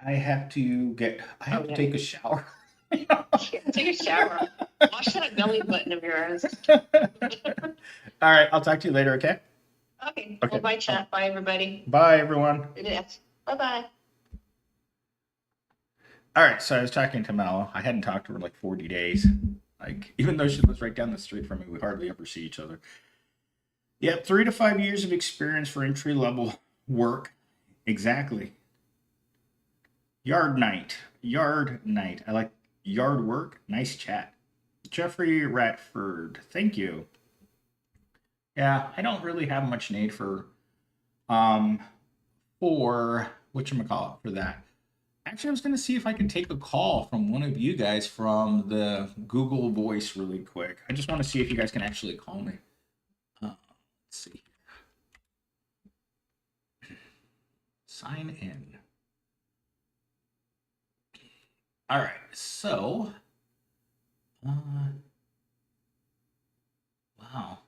S3: I have to I have to
S2: Okay.
S3: take a shower.
S2: Yeah, take a shower. Wash that belly button of yours.
S3: All right. I'll talk to you later. Okay.
S2: Okay.
S3: Okay.
S2: Well, bye, chat. Bye, everybody.
S3: Bye, everyone.
S2: Bye bye.
S3: All right, so I was talking to Mel. I hadn't talked to her in like 40 days. Like, even though she lives right down the street from me, we hardly ever see each other. Yep, 3 to 5 years of experience for entry level work. Exactly. Yard night. Yard night. I like yard work. Nice chat. Jeffrey Ratford. Thank you. Yeah, I don't really have much need um for whatchamacallit for that. Actually, I was going to see if I could take a call from one of you guys from the Google Voice really quick. I just want to see if you guys can actually call me. Let's see. Sign in. All right. So, wow.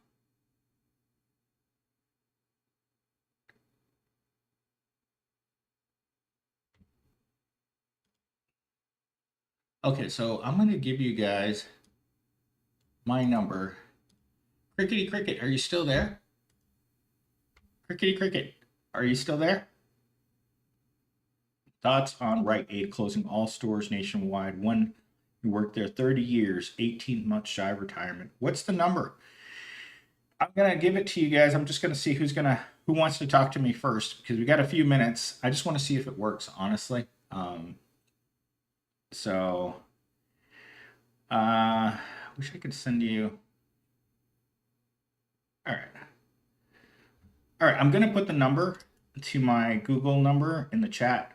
S3: Okay, so I'm going to give you guys my number. Crickety Cricket, are you still there? Crickety Cricket, are you still there? Thoughts on Rite Aid closing all stores nationwide. One who worked there 30 years, 18 months shy of retirement. What's the number? I'm gonna give it to you guys. I'm just gonna see who wants to talk to me first because we got a few minutes. I just want to see if it works, honestly. So wish I could send you. All right. All right, I'm gonna put the number to my Google number in the chat,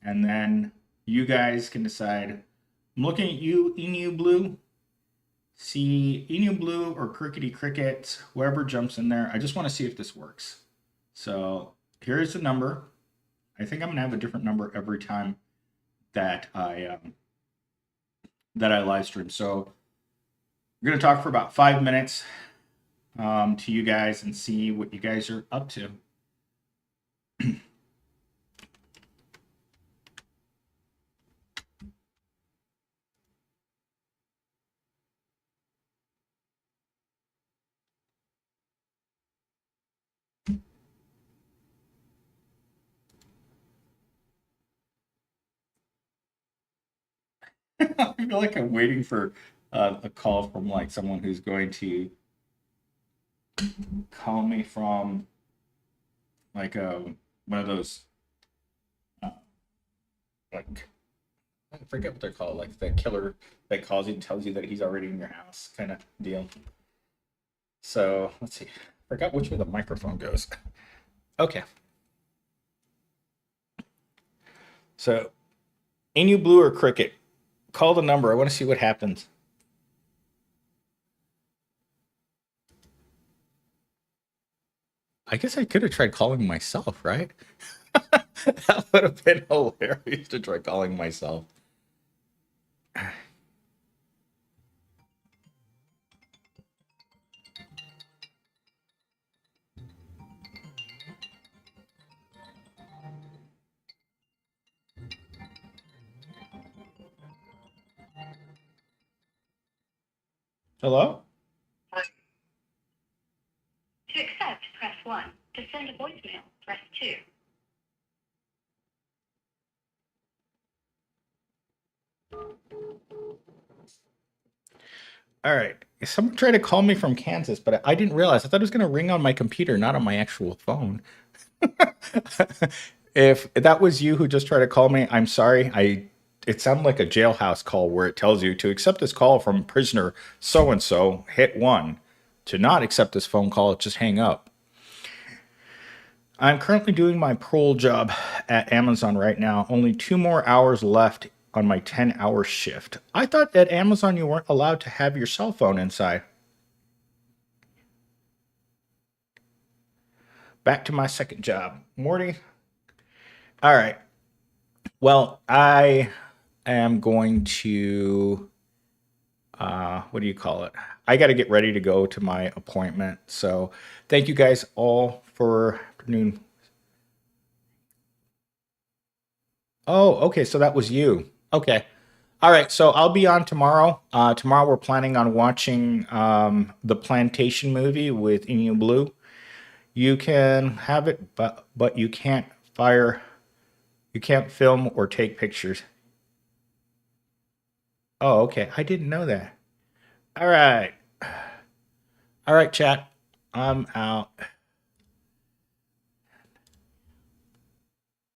S3: and then you guys can decide. I'm looking at you, Enu Blue. See Enu Blue or Crickety Cricket, whoever jumps in there. I just want to see if this works. So here's the number. I think I'm gonna have a different number every time that I live stream. So we're gonna talk for about 5 minutes to you guys and see what you guys are up to. I feel like I'm waiting for a call from like someone who's going to call me from like one of those like I forget what they're called, like the killer that calls you and tells you that he's already in your house kind of deal. So let's see. Forgot which way the microphone goes. Okay. So Inu Blue or Cricket, call the number. I want to see what happens. I guess I could have tried calling myself, right? That would have been hilarious to try calling myself. Hello?
S4: To accept, press 1. To send a voicemail, press 2.
S3: All right. Someone tried to call me from Kansas, but I didn't realize. I thought it was going to ring on my computer, not on my actual phone. If that was you who just tried to call me, I'm sorry. It sounded like a jailhouse call where it tells you to accept this call from prisoner so and so, hit 1. To not accept this phone call, just hang up. I'm currently doing my Prole job at Amazon right now. Only 2 more hours left on my 10-hour shift. I thought at Amazon you weren't allowed to have your cell phone inside. Back to my second job. Morty. All right. Well, I am going to, what do you call it? I got to get ready to go to my appointment. So thank you guys all for afternoon. Oh, okay. So that was you. Okay. All right. So I'll be on tomorrow. Tomorrow we're planning on watching the Plantation movie with Inu Blue. You can have it, but you can't film or take pictures.
S1: Oh, okay. I didn't know that. All right. All right, chat. I'm out.